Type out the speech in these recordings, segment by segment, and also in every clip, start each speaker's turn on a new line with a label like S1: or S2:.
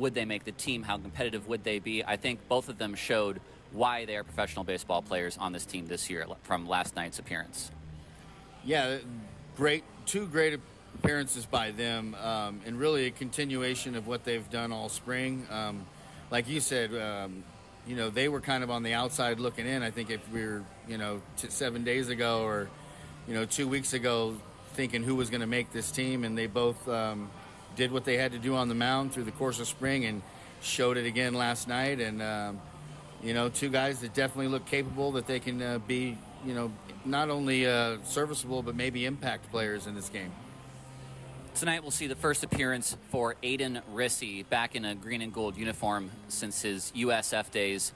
S1: would they make the team? How competitive would they be? I think both of them showed why they are professional baseball players on this team this year from last night's appearance.
S2: Yeah, two great appearances by them, and really a continuation of what they've done all spring. Like you said, they were kind of on the outside looking in. I think if we were, 7 days ago or, 2 weeks ago thinking who was going to make this team, and they both did what they had to do on the mound through the course of spring and showed it again last night. And, two guys that definitely look capable, that they can be, not only serviceable but maybe impact players in this game.
S1: Tonight we'll see the first appearance for Aiden Rissy, back in a green and gold uniform since his USF days.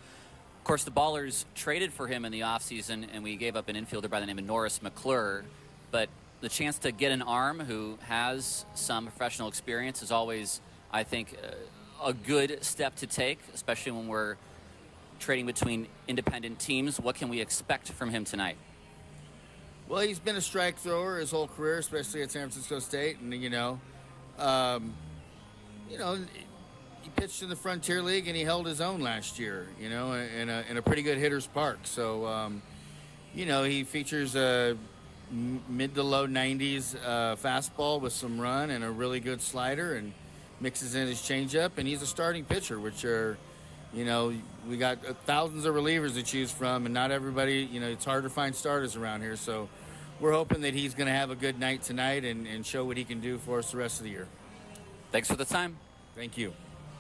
S1: Of course, the Ballers traded for him in the offseason, and we gave up an infielder by the name of Norris McClure. But the chance to get an arm who has some professional experience is always, I think, a good step to take, especially when we're trading between independent teams. What can we expect from him tonight?
S2: Well, he's been a strike thrower his whole career, especially at San Francisco State, and he pitched in the Frontier League and he held his own last year, in a pretty good hitter's park. So, he features a mid to low 90s fastball with some run and a really good slider, and mixes in his changeup, and he's a starting pitcher, which are. We got thousands of relievers to choose from, and not everybody, it's hard to find starters around here. So we're hoping that he's going to have a good night tonight and show what he can do for us the rest of the year.
S1: Thanks for the time.
S2: Thank you.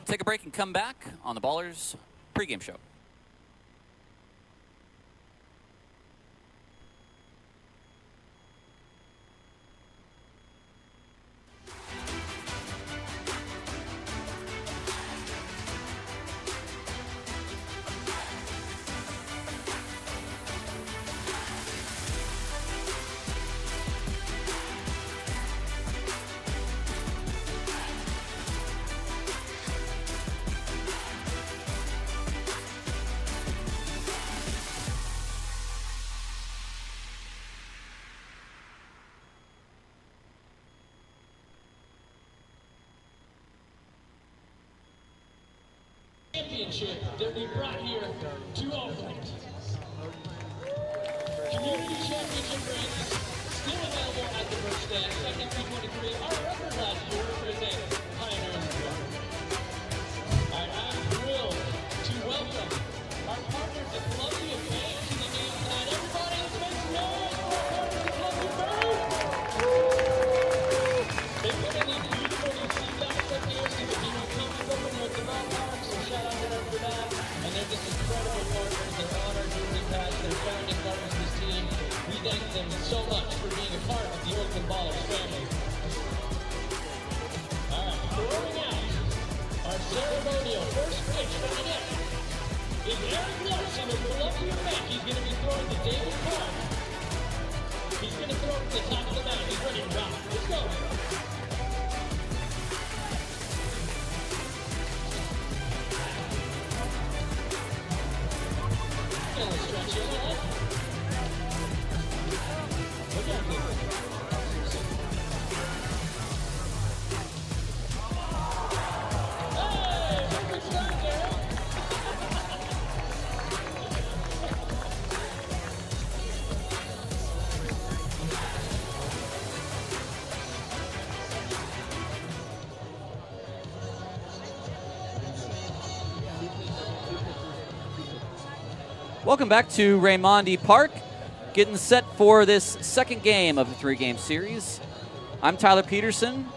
S1: Take a break and come back on the Ballers pregame show.
S3: Championship that we brought here to Oakland. Community Championship rings still available at the merch stand. Second 323. Our record last year was a Pioneers Club. I'm thrilled to welcome our partners at Columbia Bank to the game tonight. Everybody, let's make some noise for our partners at Columbia Bank. They put in these beautiful new seats out up here so that you can come open with the ballpark. Shout out to them for that. And they're just incredible partners. They're on our jersey patch. They're founding partners of this team. We thank them so much for being a part of the Oakland Ballers family. All right, throwing out our ceremonial first pitch for the night is Eric Larson of Columbia Bank. He's going to be throwing to David Park. He's going to throw to the top of the mound. He's ready to rock. Let's go.
S1: Welcome back to Raimondi Park, getting set for this second game of the three-game series. I'm Tyler Peterson,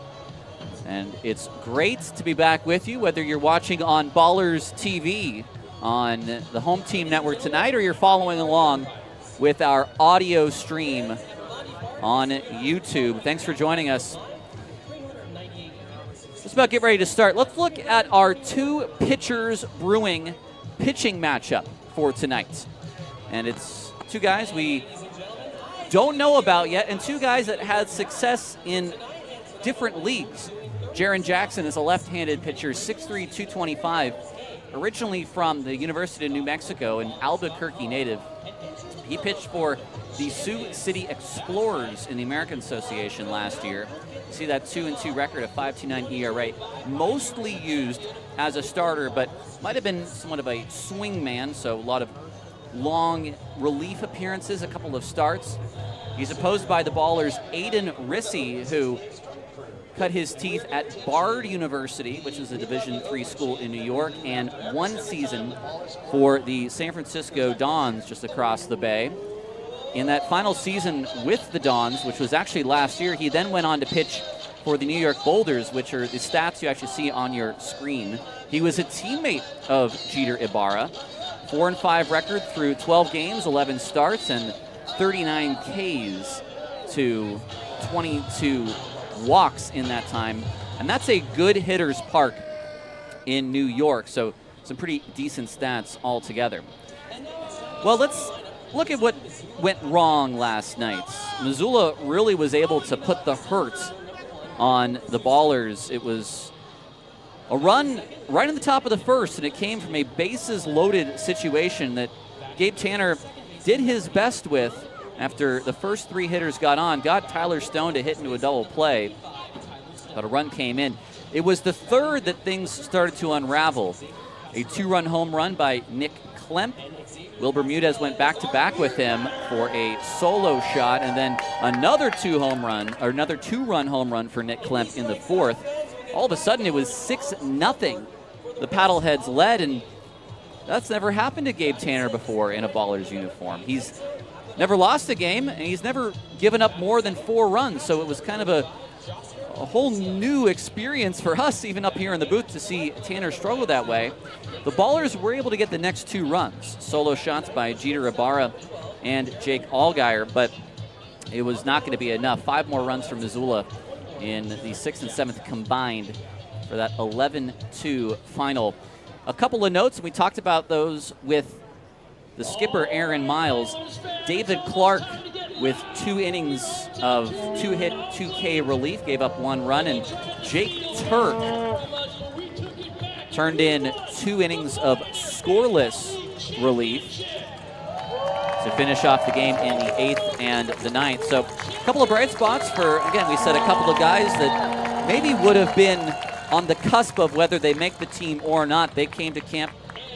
S1: and it's great to be back with you, whether you're watching on Ballers TV on the home team network tonight or you're following along with our audio stream on YouTube. Thanks for joining us. Just about get ready to start. Let's look at our two pitchers brewing pitching matchup for tonight. And it's two guys we don't know about yet, and two guys that had success in different leagues. Jaron Jackson is a left-handed pitcher, 6'3", 225, originally from the University of New Mexico, an Albuquerque native. He pitched for the Sioux City Explorers in the American Association last year. See that 2-2 record, a 5.29 ERA. Mostly used as a starter, but might have been somewhat of a swing man, so a lot of long relief appearances, a couple of starts. He's opposed by the Ballers' Aiden Rissy, who cut his teeth at Bard University, which is a Division III school in New York, and one season for the San Francisco Dons just across the bay. In that final season with the Dons, which was actually last year, he then went on to pitch for the New York Boulders, which are the stats you actually see on your screen. He was a teammate of Jeter Ibarra. 4-5 record through 12 games, 11 starts, and 39 Ks to 22 walks in that time. And that's a good hitter's park in New York, so some pretty decent stats altogether. Well, let's look at what went wrong last night. Missoula really was able to put the hurt on the Ballers. It was a run right in the top of the first, and it came from a bases-loaded situation that Gabe Tanner did his best with after the first three hitters got on, got Tyler Stone to hit into a double play, but a run came in. It was the third that things started to unravel. A two-run home run by Nick Klemp. Will Bermudez went back-to-back with him for a solo shot, and then another two-run home run for Nick Klemp in the fourth. All of a sudden, it was 6-0. The Paddleheads led, and that's never happened to Gabe Tanner before in a Ballers uniform. He's never lost a game, and he's never given up more than 4 runs, so it was kind of a whole new experience for us, even up here in the booth, to see Tanner struggle that way. The Ballers were able to get the next 2 runs, solo shots by Jeter Ibarra and Jake Allgaier, but it was not going to be enough. 5 more runs from Missoula in the 6th and 7th combined for that 11-2 final. A couple of notes, and we talked about those with the skipper, Aaron Miles. David Clark with 2 innings of 2-hit, 2K relief, gave up 1 run, and Jake Turk turned in 2 innings of scoreless relief to finish off the game in the 8th and the 9th. So a couple of bright spots for, again, we said a couple of guys that maybe would have been on the cusp of whether they make the team or not. They came to camp,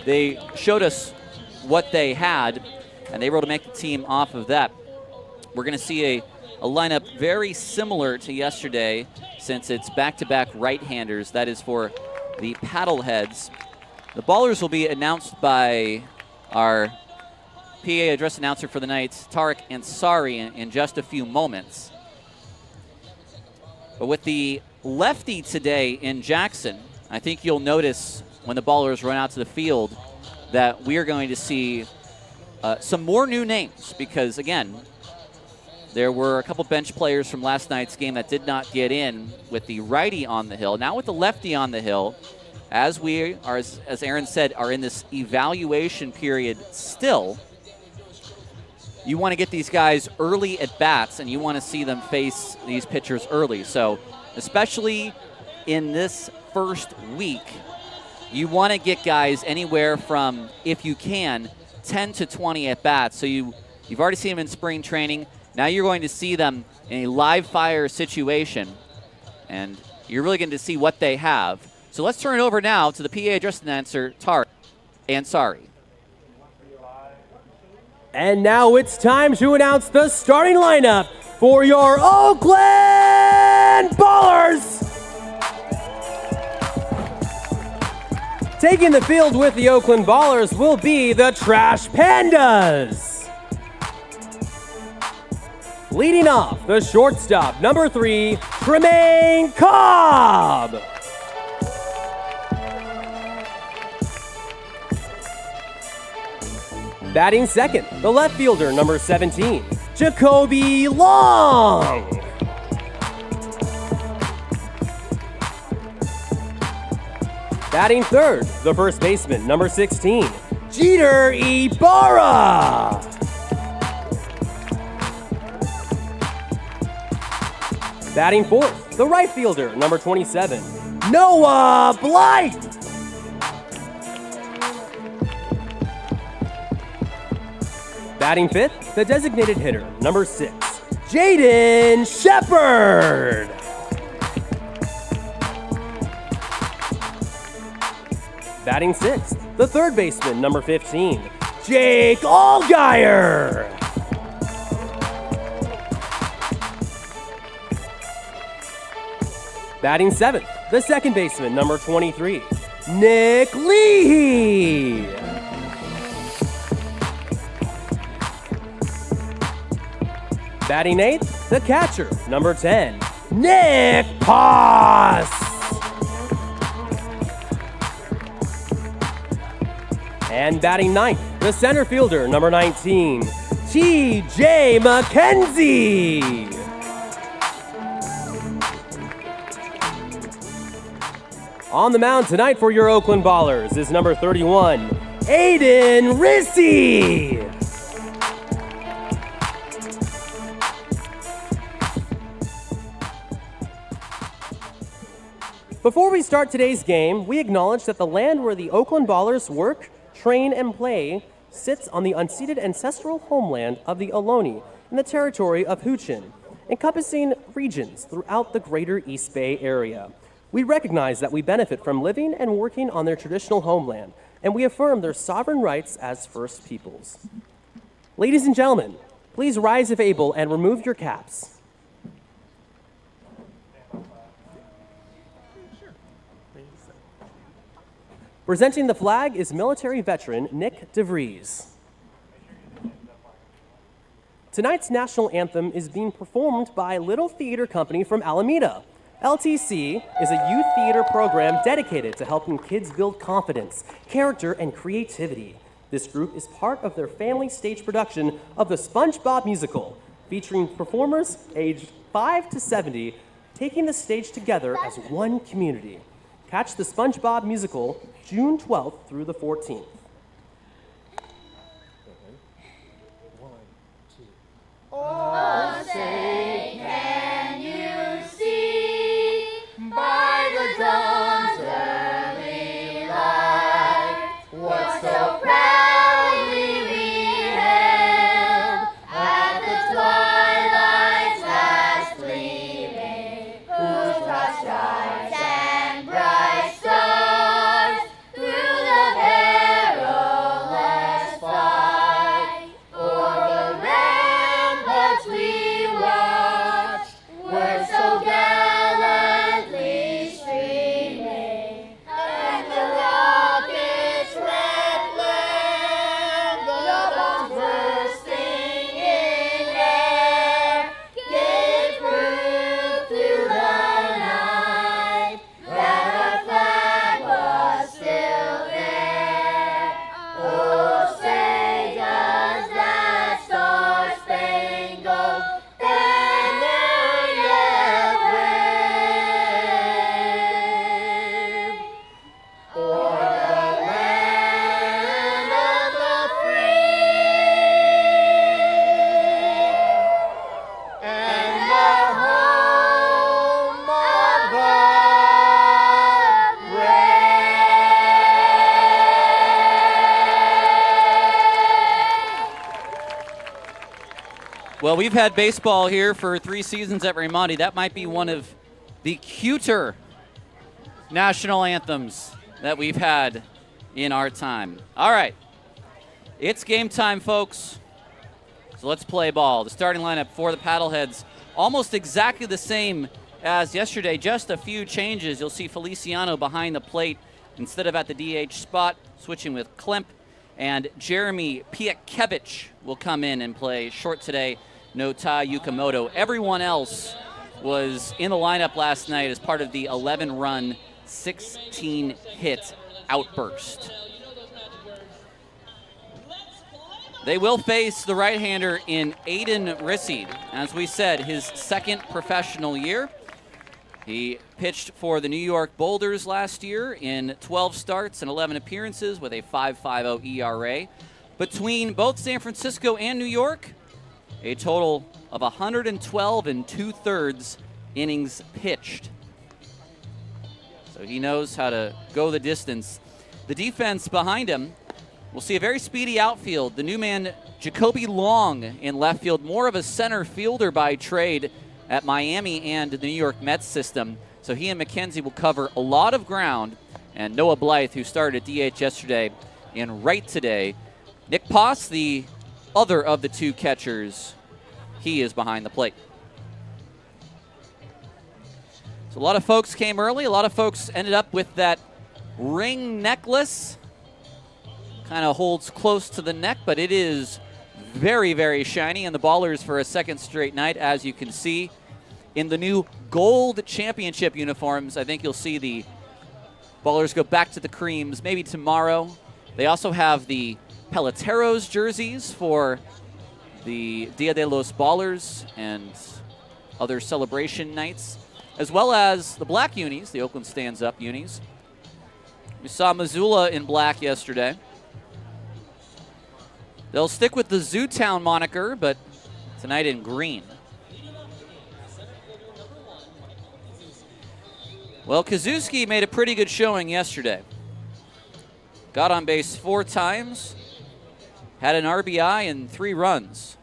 S1: they showed us what they had, and they were able to make the team off of that. We're going to see a lineup very similar to yesterday, since it's back-to-back right-handers. That is for the Paddleheads. The Ballers will be announced by our PA address announcer for the night, Tarek Ansari, in just a few moments. But with the lefty today in Jackson, I think you'll notice when the Ballers run out to the field that we are going to see some more new names, because, again, there were a couple bench players from last night's game that did not get in with the righty on the hill. Now with the lefty on the hill, as we are, as Aaron said, are in this evaluation period still, you want to get these guys early at bats, and you want to see them face these pitchers early. So especially in this first week, you want to get guys anywhere from, if you can, 10 to 20 at bats. So you've already seen them in spring training. Now you're going to see them in a live fire situation, and you're really going to see what they have. So let's turn it over now to the PA address announcer, Tarek Ansari.
S4: And now it's time to announce the starting lineup for your Oakland Ballers. Taking the field with the Oakland Ballers will be the Trash Pandas. Leading off, the shortstop, number 3, Tremaine Cobb. Batting second, the left fielder, number 17, Jacoby Long. Batting third, the first baseman, number 16, Jeter Ibarra. Batting fourth, the right fielder, number 27, Noah Blythe. Batting fifth, the designated hitter, number 6, Jaden Shepard. Batting sixth, the third baseman, number 15, Jake Allgaier. Batting seventh, the second baseman, number 23, Nick Leahy. Batting eighth, the catcher, number 10, Nick Poss. And batting ninth, the center fielder, number 19, T.J. McKenzie. On the mound tonight for your Oakland Ballers is number 31, Aiden Rissy. Before we start today's game, we acknowledge that the land where the Oakland Ballers work, train, and play sits on the unceded ancestral homeland of the Ohlone in the territory of Huichin, encompassing regions throughout the greater East Bay area. We recognize that we benefit from living and working on their traditional homeland, and we affirm their sovereign rights as First Peoples. Ladies and gentlemen, please rise if able and remove your caps. Presenting the flag is military veteran Nick DeVries. Tonight's national anthem is being performed by Little Theater Company from Alameda. LTC is a youth theater program dedicated to helping kids build confidence, character, and creativity. This group is part of their family stage production of the SpongeBob musical, featuring performers aged 5 to 70 taking the stage together as one community. Catch the SpongeBob musical June 12th through the 14th.
S5: Oh, say, can you see by the dawn's early light what so proudly we hailed at the twilight's last gleaming, whose broad stripes and bright stars through the perilous fight o'er the ramparts we watched were so gallantly streaming, and the rocket's red flame, the bombs bursting in air, gave proof through the night that our flag was still there. Oh, say does that star-spangled banner yet wave o'er the land of the free and the home of the brave.
S1: Well, we've had baseball here for 3 seasons at Ceremonies. That might be one of the cuter national anthems that we've had in our time. All right, it's game time, folks. So let's play ball. The starting lineup for the Paddleheads, almost exactly the same as yesterday, just a few changes. You'll see Feliciano behind the plate instead of at the DH spot, switching with Klemp, and Jeremy Piatkevich will come in and play short today. No Tai Yukamoto. Everyone else was in the lineup last night as part of the 11-run, 16-hit outburst. They will face the right-hander in Aiden Rissy. As we said, his second professional year. He pitched for the New York Boulders last year in 12 starts and 11 appearances with a 5.50 ERA. Between both San Francisco and New York, a total of 112 2/3 innings pitched. So he knows how to go the distance. The defense behind him, we'll see a very speedy outfield. The new man, Jacoby Long, in left field, more of a center fielder by trade at Miami and the New York Mets system. So he and McKenzie will cover a lot of ground. and Noah Blythe, who started at DH yesterday, in right today. Nick Poss, the other of the two catchers, he is behind the plate. So a lot of folks came early. A lot of folks ended up with that ring necklace. Kind of holds close to the neck, but it is very, very shiny. And the Ballers for a second straight night, as you can see, in the new gold championship uniforms. I think you'll see the Ballers go back to the creams maybe tomorrow. They also have the Peloteros jerseys for the Dia de los Ballers and other celebration nights, as well as the black unis, the Oakland Stands Up unis. We saw Missoula in black yesterday. They'll stick with the Zootown moniker, but tonight in green. Well, Kazuski made a pretty good showing yesterday. Got on base 4 times, had an RBI and 3 runs.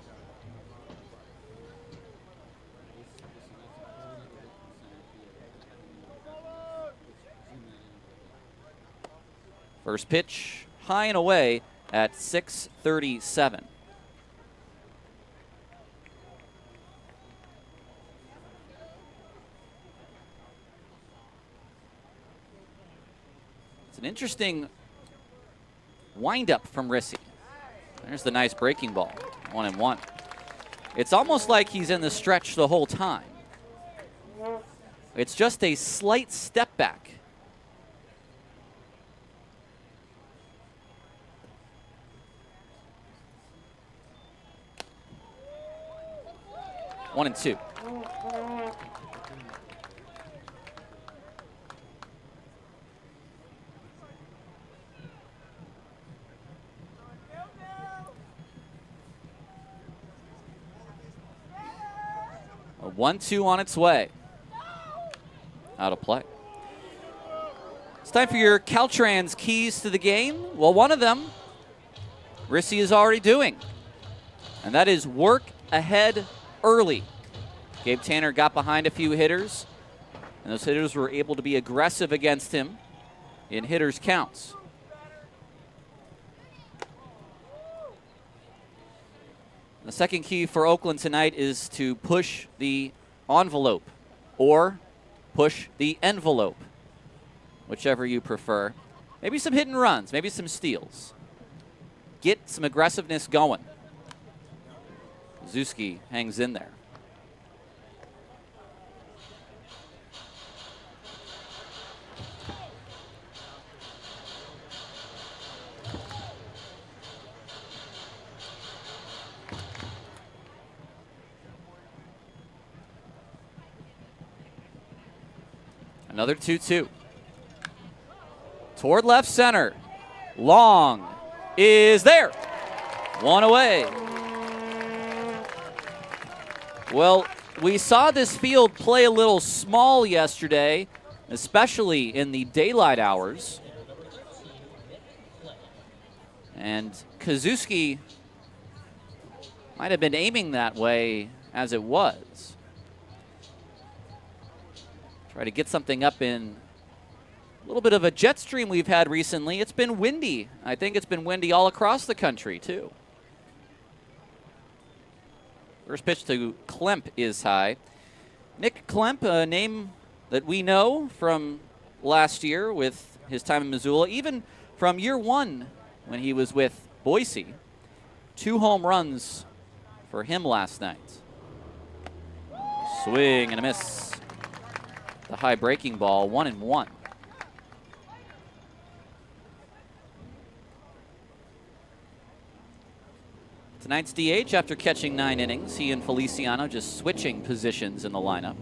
S1: First pitch, high and away at 6:37. It's an interesting windup from Rissy. There's the nice breaking ball, 1-1. It's almost like he's in the stretch the whole time. It's just a slight step back. One and two. A 1-2 on its way. Out of play. It's time for your Caltrans keys to the game. Well, one of them, Rissy is already doing, and that is work ahead early. Gabe Tanner got behind a few hitters, and those hitters were able to be aggressive against him in hitters' counts. The second key for Oakland tonight is to push the envelope or push the envelope, whichever you prefer. Maybe some hit and runs, maybe some steals. Get some aggressiveness going. Zuski hangs in there. Another 2-2. Toward left center. Long is there. One away. Well, we saw this field play a little small yesterday, especially in the daylight hours. And Kazuski might have been aiming that way as it was. Try to get something up in a little bit of a jet stream we've had recently. It's been windy. I think it's been windy all across the country, too. First pitch to Klemp is high. Nick Klemp, a name that we know from last year with his time in Missoula, even from year 1 when he was with Boise. 2 home runs for him last night. Swing and a miss. The high breaking ball, 1-1. Tonight's DH, after catching 9 innings, he and Feliciano just switching positions in the lineup.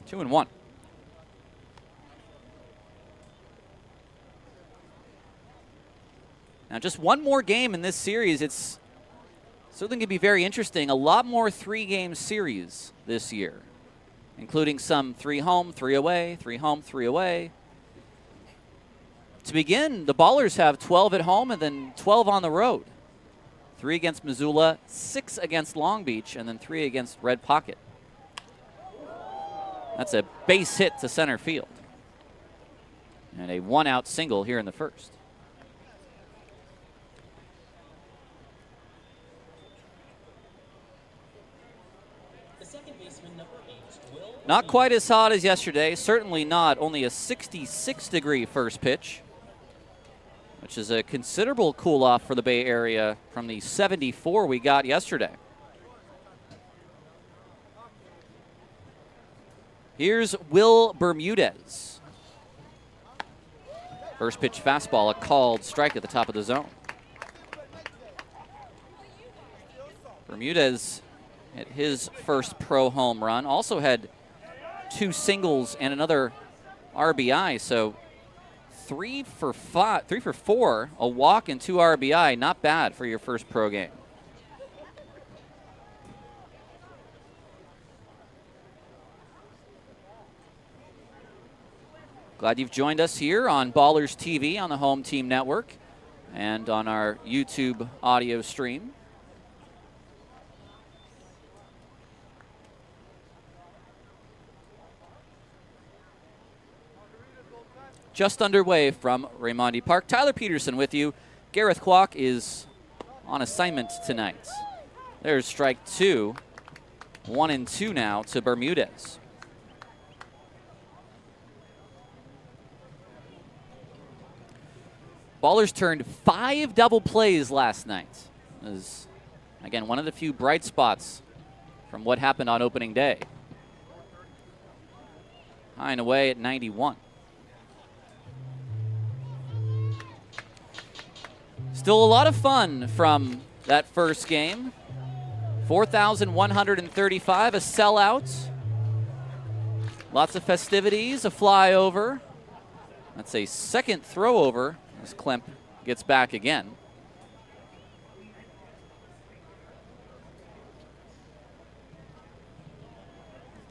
S1: 2-1. Now, just one more game in this series. It's certainly going to be very interesting. A lot more 3-game series this year, including some 3 home, 3 away, 3 home, 3 away. To begin, the Ballers have 12 at home and then 12 on the road. 3 against Missoula, 6 against Long Beach, and then 3 against Red Pocket. That's a base hit to center field. And a 1-out single here in the first. Not quite as hot as yesterday, certainly not. Only a 66-degree first pitch, which is a considerable cool-off for the Bay Area from the 74 we got yesterday. Here's Will Bermudez. First pitch fastball, a called strike at the top of the zone. Bermudez hit his first pro home run, also had 2 singles and another RBI, so 3 for 4, a walk and 2 RBI. Not bad for your first pro game. Glad you've joined us here on Ballers TV on the Home Team Network and on our YouTube audio stream. Just underway from Raimondi Park. Tyler Peterson with you. Gareth Kwok is on assignment tonight. There's strike 2. 1-2 now to Bermudez. Ballers turned 5 double plays last night. It was, again, one of the few bright spots from what happened on opening day. High and away at 91. Still a lot of fun from that first game. 4,135, a sellout. Lots of festivities, a flyover. That's a second throw over as Klemp gets back again.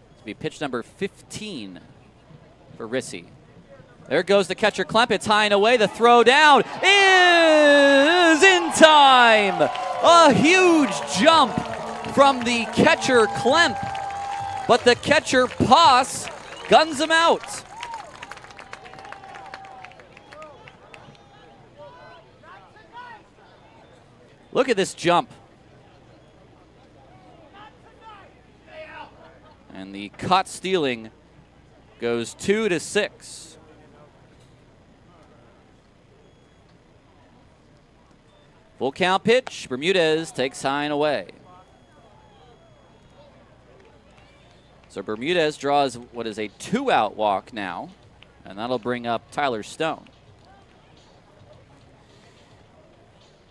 S1: This will be pitch number 15 for Rissy. There goes the catcher Klemp. It's high and away. The throw down is in time. A huge jump from the catcher Klemp. But the catcher Poss guns him out. Look at this jump. And the caught stealing goes 2-6. Full count pitch. Bermudez takes high and away. So Bermudez draws what is a 2-out walk now, and that'll bring up Tyler Stone.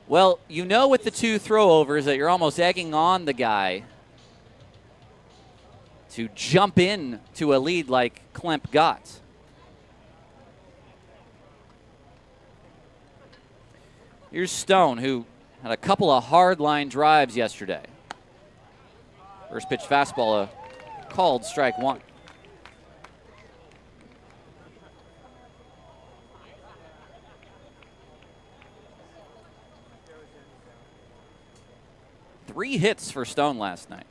S1: Well, you know with the 2 throwovers that you're almost egging on the guy to jump in to a lead like Klemp got. Here's Stone, who had a couple of hard line drives yesterday. First pitch fastball, a called strike 1. Three hits for Stone last night.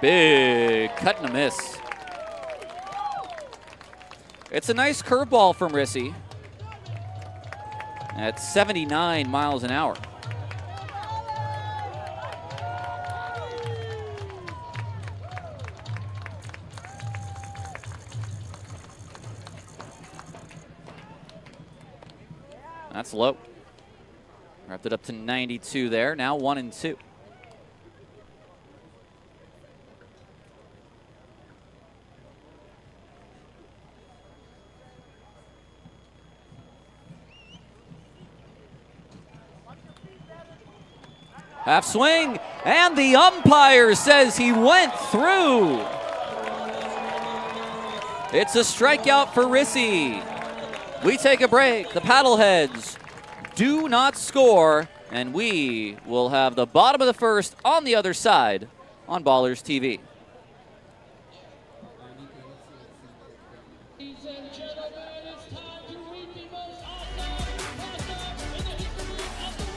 S1: Big cut and a miss. It's a nice curveball from Rissy at 79 miles an hour. That's low. Wrapped it up to 92 there. Now 1-2. Half swing, and the umpire says he went through. It's a strikeout for Rissy. We take a break. The Paddleheads do not score, and we will have the bottom of the first on the other side on Ballers TV.
S3: Ladies and gentlemen, it's time to meet the most awesome matchup in the history of the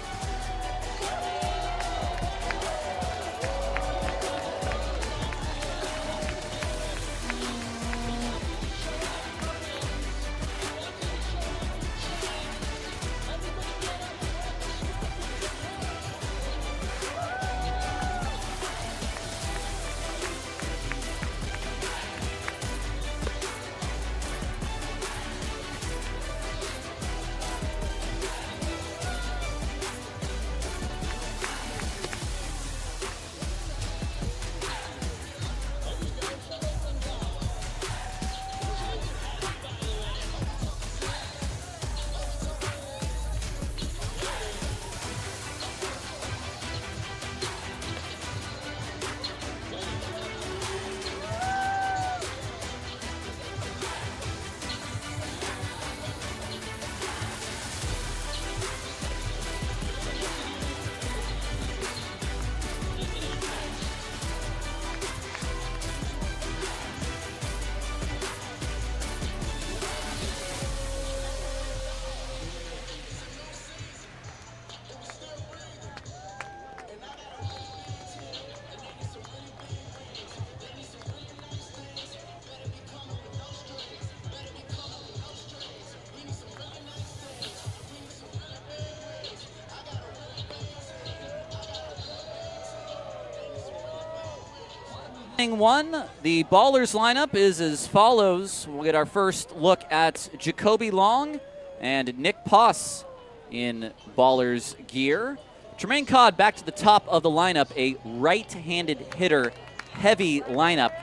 S1: Inning one, the Ballers lineup is as follows. We'll get our first look at Jacoby Long and Nick Poss in Ballers gear. Tremaine Codd back to the top of the lineup, a right-handed hitter, heavy lineup,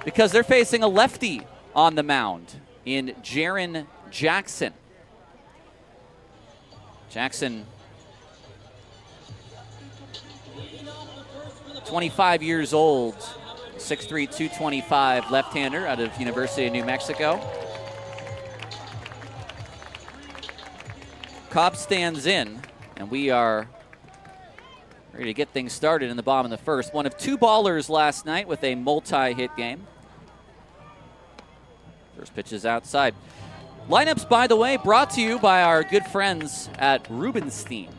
S1: because they're facing a lefty on the mound in Jaron Jackson. Jackson, 25 years old, 6'3", 225, left-hander out of University of New Mexico. Cobb stands in, and we are ready to get things started in the bottom of the first. One of two ballers last night with a multi-hit game. First pitch is outside. Lineups, by the way, brought to you by our good friends at Rubenstein.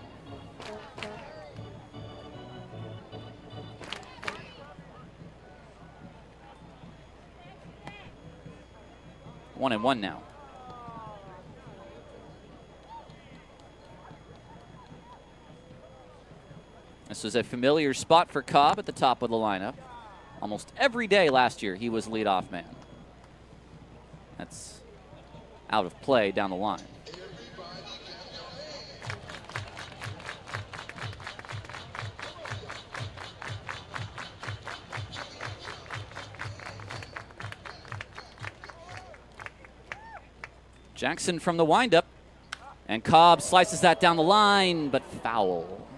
S1: One and one now. This was a familiar spot for Cobb at the top of the lineup. Almost every day last year, he was leadoff man. That's out of play down the line. Jackson from the windup, and Cobb slices that down the line, but foul.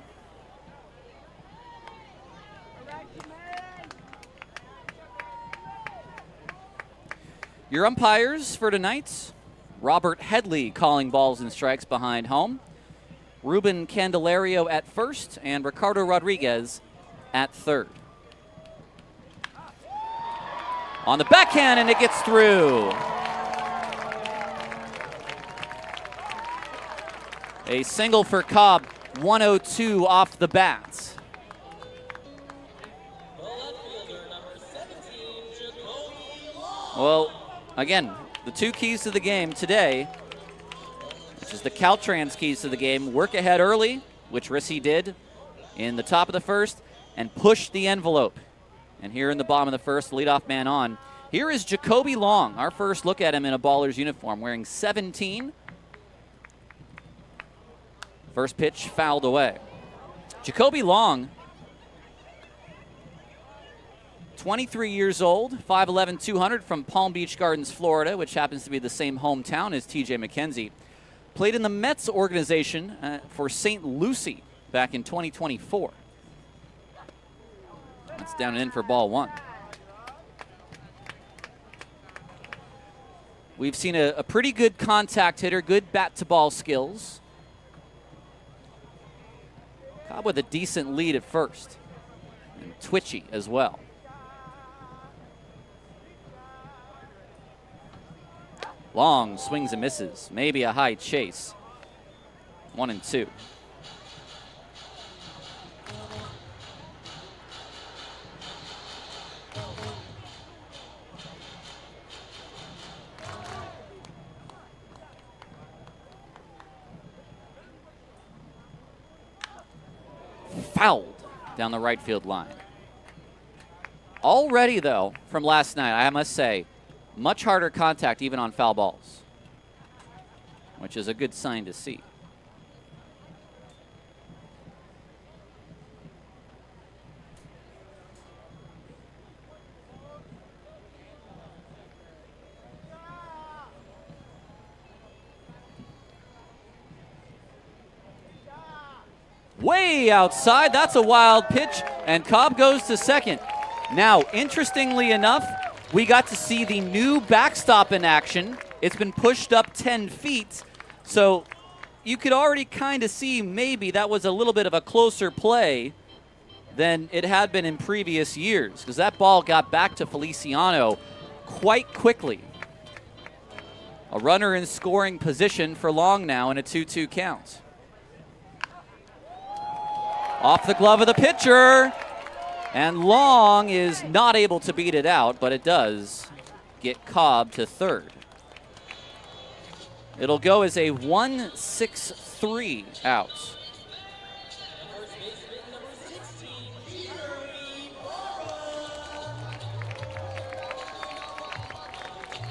S1: Your umpires for tonight: Robert Headley calling balls and strikes behind home, Ruben Candelario at first, and Ricardo Rodriguez at third. On the backhand, and it gets through. A single for Cobb, 102 off the bat. Well, again, the two keys to the game today, which is the Caltrans keys to the game: work ahead early, which Rissy did in the top of the first, and push the envelope. And here in the bottom of the first, leadoff man on. Here is Jacoby Long, our first look at him in a Ballers uniform, wearing 17. First pitch fouled away. Jacoby Long, 23 years old, 5'11", 200, from Palm Beach Gardens, Florida, which happens to be the same hometown as T.J. McKenzie. Played in the Mets organization for St. Lucie back in 2024. That's down and in for ball one. We've seen a pretty good contact hitter, good bat-to-ball skills. Cobb with a decent lead at first. and twitchy as well. Long swings and misses. Maybe a high chase. 1-2. Fouled down the right field line. Already, though, from last night, I must say, much harder contact even on foul balls, which is a good sign to see. Way outside, that's a wild pitch, and Cobb goes to second. Now, interestingly enough, we got to see the new backstop in action. It's been pushed up 10 feet, so you could already kind of see maybe that was a little bit of a closer play than it had been in previous years, because that ball got back to Feliciano quite quickly. A runner in scoring position for Long now in a 2-2 count. Off the glove of the pitcher, and Long is not able to beat it out, but it does get Cobb to third. It'll go as a 1-6-3 out.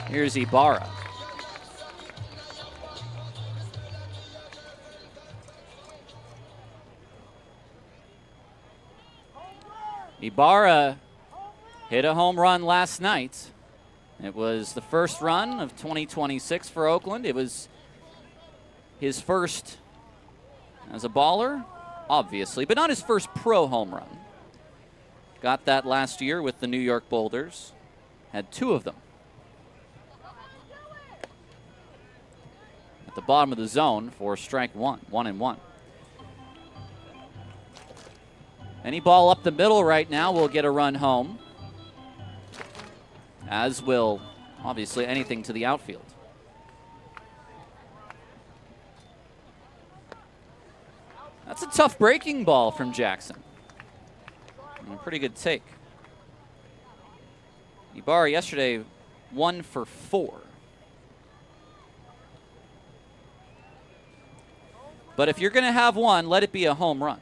S1: Here's Ibarra. Ibarra hit a home run last night. It was the first run of 2026 for Oakland. It was his first as a baller, obviously, but not his first pro home run. Got that last year with the New York Boulders. Had 2 of them. At the bottom of the zone for strike 1, 1-1. Any ball up the middle right now will get a run home, as will, obviously, anything to the outfield. That's a tough breaking ball from Jackson. And a pretty good take. Ibarra yesterday 1 for 4. But if you're going to have one, let it be a home run.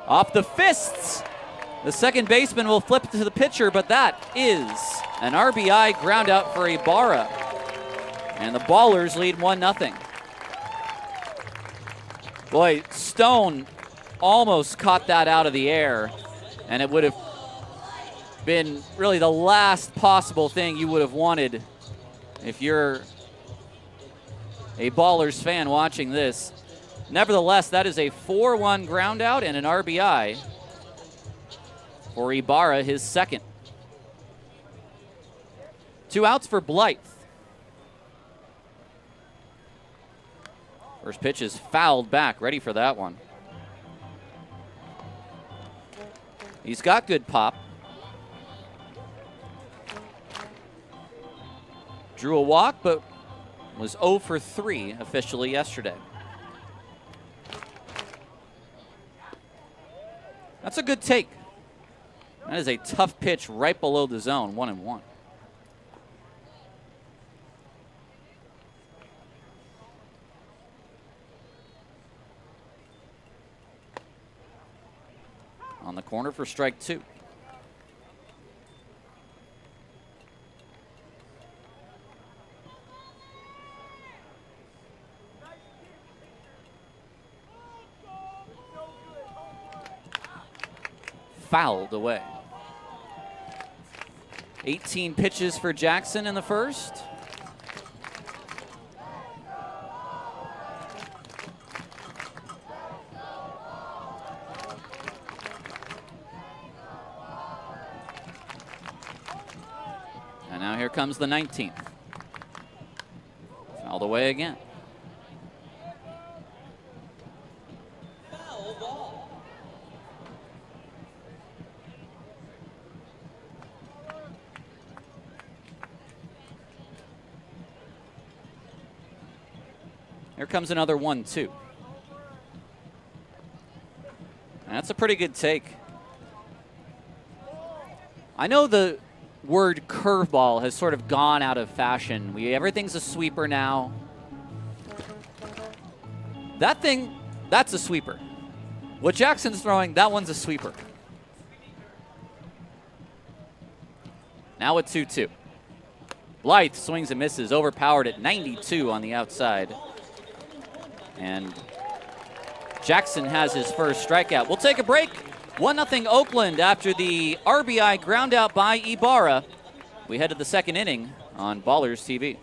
S1: Off the fists. The second baseman will flip it to the pitcher, but that is an RBI ground out for Ibarra. And the Ballers lead 1-0. Boy, Stone almost caught that out of the air, and it would have been really the last possible thing you would have wanted if you're a Ballers fan watching this. Nevertheless, that is a 4-1 ground out and an RBI for Ibarra, his second. 2 outs for Blythe. First pitch is fouled back, ready for that one. He's got good pop. Drew a walk, but was 0 for 3 officially yesterday. That's a good take. That is a tough pitch right below the zone, 1-1. On the corner for strike 2. Fouled away. 18 pitches for Jackson in the first. And now here comes the 19th. Fouled away again. Here comes another 1-2. That's a pretty good take. I know the word curveball has sort of gone out of fashion. Everything's a sweeper now. That thing, that's a sweeper. What Jackson's throwing, that one's a sweeper. Now at 2-2. Blythe swings and misses, overpowered at 92 on the outside. And Jackson has his first strikeout. We'll take a break. 1-0 Oakland after the RBI ground out by Ibarra. We head to the second inning on Ballers TV.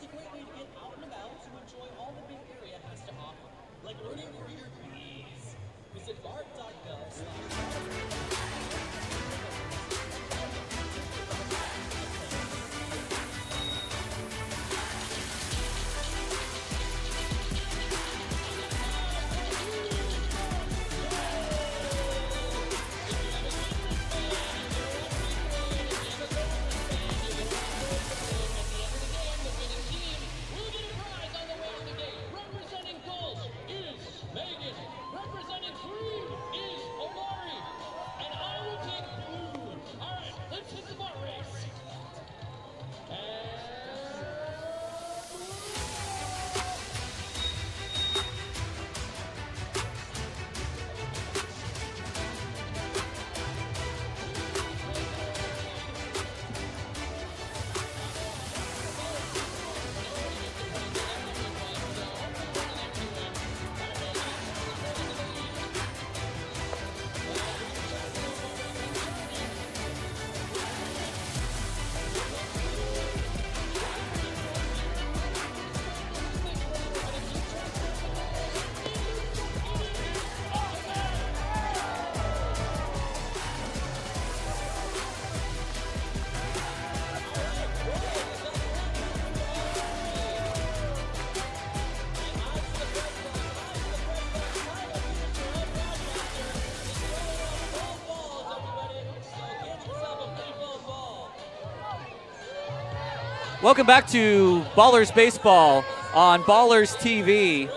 S1: Welcome back to Ballers Baseball on Ballers TV.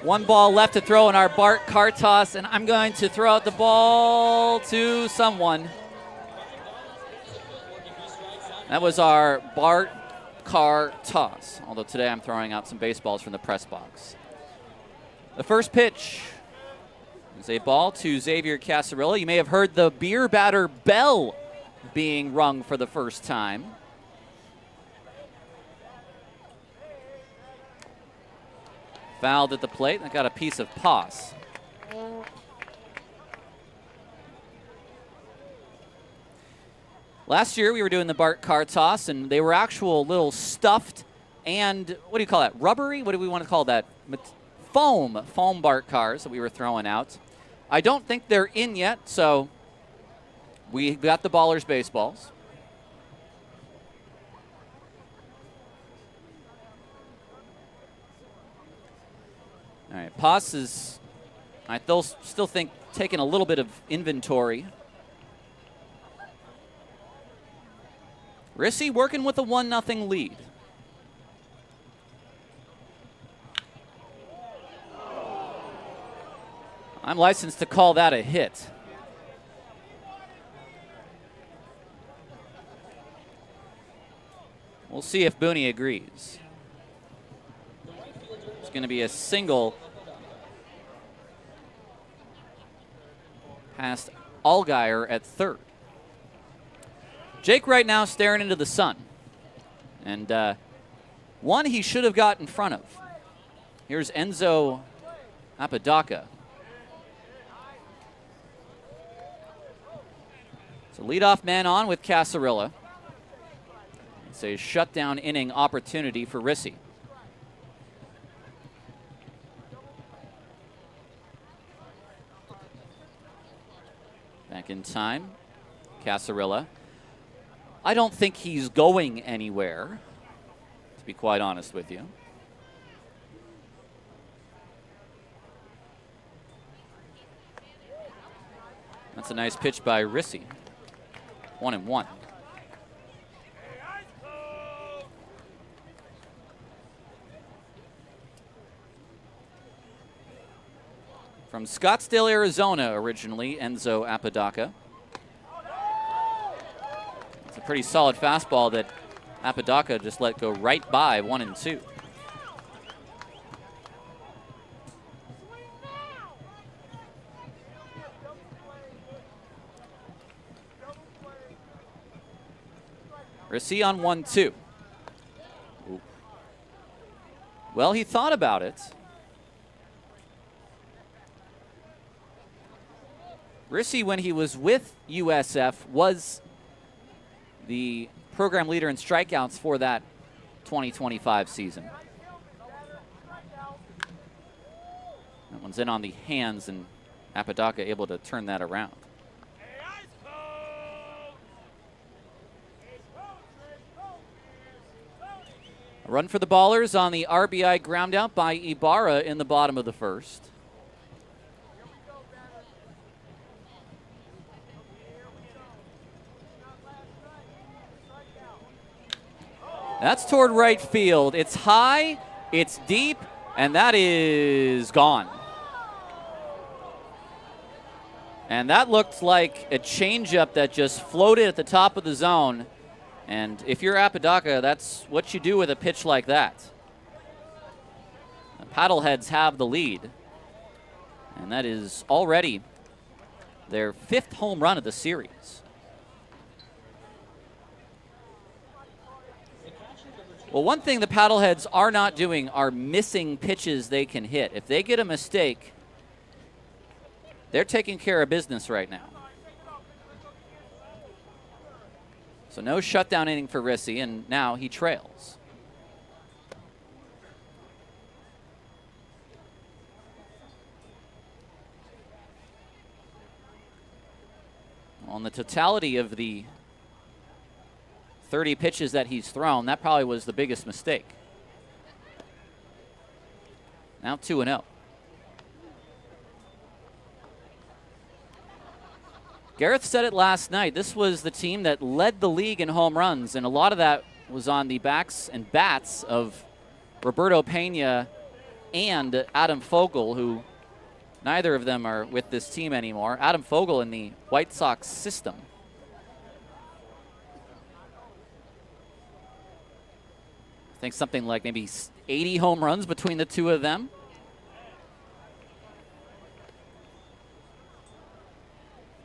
S1: One ball left to throw in our Bart car toss, and I'm going to throw out the ball to someone. That was our Bart car toss, although today I'm throwing out some baseballs from the press box. The first pitch is a ball to Xavier Casarilla. You may have heard the beer batter bell being rung for the first time. Fouled at the plate. I got a piece of pos. Last year we were doing the Bart car toss, and they were actual little stuffed and, what do you call that, rubbery? What do we want to call that? Foam Bart cars that we were throwing out. I don't think they're in yet, so we got the Ballers baseballs. All right, Pos is, I still think, taking a little bit of inventory. Rissy working with a 1-0 lead. I'm licensed to call that a hit. We'll see if Booney agrees. It's going to be a single past Allgaier at third. Jake right now staring into the sun. And one he should have got in front of. Here's Enzo Apodaca. So leadoff man on with Casarilla. It's a shutdown inning opportunity for Rissy. Back in time, Casarilla. I don't think he's going anywhere, to be quite honest with you. That's a nice pitch by Rissy. 1-1. From Scottsdale, Arizona, originally, Enzo Apodaca. It's a pretty solid fastball that Apodaca just let go right by 1-2. Rissy on 1-2. Ooh. Well, he thought about it. Rissy, when he was with USF, was the program leader in strikeouts for that 2025 season. That one's in on the hands, and Apodaca able to turn that around. A run for the Ballers on the RBI ground out by Ibarra in the bottom of the first. That's toward right field. It's high, it's deep, and that is gone. And that looked like a changeup that just floated at the top of the zone. And if you're Apodaca, that's what you do with a pitch like that. The Paddleheads have the lead. And that is already their 5th home run of the series. Well, one thing the Paddleheads are not doing are missing pitches they can hit. If they get a mistake, they're taking care of business right now. So no shutdown inning for Rissy, and now he trails. On the totality of the 30 pitches that he's thrown, that probably was the biggest mistake. Now 2-0. Gareth said it last night. This was the team that led the league in home runs, and a lot of that was on the backs and bats of Roberto Pena and Adam Fogel, who neither of them are with this team anymore. Adam Fogel in the White Sox system. I think something like maybe 80 home runs between the two of them.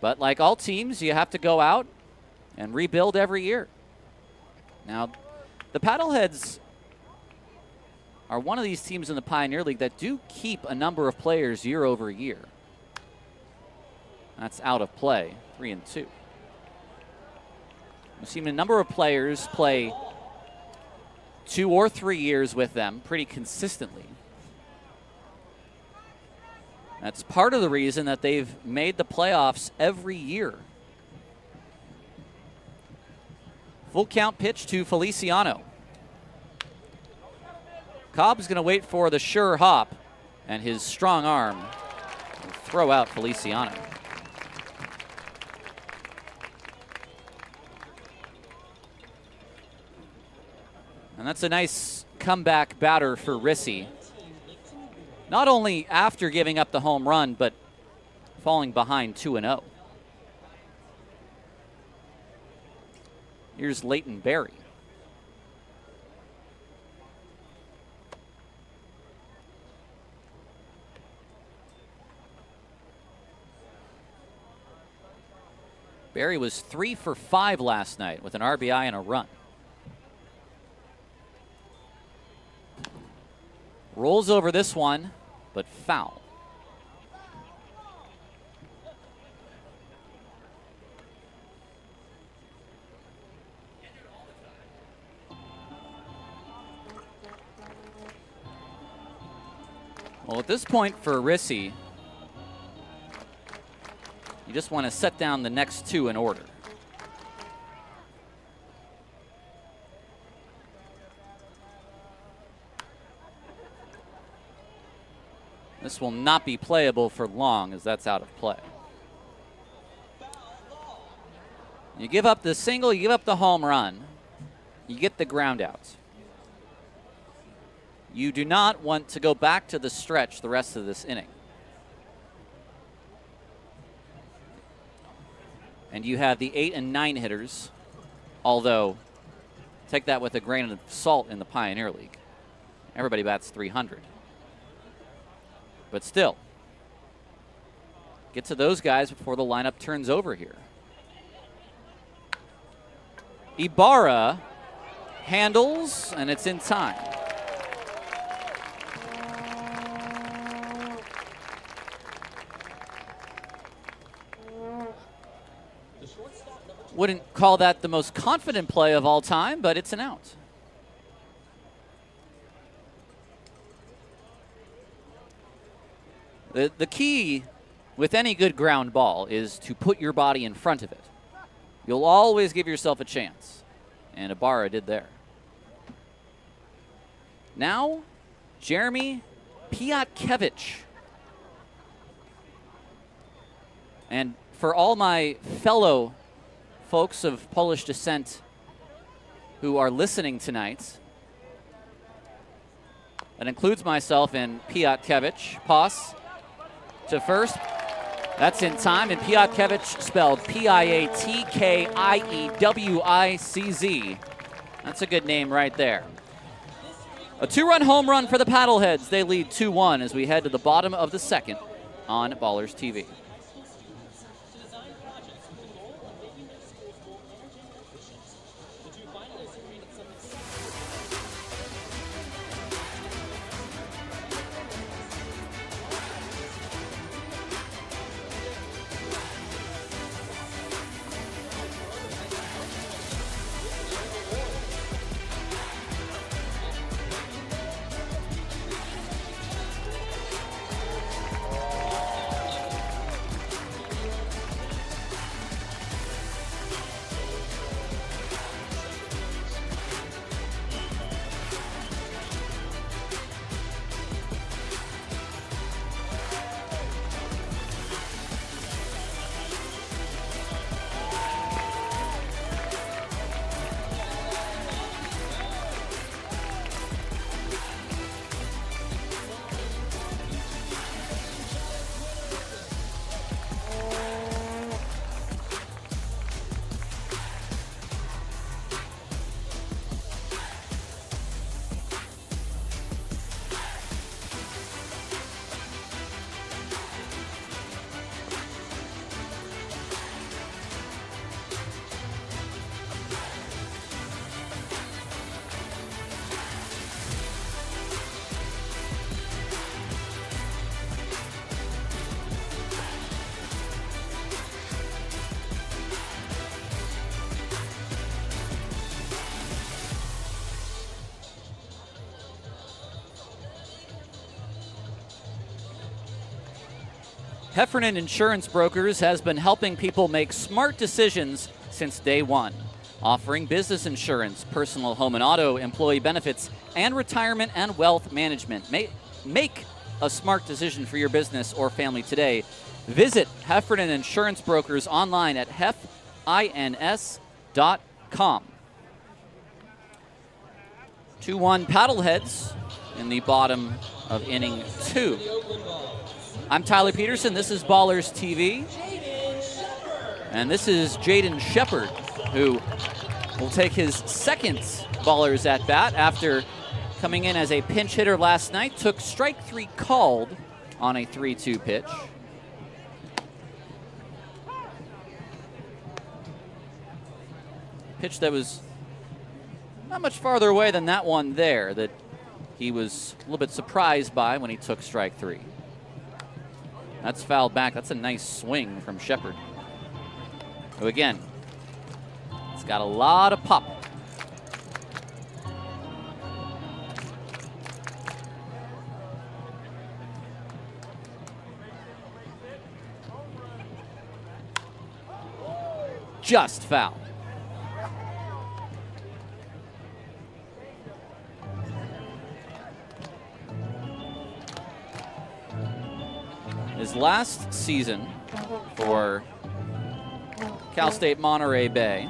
S1: But like all teams, you have to go out and rebuild every year. Now, the Paddleheads are one of these teams in the Pioneer League that do keep a number of players year over year. That's out of play, 3-2. We've seen a number of players play 2 or 3 years with them pretty consistently. That's part of the reason that they've made the playoffs every year. Full count pitch to Feliciano. Cobb's going to wait for the sure hop, and his strong arm will throw out Feliciano. And that's a nice comeback batter for Rissy. Not only after giving up the home run, but falling behind 2-0. Here's Leighton Berry. Berry was 3 for 5 last night with an RBI and a run. Rolls over this one, but foul. Well, at this point for Rissy, you just want to set down the next 2 in order. This will not be playable for long, as that's out of play. You give up the single, you give up the home run, you get the ground out. You do not want to go back to the stretch the rest of this inning. And you have the 8 and 9 hitters, although take that with a grain of salt in the Pioneer League. Everybody bats 300. But still, get to those guys before the lineup turns over here. Ibarra handles, and it's in time. Wouldn't call that the most confident play of all time, but it's an out. The key with any good ground ball is to put your body in front of it. You'll always give yourself a chance, and Ibarra did there. Now, Jeremy Piatkevich. And for all my fellow folks of Polish descent who are listening tonight, that includes myself in Piatkevich. Pass to first. That's in time, and Piatkevich spelled Piatkiewiczz. That's a good name right there. A 2-run home run for the Paddleheads. They lead 2-1 as we head to the bottom of the second on Ballers TV. Heffernan Insurance Brokers has been helping people make smart decisions since day one, offering business insurance, personal home and auto, employee benefits, and retirement and wealth management. Make a smart decision for your business or family today. Visit Heffernan Insurance Brokers online at hefins.com. 2-1 Paddleheads in the bottom of inning 2. I'm Tyler Peterson. This is Ballers TV. And this is Jaden Shepard, who will take his second Ballers at bat after coming in as a pinch hitter last night. Took strike 3 called on a 3-2 pitch. Pitch that was not much farther away than that one there that he was a little bit surprised by when he took strike 3. That's fouled back. That's a nice swing from Shepard, who again, it's got a lot of pop. Just foul. His last season for Cal State Monterey Bay,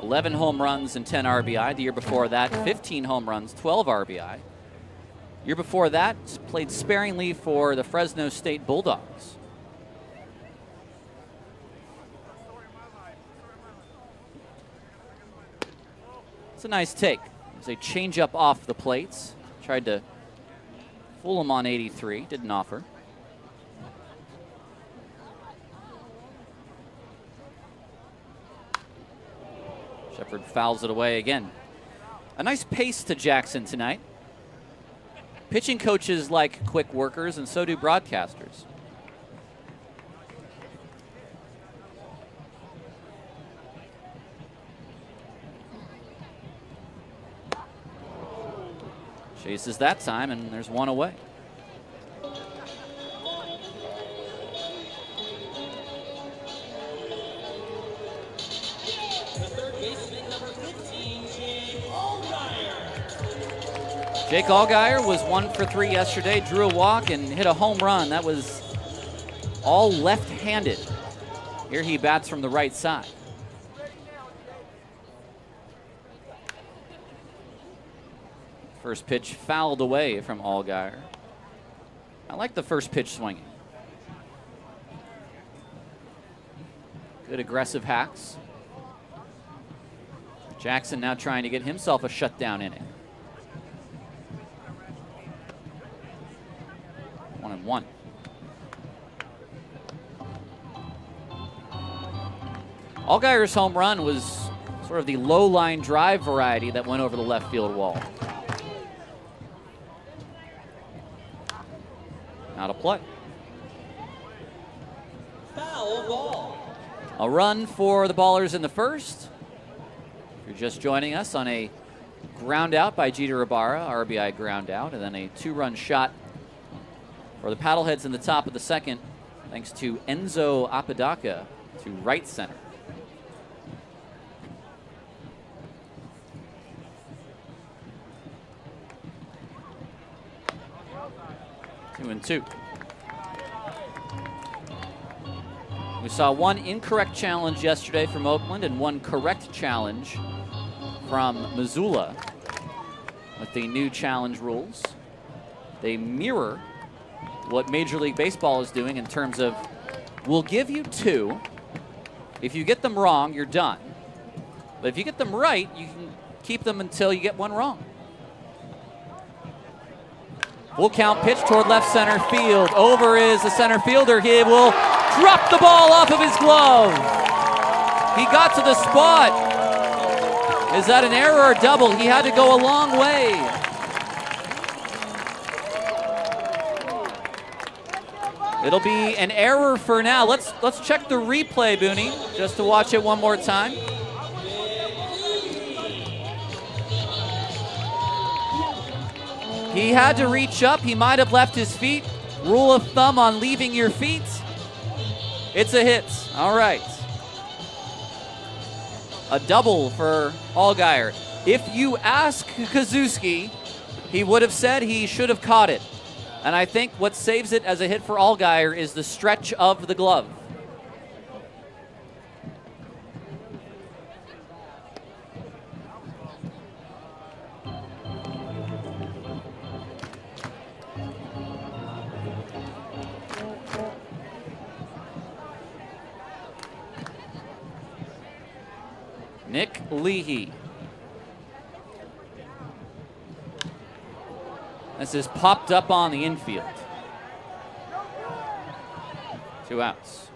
S1: 11 home runs and 10 RBI. The year before that, 15 home runs, 12 RBI. Year before that, played sparingly for the Fresno State Bulldogs. It's a nice take. As they change up off the plates. Tried to fool him on 83. Didn't offer. Shepard fouls it away again. A nice pace to Jackson tonight. Pitching coaches like quick workers, and so do broadcasters. Chases that time, and there's one away. Jake Allgaier was 1 for 3 yesterday, drew a walk and hit a home run. That was all left-handed. Here he bats from the right side. First pitch fouled away from Allgaier. I like the first pitch swinging. Good aggressive hacks. Jackson now trying to get himself a shutdown inning. 1-1. Allgaier's home run was sort of the low line drive variety that went over the left field wall. Out of play.
S3: Foul ball.
S1: A run for the Ballers in the first. If you're just joining us, on a ground out by Jeter Ibarra, RBI ground out, and then a 2-run shot for the Paddleheads in the top of the second, thanks to Enzo Apodaca to right center. Two and two. We saw one incorrect challenge yesterday from Oakland and one correct challenge from Missoula with the new challenge rules. They mirror what Major League Baseball is doing in terms of, we'll give you 2. If you get them wrong, you're done. But if you get them right, you can keep them until you get one wrong. Full count pitch toward left center field. Over is the center fielder. He will drop the ball off of his glove. He got to the spot. Is that an error or double? He had to go a long way. It'll be an error for now. Let's check the replay, Booney, just to watch it one more time. He had to reach up. He might have left his feet. Rule of thumb on leaving your feet. It's a hit. All right. A double for Allgaier. If you ask Kazuski, he would have said he should have caught it. And I think what saves it as a hit for Allgaier is the stretch of the glove. Nick Leahy. This is popped up on the infield. 2 outs.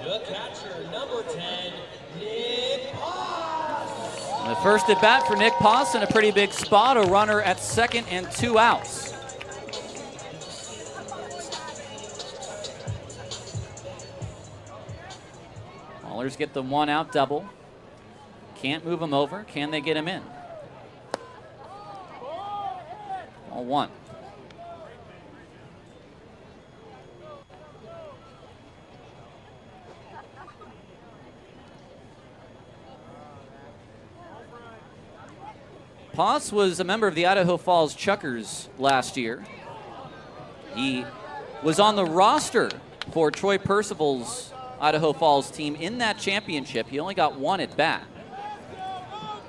S3: The catcher, number 10, Nick Poss.
S1: The first at bat for Nick Poss in a pretty big spot. A runner at second and 2 outs. Ballers get the 1 out double. Can't move him over. Can they get him in? Ball 1. Poss was a member of the Idaho Falls Chuckers last year. He was on the roster for Troy Percival's Idaho Falls team in that championship. He only got 1 at bat.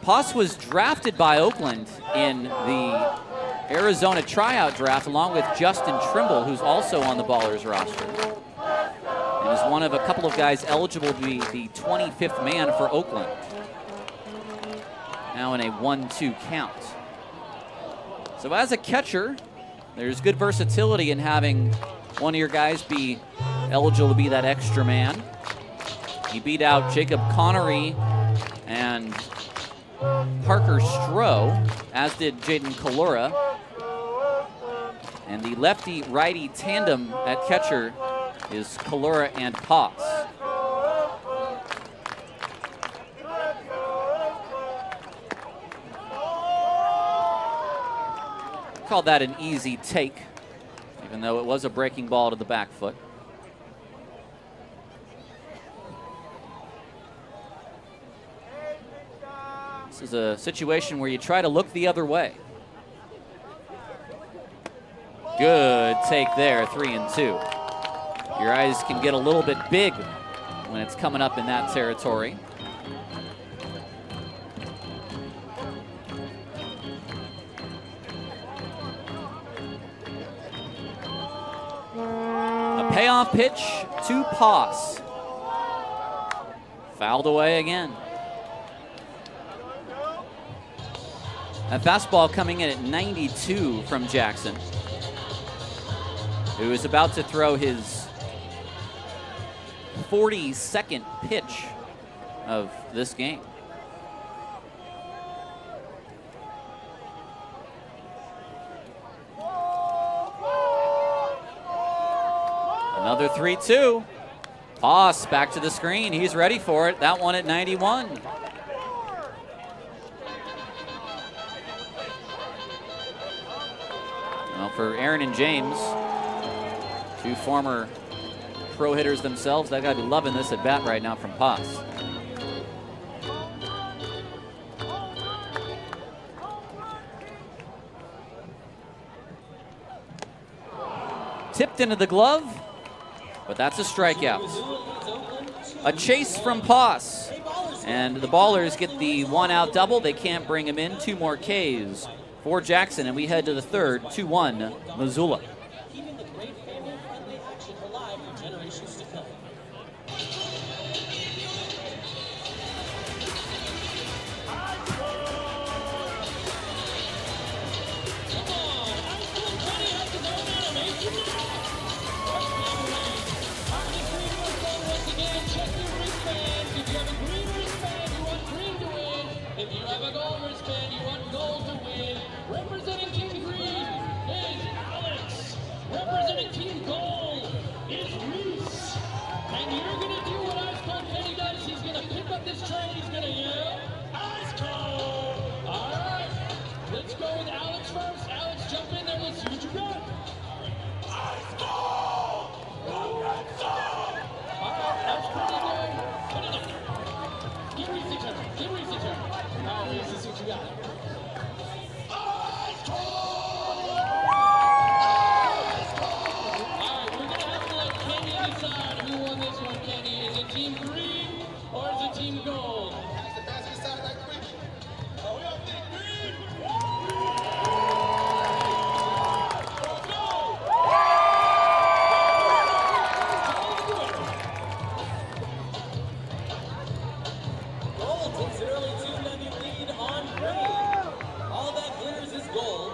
S1: Poss was drafted by Oakland in the Arizona tryout draft along with Justin Trimble, who's also on the Ballers roster. And is one of a couple of guys eligible to be the 25th man for Oakland. Now in a 1-2 count. So as a catcher, there's good versatility in having one of your guys be eligible to be that extra man. He beat out Jacob Connery and Parker Stroh, as did Jaden Kalura. And the lefty-righty tandem at catcher is Kalura and Potts. Called that an easy take, even though it was a breaking ball to the back foot. This is a situation where you try to look the other way. Good take there, 3-2. Your eyes can get a little bit big when it's coming up in that territory. A payoff pitch to Poss. Fouled away again. A fastball coming in at 92 from Jackson, who is about to throw his 42nd pitch of this game. Another 3-2. Poss back to the screen. He's ready for it. That one at 91. Well, for Aaron and James, two former pro hitters themselves, they got to be loving this at bat right now from Poss. Tipped into the glove, but that's a strikeout. A chase from Poss, and the Ballers get the one-out double. They can't bring him in. 2 more Ks for Jackson, and we head to the third, 2-1 Missoula.
S3: Keeping the great family-friendly action alive for generations to come. If you have a gold wristband, you want gold to win. Representing Team Green is Alex. Representing Team Gold is Reese. And you're going to do what Ice Cold Kenny does. He's going to pick up this tray and he's going to yell, Ice Cold! All right, let's go with Alex first. Alex, jump in there. Let's see what you got. Ice Cold! All right, that's pretty good. Put it up. Give Reese a turn. Give Reese a turn. All right, Reese, this is what you got. Ice Cold! Ice Cold! All right, we're going to have to let Kenny decide who won this one, Kenny. Is it Team Green or is it Team Gold? Pass the basket side like quick. Oh, we all think green! Gold takes an early 2-0 lead on green. All that glitters is gold.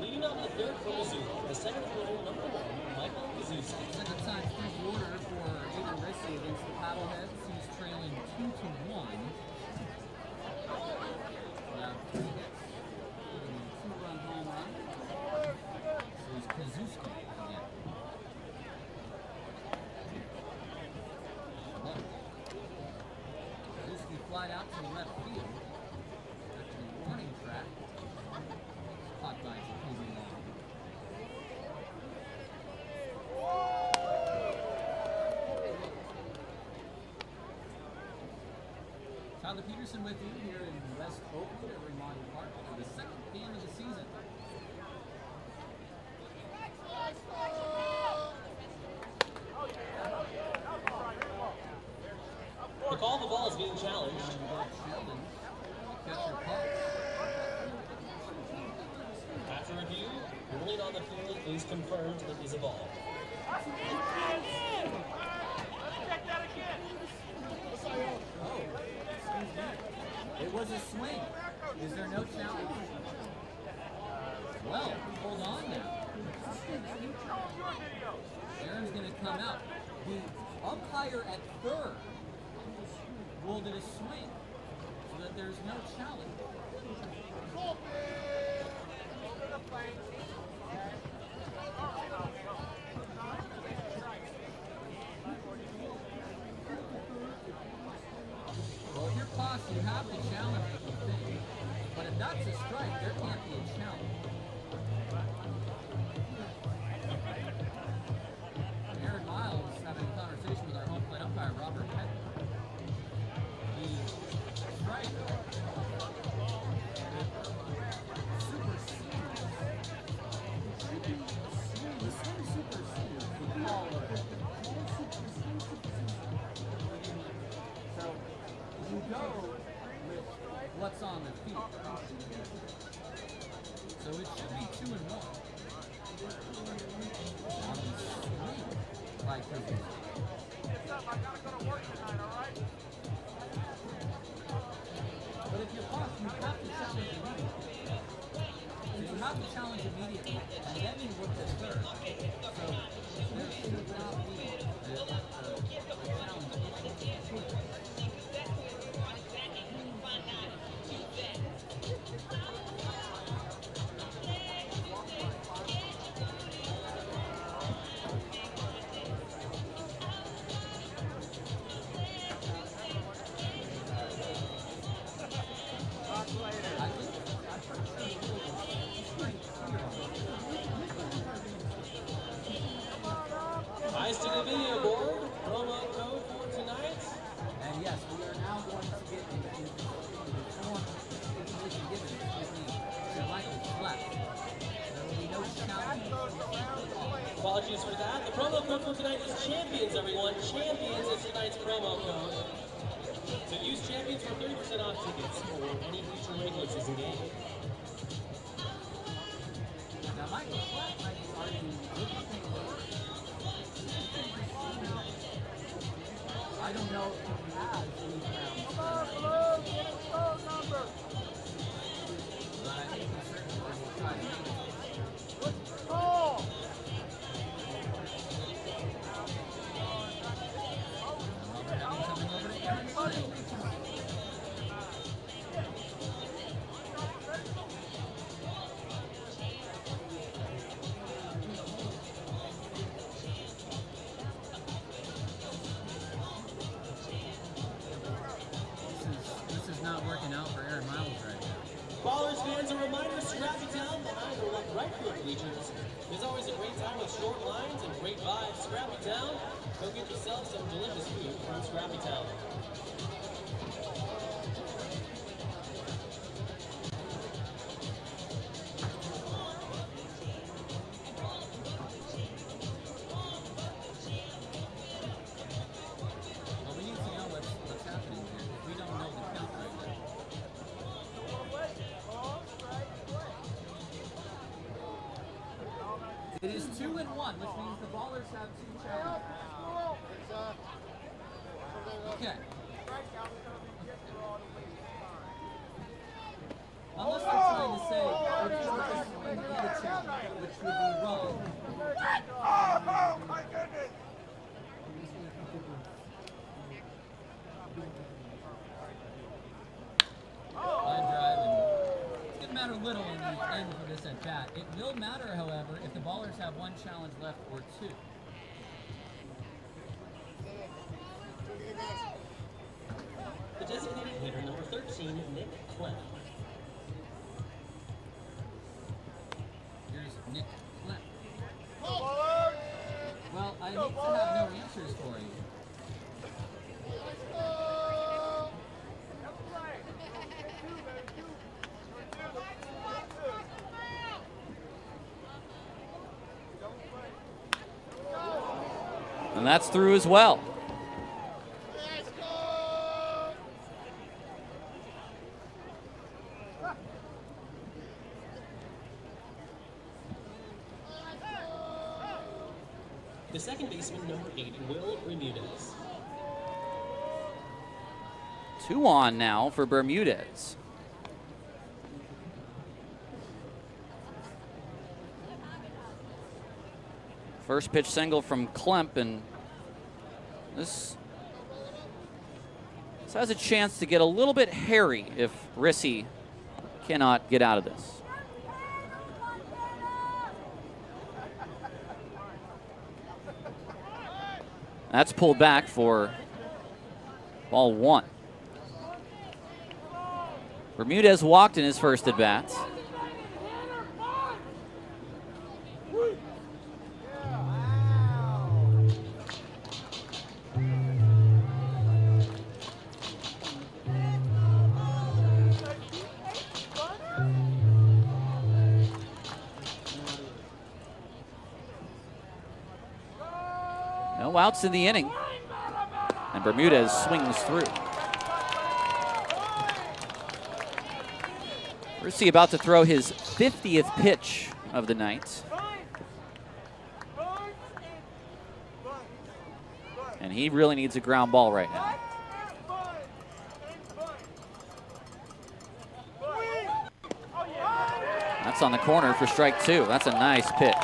S3: Leading up the third for Missoula, the center fielder, number 1, Michael Kazuski.
S6: At the time, first order for Aiden Rissy against the Paddleheads. He's trailing 2-1. Now 3 hits, and a 2-run home run. So it's Kazuski again. Look. Kazuski flied out to left field. Back to the warning track. Caught by Jacoby Long. Tyler Peterson with you here in West Oakland at Remodel Park for the second game of the season.
S3: ball is being challenged.
S6: Catch your puck.
S3: After review, ruling on the field is confirmed it is a ball.
S6: Oh, excuse me. It was a swing. Is there no challenge? Well, hold on now. Aaron's going to come out. The umpire at third ruled it a swing, so that there's no challenge. Well, if you're Poss, you have to challenge it, you think. But if that's a strike, there can't be a challenge. Aaron Miles having a conversation with our home plate umpire, Robert Petty. The strike supersedes the call of it. So you go with what's on the field. So it should be 2-1. On the swing by Pregame. But if you're Poss, you have to challenge immediately. So you have to challenge immediately, and then you look at third. So there should not be a challenge.
S3: Eyes to the video board. Promo code for tonight.
S6: And yes, we are now going to get into the form information given to Michael Fleck. There will be no challenge.
S3: Apologies for that. The promo code for tonight is Champions, everyone. Champions is tonight's promo code. So use Champions for 30% off tickets for any future regular season game.
S6: Now, Michael Fleck might be arguing with the thing. I don't know if he has any grounds. But I think he certainly will try to make it. Robert Evans coming over to Aaron Slade. This is not working out for Aaron Miles right now.
S3: Ballers fans, a reminder, Scrappy Town behind the right field bleachers. There's always a great time with short lines and great vibes. Scrappy Town, go get yourself some delicious food from Scrappy Town.
S6: Well, we need to know what's happening here. We don't know the count right now. It is 2-1, which means the Ballers have 2 challenges. Okay. Unless they're trying to say if you were to swing in the challenge, which would be wrong. Line drive, and it's going to matter little in the end for this at bat. It will matter, however, if the Ballers have 1 challenge left or 2.
S3: The designated hitter, number 13, Nick Clem.
S6: Here's Nick Flynn. Well, I need to have no answers for you.
S1: And that's through as well.
S3: The second baseman, number 8, Will Bermudez.
S1: 2 on now for Bermudez. First pitch single from Klemp, and this has a chance to get a little bit hairy if Rissy cannot get out of this. That's pulled back for ball 1. Bermudez walked in his first at bat. No outs in the inning, and Bermudez swings through. Rissy about to throw his 50th pitch of the night. And he really needs a ground ball right now. That's on the corner for strike 2. That's a nice pitch.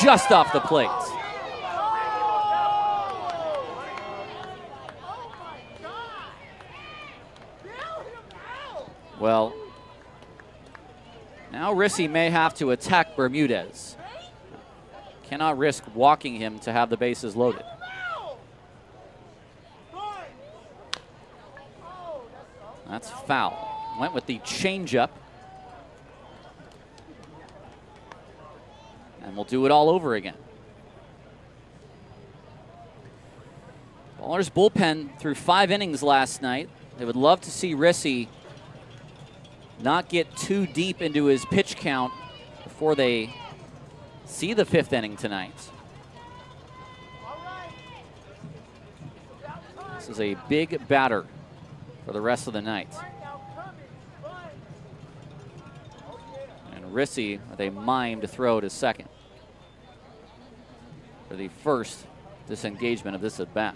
S1: Just off the plate. Well, now Rissy may have to attack Bermudez. Cannot risk walking him to have the bases loaded. That's foul. Went with the changeup. And we'll do it all over again. Ballers bullpen through 5 innings last night. They would love to see Rissy not get too deep into his pitch count before they see the 5th inning tonight. This is a big batter for the rest of the night. And Rissy with a mimed throw to second for the first disengagement of this at bat.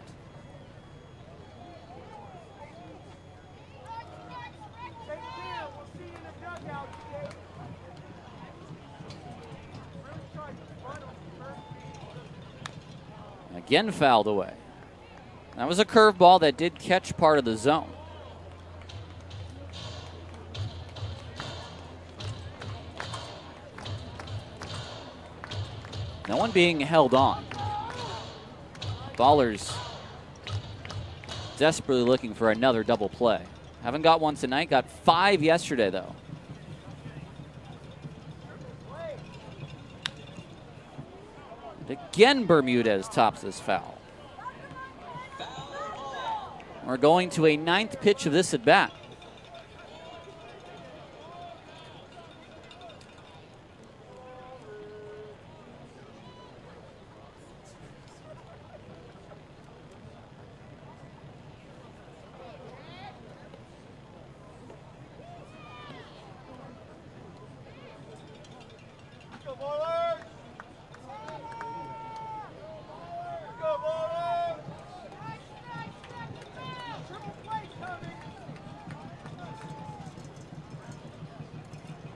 S1: Again fouled away. That was a curveball that did catch part of the zone. No one being held on. Ballers desperately looking for another double play. Haven't got one tonight, got 5 yesterday though. And again, Bermudez tops this foul. We're going to a 9th pitch of this at bat.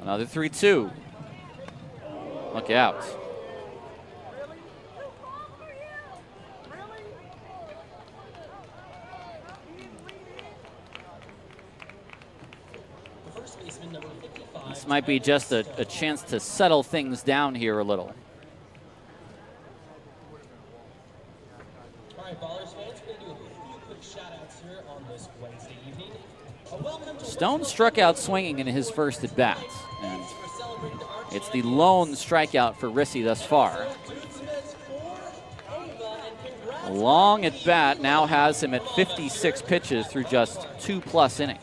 S1: Another 3-2. Look out. This might be just a chance to settle things down here a little.
S3: All right, Ballers fans, we're going to do a few quick shout-outs here
S1: Stone struck out swinging in his first at bat, and it's the lone strikeout for Rissy thus far. A long at bat now has him at 56 pitches through just 2+ innings.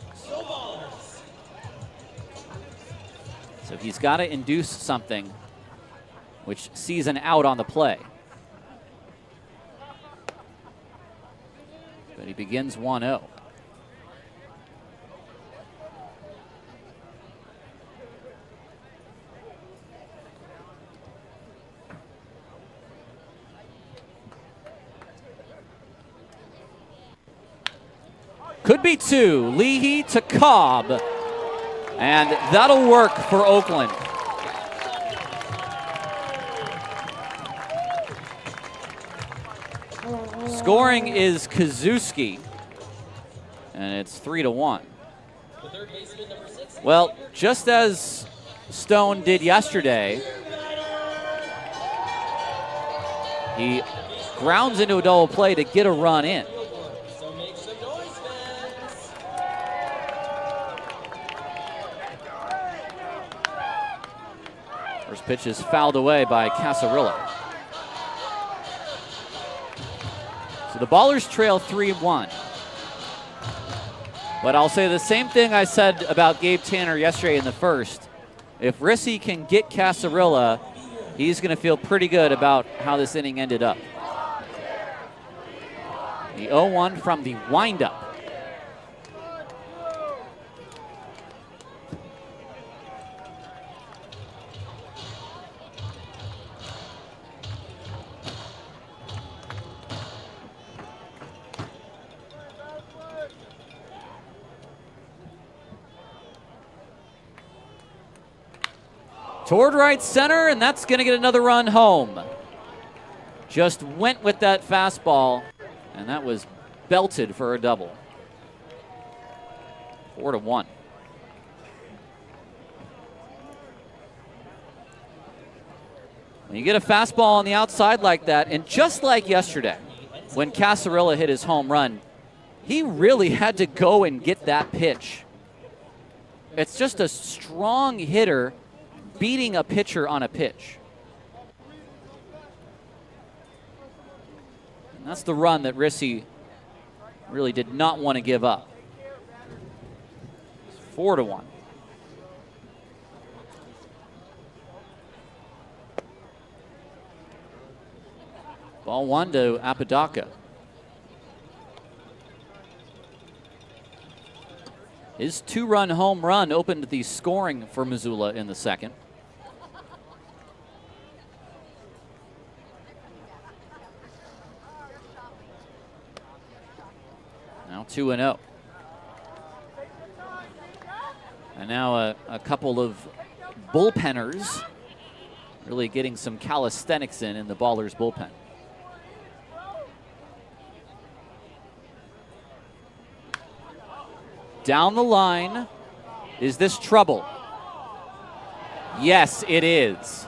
S1: So he's got to induce something which sees an out on the play. But he begins 1-0. Could be 2. Leahy to Cobb. And that'll work for Oakland. Scoring is Kazuski. And it's 3-1. Well, just as Stone did yesterday, he grounds into a double play to get a run in. First pitch is fouled away by Casarilla. So the Ballers trail 3-1. But I'll say the same thing I said about Gabe Tanner yesterday in the first. If Rissy can get Casarilla, he's going to feel pretty good about how this inning ended up. The 0-1 from the windup. Toward right center, and that's going to get another run home. Just went with that fastball, and that was belted for a double. 4-1. When you get a fastball on the outside like that, and just like yesterday, when Casarilla hit his home run, he really had to go and get that pitch. It's just a strong hitter beating a pitcher on a pitch. And that's the run that Rissy really did not want to give up. 4-1. Ball 1 to Apodaca. His 2-run home run opened the scoring for Missoula in the second. Now 2-0. And now a couple of bullpenners really getting some calisthenics in the Ballers bullpen. Down the line. Is this trouble? Yes, it is.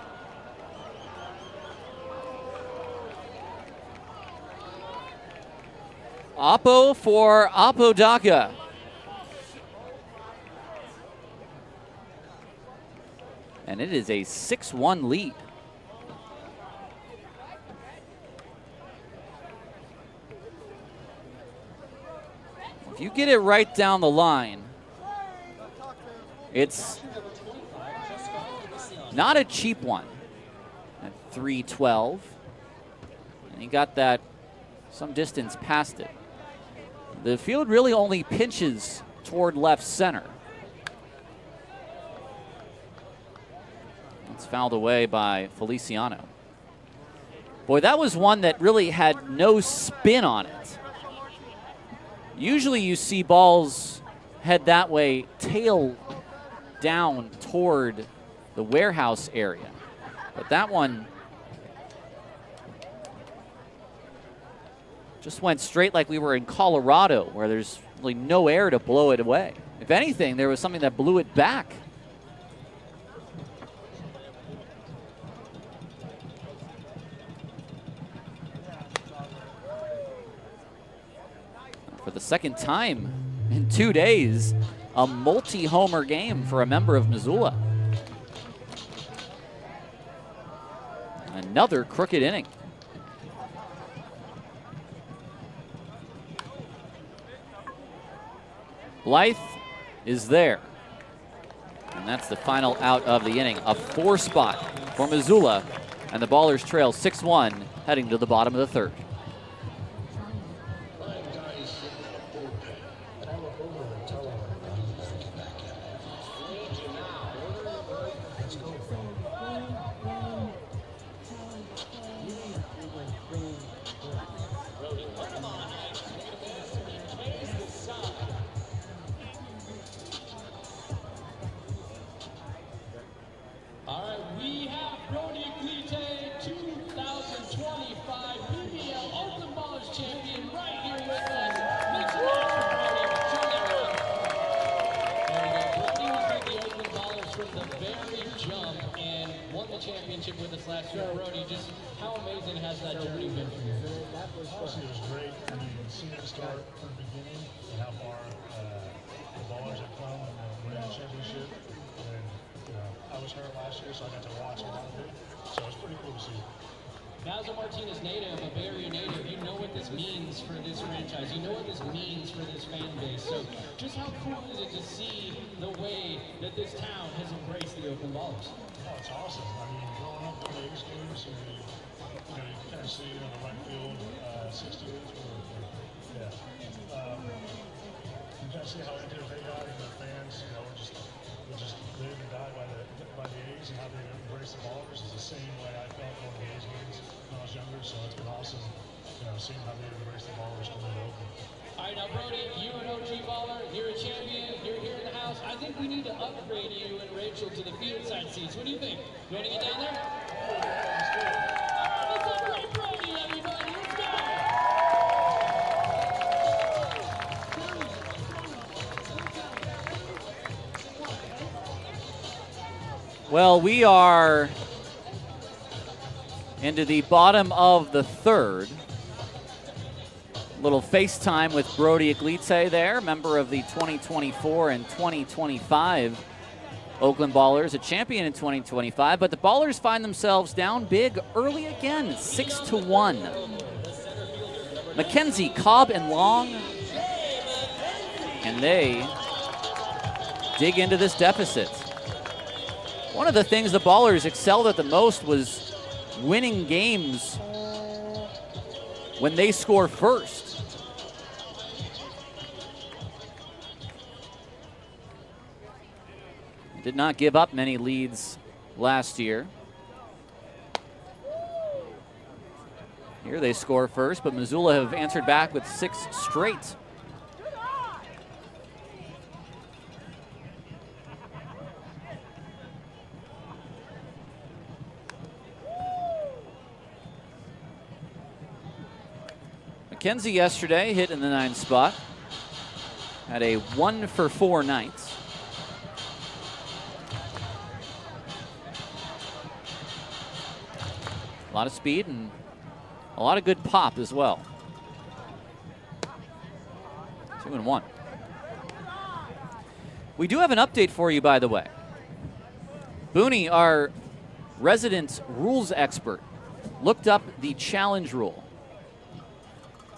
S1: Oppo for Apodaca. And it is a 6-1 lead. If you get it right down the line, it's not a cheap one at 312. And he got that some distance past it. The field really only pinches toward left center. It's fouled away by Feliciano. Boy, that was one that really had no spin on it. Usually you see balls head that way, tail down toward the warehouse area. But that one just went straight like we were in Colorado, where there's really no air to blow it away. If anything, there was something that blew it back. For the second time in 2 days, a multi-homer game for a member of Missoula. Another crooked inning. Blythe is there. And that's the final out of the inning. A 4 spot for Missoula. And the Ballers trail 6-1 heading to the bottom of the third.
S3: With us last year, Brody, just how amazing has that journey been for you?
S7: Honestly, it was great. I mean, seeing it start from the beginning and how far the Ballers have come and winning the championship. And I was hurt last year, so I got to watch a lot of it. So it's pretty cool to see.
S3: Now, as a Martinez native, a Bay Area native, you know what this means for this franchise. You know what this means for this fan base. So just how cool is it to see the way that this town has embraced the Oakland Ballers?
S7: Oh, it's awesome. I mean, growing up with the A's games, you kind of see the right field 60 years. Yeah. You kind of see how into it they got, and the fans, we just live and die by the A's, and how they embrace the Ballers is the same way I felt going to the A's games when I was younger. So it's been awesome, seeing how they embrace the Ballers coming to Oakland.
S3: All right, now, Brody, you're an OG baller, you're a champion, you're here in the house. I think we need to upgrade you and Rachel to the field side seats. What do you think? You want to get down there? Let's celebrate Brody, everybody. Let's go!
S1: Well, we are into the bottom of the third. Little FaceTime with Brody Iglite there, member of the 2024 and 2025 Oakland Ballers, a champion in 2025. But the Ballers find themselves down big early again, 6-1. Mackenzie, Cobb, and Long, and they dig into this deficit. One of the things the Ballers excelled at the most was winning games when they score first. Did not give up many leads last year. Here they score first, but Missoula have answered back with 6 straight. McKenzie yesterday hit in the 9th spot. Had a 1-for-4 night. A lot of speed and a lot of good pop as well. 2-1. We do have an update for you, by the way. Booney, our resident rules expert, looked up the challenge rule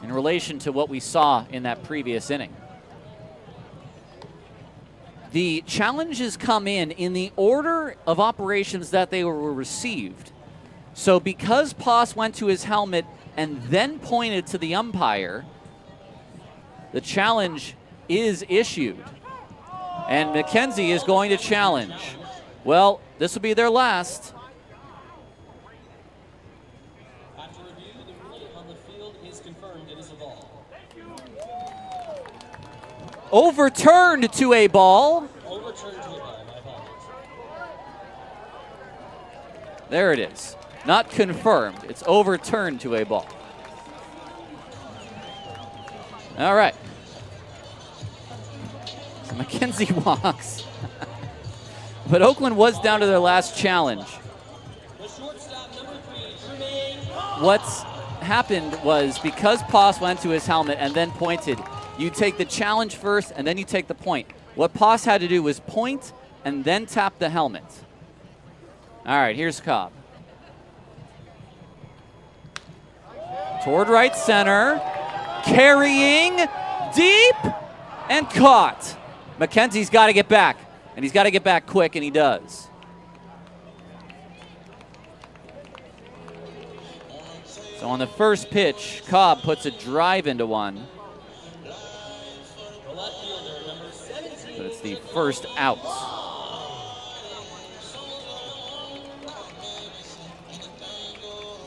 S1: in relation to what we saw in that previous inning. The challenges come in the order of operations that they were received. So because Poss went to his helmet and then pointed to the umpire, the challenge is issued. And McKenzie is going to challenge. Well, this will be their last.
S3: After review, the rule on the field is confirmed. It is a ball.
S1: Overturned to a ball.
S3: Overturned to a ball. My apologies.
S1: There it is. Not confirmed. It's overturned to a ball. All right. So McKenzie walks. But Oakland was down to their last challenge.
S3: The shortstop, number 3, Pregame.
S1: What's happened was because Poss went to his helmet and then pointed, you take the challenge first, and then you take the point. What Poss had to do was point and then tap the helmet. All right, here's Cobb. Toward right center, carrying deep, and caught. McKenzie's got to get back, and he's got to get back quick, and he does. So on the first pitch, Cobb puts a drive into one. But it's the first out.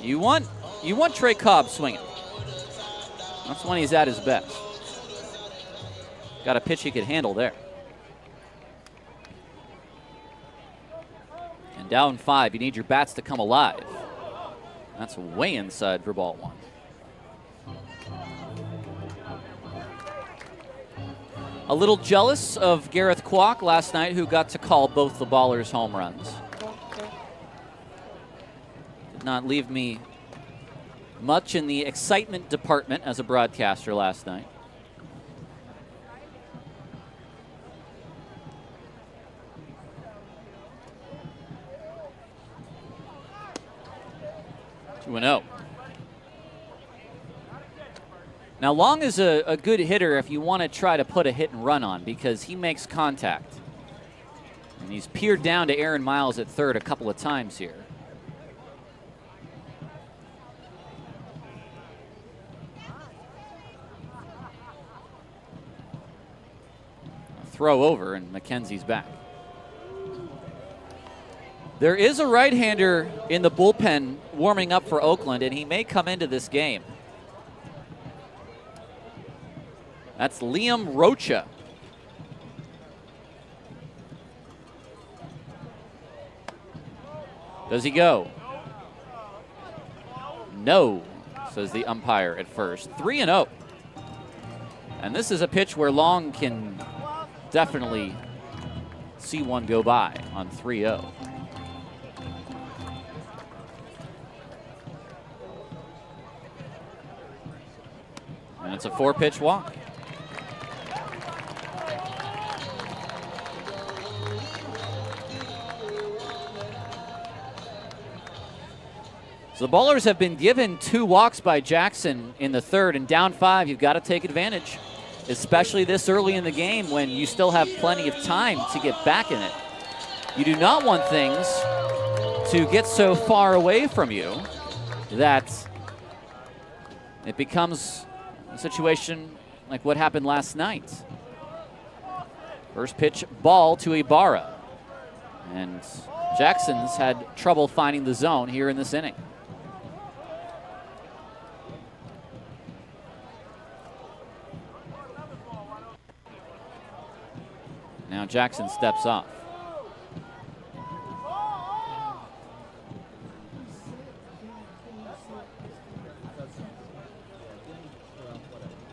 S1: You want Trey Cobb swinging. That's when he's at his best. Got a pitch he could handle there. And down 5, you need your bats to come alive. That's way inside for ball 1. A little jealous of Gareth Kwok last night, who got to call both the Ballers home runs. Did not leave me much in the excitement department as a broadcaster last night. Two and 0. Now, Long is a good hitter if you want to try to put a hit and run on, because he makes contact. And he's peered down to Aaron Miles at third a couple of times here. Throw over, and McKenzie's back. There is a right-hander in the bullpen warming up for Oakland, and he may come into this game. That's Liam Rocha. Does he go? No, says the umpire at first. 3-0. And this is a pitch where Long can definitely see one go by on 3-0. And it's a 4-pitch walk. So the Ballers have been given 2 walks by Jackson in the third, and down 5, you've got to take advantage, especially this early in the game when you still have plenty of time to get back in it. You do not want things to get so far away from you that it becomes a situation like what happened last night. First pitch ball to Ibarra. And Jackson's had trouble finding the zone here in this inning. Now Jackson steps off.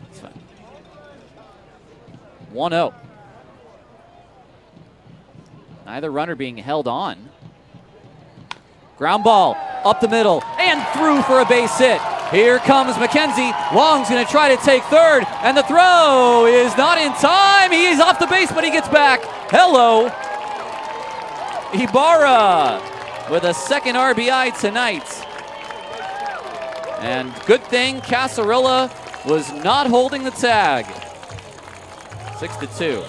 S1: That's fine. 1-0. Neither runner being held on. Ground ball up the middle and through for a base hit. Here comes McKenzie. Long's going to try to take third, and the throw is not in time. He's off the base, but he gets back. Hello. Ibarra with a second RBI tonight. And good thing Casarilla was not holding the tag. 6-2.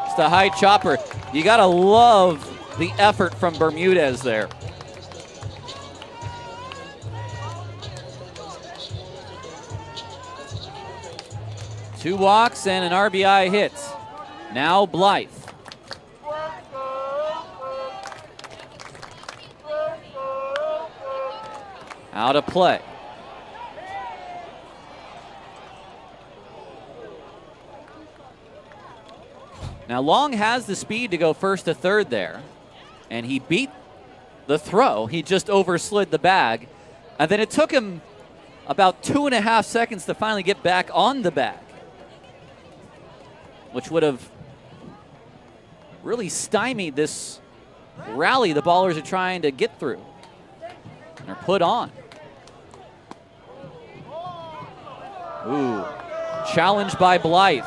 S1: Just a high chopper. You got to love the effort from Bermudez there. Two walks and an RBI hit. Now Blythe. Out of play. Now Long has the speed to go first to third there, and he beat the throw. He just overslid the bag, and then it took him about 2.5 seconds to finally get back on the bag, which would have really stymied this rally the Ballers are trying to get through. And are put on. Ooh, challenged by Blythe.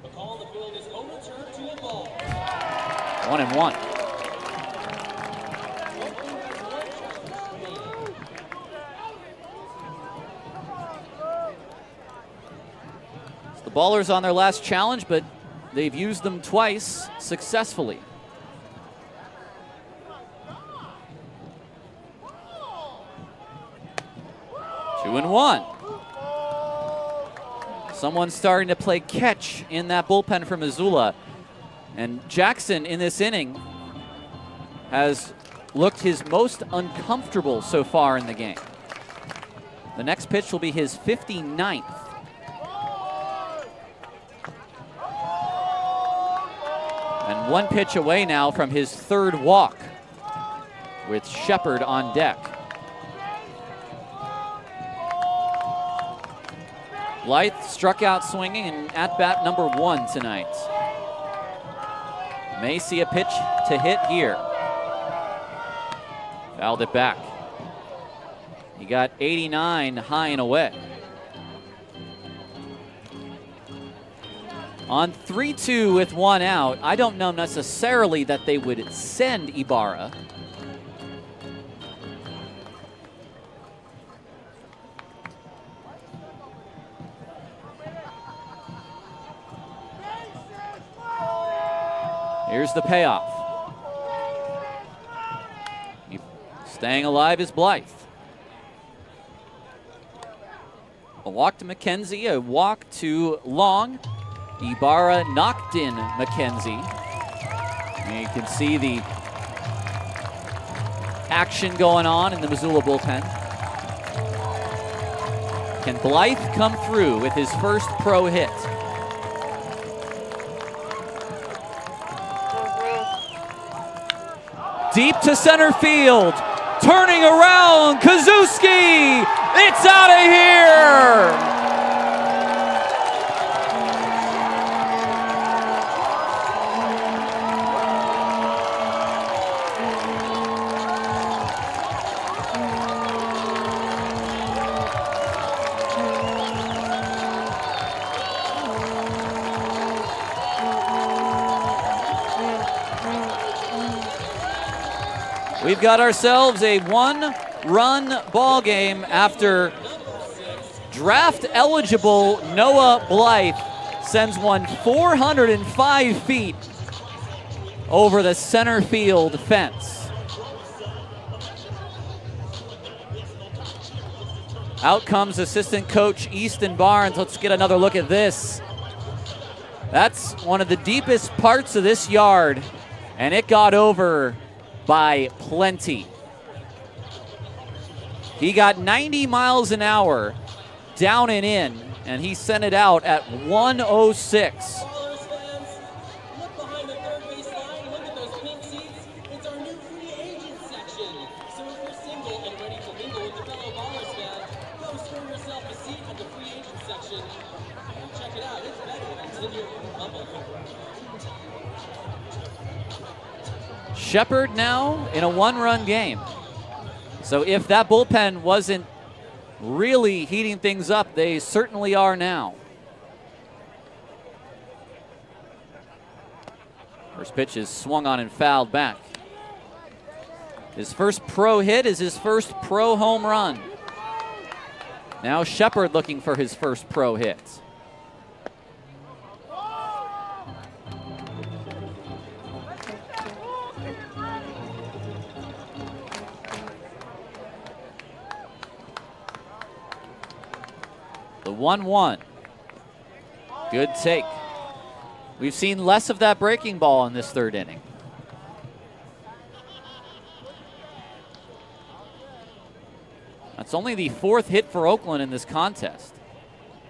S3: The call on the field is overturned to a ball.
S1: 1-1. The Ballers on their last challenge, but they've used them twice successfully. Two and one. Someone's starting to play catch in that bullpen for Missoula. And Jackson in this inning has looked his most uncomfortable so far in the game. The next pitch will be his 59th. And one pitch away now from his third walk with Shepard on deck. Blythe struck out swinging in at-bat number 1 tonight. May see a pitch to hit here. Fouled it back. He got 89 high and away. On 3-2 with 1 out, I don't know necessarily that they would send Ibarra. Here's the payoff. Staying alive is Blythe. A walk to McKenzie, a walk to Long. Ibarra knocked in McKenzie. And you can see the action going on in the Missoula bullpen. Can Blythe come through with his first pro hit? Deep to center field. Turning around, Kazuski! It's out of here! We've got ourselves a 1-run ball game after draft-eligible Noah Blythe sends one 405 feet over the center field fence. Out comes assistant coach Easton Barnes. Let's get another look at this. That's one of the deepest parts of this yard, and it got over by plenty. He got 90 miles an hour down and in, and he sent it out at 106.
S3: Ballers fans, look behind the third base line. Look at those pink seats. It's our new free agent section. So if you're single and ready to mingle with the fellow Ballers fans, go score yourself a seat at the free agent section. Check it out. It's better than Tinder or Bumble.
S1: Shepard now in a 1-run game. So if that bullpen wasn't really heating things up, they certainly are now. First pitch is swung on and fouled back. His first pro hit is his first pro home run. Now Shepard looking for his first pro hit. The 1-1. Good take. We've seen less of that breaking ball in this third inning. That's only the 4th hit for Oakland in this contest,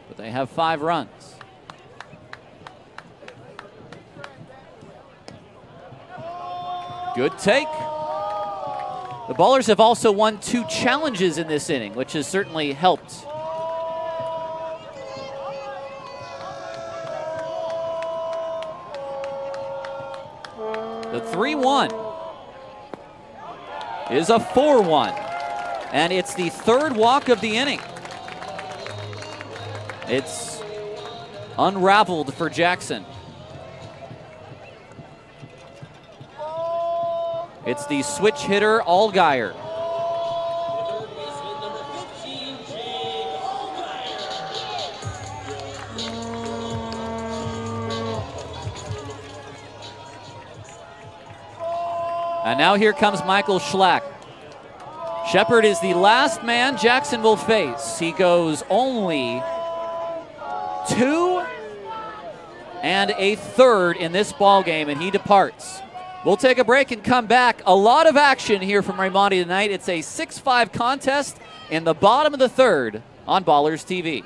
S1: but they have 5 runs. Good take. The Ballers have also won 2 challenges in this inning, which has certainly helped. The 3-1 is a 4-1. And it's the third walk of the inning. It's unraveled for Jackson. It's the switch hitter, Allgaier.
S3: Third baseman, number 15, Jake Allgaier.
S1: And now here comes Michael Schlack. Shepard is the last man Jackson will face. He goes only 2 1/3 in this ball game, and he departs. We'll take a break and come back. A lot of action here from Raimondi tonight. It's a 6-5 contest in the bottom of the third on Ballers TV.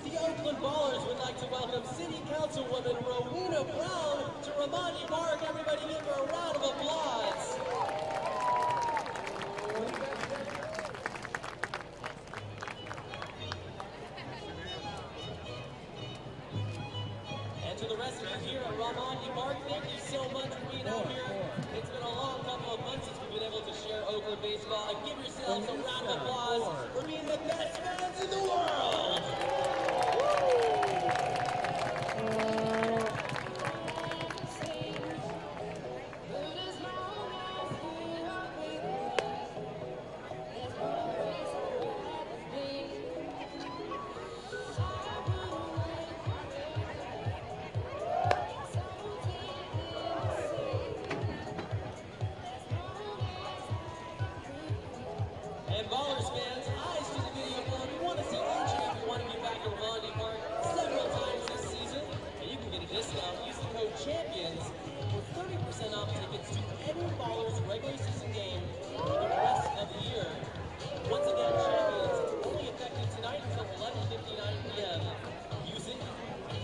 S3: The Oakland Ballers would like to welcome City Councilwoman Rowena Brown to Raimondi Park. Everybody give her a round of applause. And to the rest of you here at Raimondi Park, thank you so much for being out here. It's been a long couple of months since we've been able to share Oakland baseball. And give yourselves a round of applause for being the best fans in the world. And Ballers fans, eyes to the video board. We want to see each and every one of you back at Raimondi Park several times this season. And you can get a discount. Use the code CHAMPIONS for 30% off tickets to any Ballers regular season game for the rest of the year. Once again, Champions, only effective tonight until 11:59 p.m. Use it.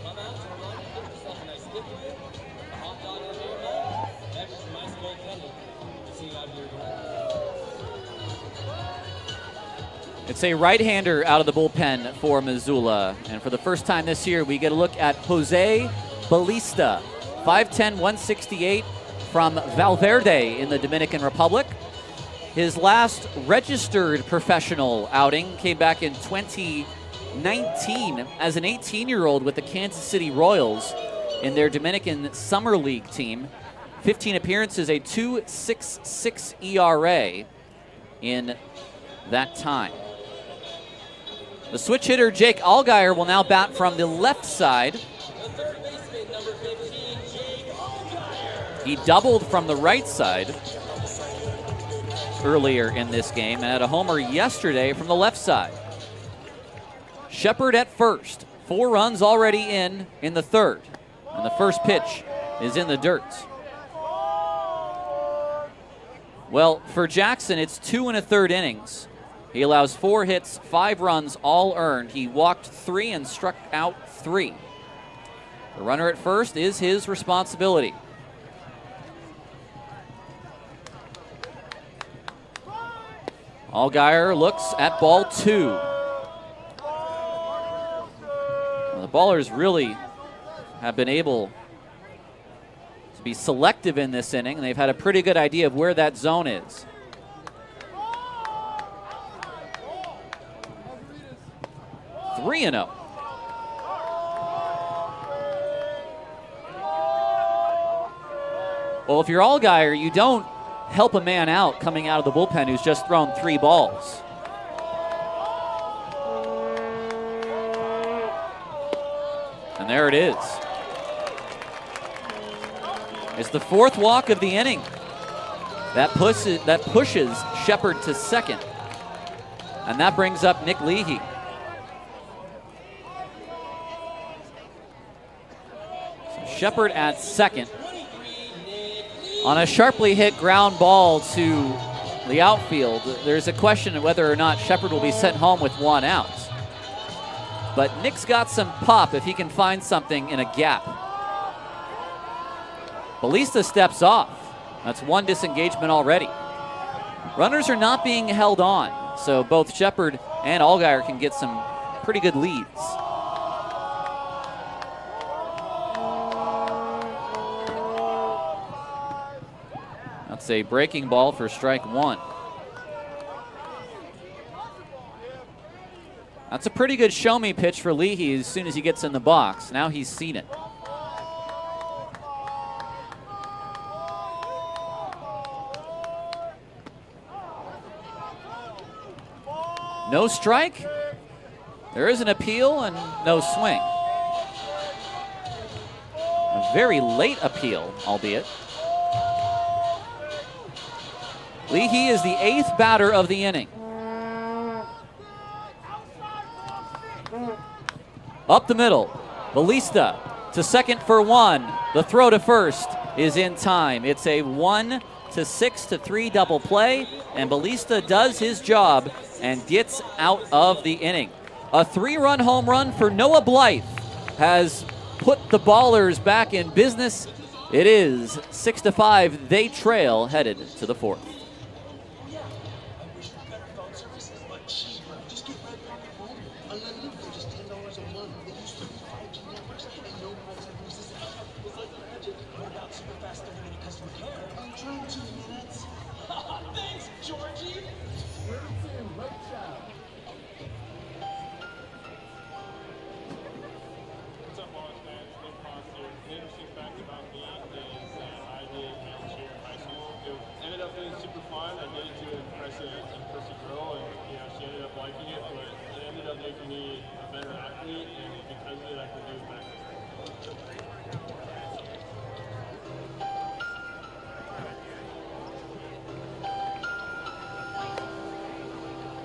S3: Come out to Raimondi, get yourself a nice gift with it. A hot dog in the beer mug. Beverage from Ice Cold Candy. We'll see you out here tonight.
S1: It's a right-hander out of the bullpen for Missoula. And for the first time this year, we get a look at Jose Balista, 5'10", 168, from Valverde in the Dominican Republic. His last registered professional outing came back in 2019 as an 18-year-old with the Kansas City Royals in their Dominican Summer League team. 15 appearances, a 2.66 ERA in that time. The switch hitter, Jake Allgaier, will now bat from the left side.
S3: The third baseman, number 15, Jake Allgaier.
S1: He doubled from the right side earlier in this game and had a homer yesterday from the left side. Shepard at first. 4 runs already in the third. And the first pitch is in the dirt. Well, for Jackson, it's 2 1/3 innings. He allows 4 hits, 5 runs, all earned. He walked 3 and struck out 3. The runner at first is his responsibility. Allgaier looks at ball 2. Well, the Ballers really have been able to be selective in this inning, and they've had a pretty good idea of where that zone is. Three and 0. Well, if you're Allgaier, you don't help a man out coming out of the bullpen who's just thrown 3 balls. And there it is. It's the 4th walk of the inning. That pushes Shepard to second. And that brings up Nick Leahy. Shepard at second on a sharply hit ground ball to the outfield. There's a question of whether or not Shepard will be sent home with 1 out. But Nick's got some pop if he can find something in a gap. Balista steps off. That's 1 disengagement already. Runners are not being held on, so both Shepard and Allgaier can get some pretty good leads. That's a breaking ball for strike one. That's a pretty good show-me pitch for Leahy as soon as he gets in the box. Now he's seen it. No strike. There is an appeal and no swing. A very late appeal, albeit. Leahy is the 8th batter of the inning. Up the middle, Ballista to second for one. The throw to first is in time. It's a 1-6-3 double play, and Ballista does his job and gets out of the inning. A 3-run home run for Noah Blythe has put the Ballers back in business. It is 6-5. They trail headed to the 4th.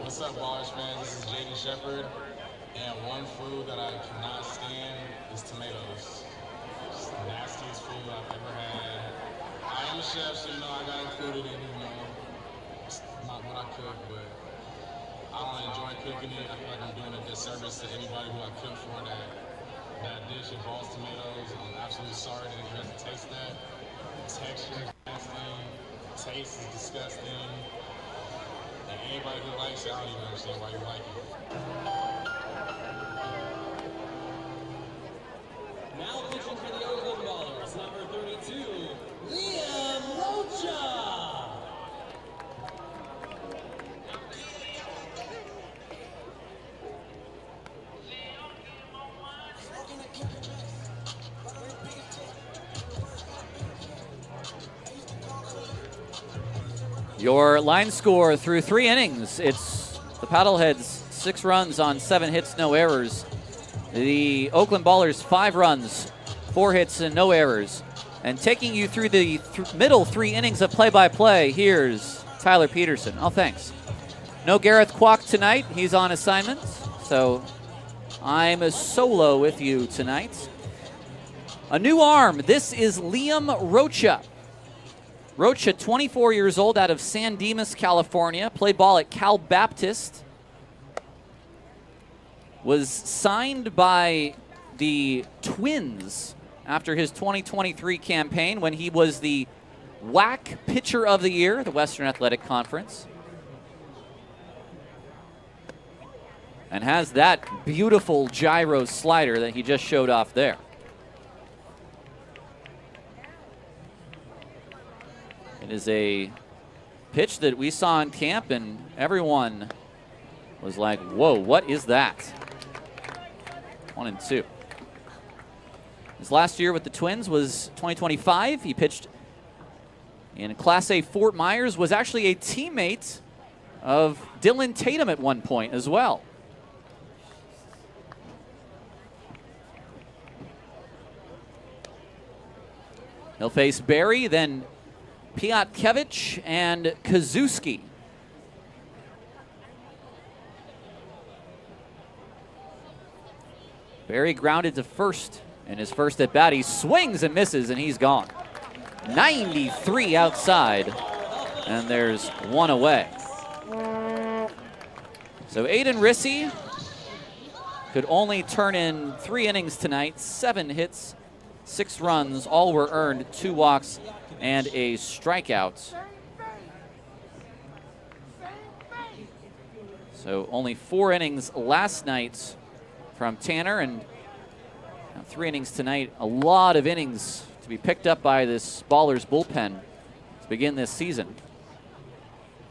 S8: What's up, Ballers fans? This is J.D. Shepard, and one food that I cannot stand is tomatoes. It's the nastiest food I've ever had. I am a chef, so I got included in it, It's not what I cook, but I don't enjoy cooking it. I feel like I'm doing a disservice to anybody who I cook for that dish involves tomatoes. I'm absolutely sorry that you have to taste that. The texture is nasty. The taste is disgusting. And anybody who likes it, I don't even understand why you like it.
S3: Now pitching for the Oakland Ballers, number 32, Liam Rocha.
S1: Your line score through 3 innings. It's the Paddleheads 6 runs on 7 hits, no errors. The Oakland Ballers 5 runs, 4 hits and no errors. And taking you through the middle 3 innings of play-by-play, here's Tyler Peterson. Oh, thanks. No Gareth Kwok tonight. He's on assignment. So I'm a solo with you tonight. A new arm. This is Liam Rocha. Rocha, 24 years old, out of San Dimas, California. Played ball at Cal Baptist. Was signed by the Twins after his 2023 campaign when he was the WAC Pitcher of the Year, the Western Athletic Conference. And has that beautiful gyro slider that he just showed off there. It is a pitch that we saw in camp, and everyone was like, whoa, what is that? 1-2. His last year with the Twins was 2025. He pitched in Class A Fort Myers, was actually a teammate of Dylan Tatum at one point as well. He'll face Barry, then Piatkevich and Kazuski. Barry grounded to first in his first at bat. He swings and misses, and he's gone. 93 outside, and there's 1 away. So Aiden Rissy could only turn in 3 innings tonight, 7 hits, 6 runs, all were earned, 2 walks, and a strikeout. So only 4 innings last night from Tanner, and now 3 innings tonight. A lot of innings to be picked up by this Ballers bullpen to begin this season.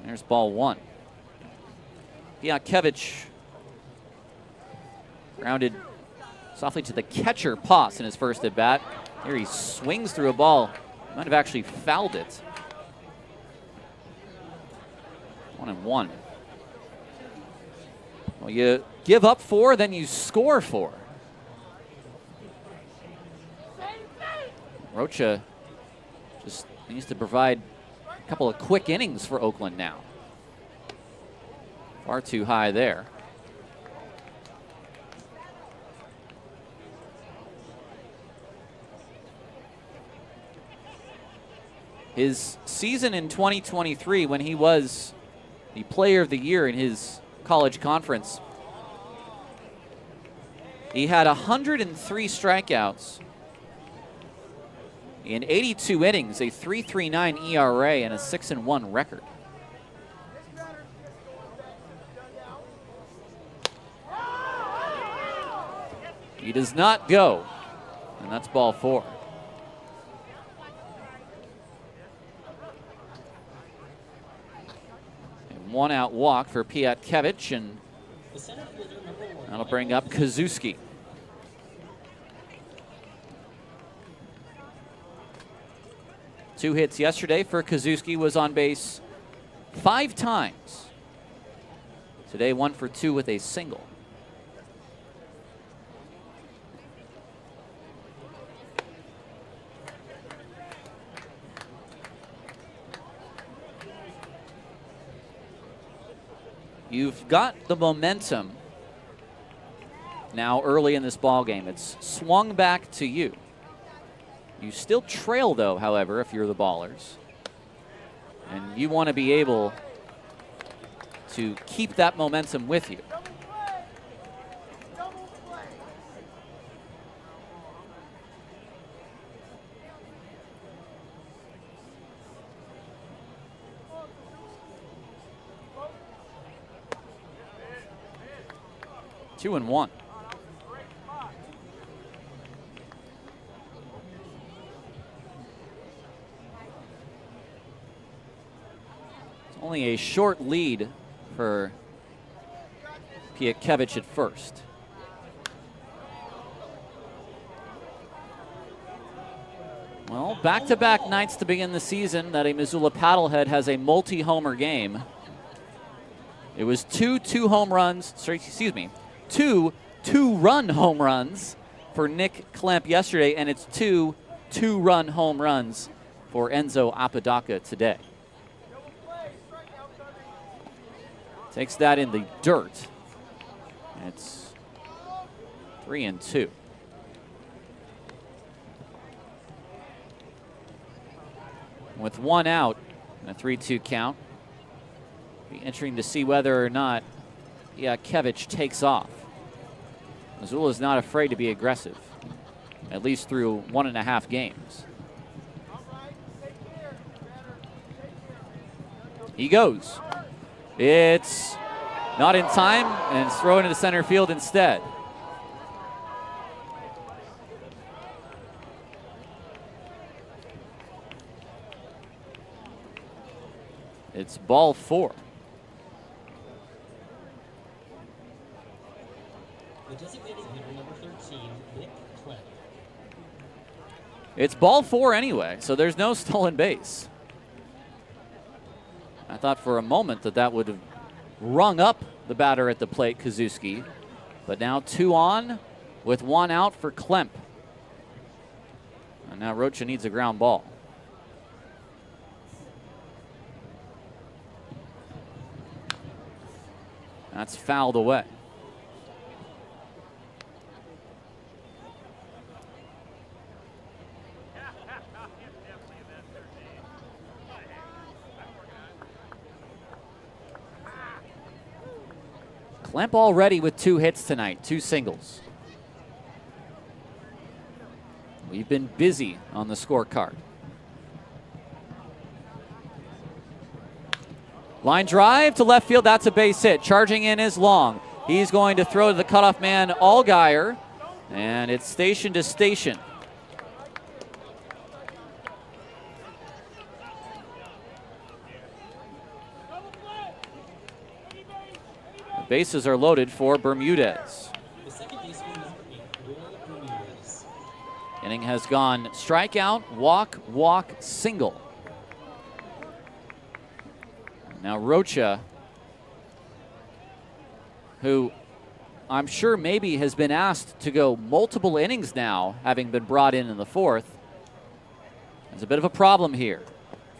S1: There's ball 1. Piatkevich grounded softly to the catcher, Poss, in his first at bat. Here he swings through a ball. Might have actually fouled it. 1-1. Well, you give up 4, then you score 4. Rocha just needs to provide a couple of quick innings for Oakland now. Far too high there. His season in 2023, when he was the player of the year in his college conference, he had 103 strikeouts in 82 innings, a 3.39 ERA, and a 6-1 record. He does not go, and that's ball 4. A 1-out walk for Piatkevich, and that'll bring up Kazuski. Two hits yesterday for Kazuski, was on base 5 times. Today 1 for 2 with a single. You've got the momentum now early in this ball game. It's swung back to you. You still trail, though, however, if you're the Ballers. And you want to be able to keep that momentum with you. Two and 1. It's only a short lead for Piatkevich at first. Well, back-to-back nights to begin the season that a Missoula Paddlehead has a multi-homer game. It was two two-run home runs for Nick Klemp yesterday, and it's 2 two-run home runs for Enzo Apodaca today. Takes that in the dirt. It's 3-2. With 1 out and a 3-2 count, be interesting to see whether or not Kevich takes off. Missoula is not afraid to be aggressive, at least through 1.5 games. He goes. It's not in time, and it's thrown into center field instead. It's ball 4.
S3: The designated hitter, number 13, Nick Klemp.
S1: It's ball 4 anyway, so there's no stolen base. I thought for a moment that would have rung up the batter at the plate, Kazuski. But now 2 on with 1 out for Klemp. And now Rocha needs a ground ball. That's fouled away. Klemp already with 2 hits tonight, 2 singles. We've been busy on the scorecard. Line drive to left field. That's a base hit. Charging in is Long. He's going to throw to the cutoff man, Allgaier, and it's station to station. The bases are loaded for Bermudez.
S3: The second baseman, number 8, Will Bermudez.
S1: Inning has gone strikeout, walk, walk, single. Now Rocha, who I'm sure maybe has been asked to go multiple innings now, having been brought in the fourth, has a bit of a problem here.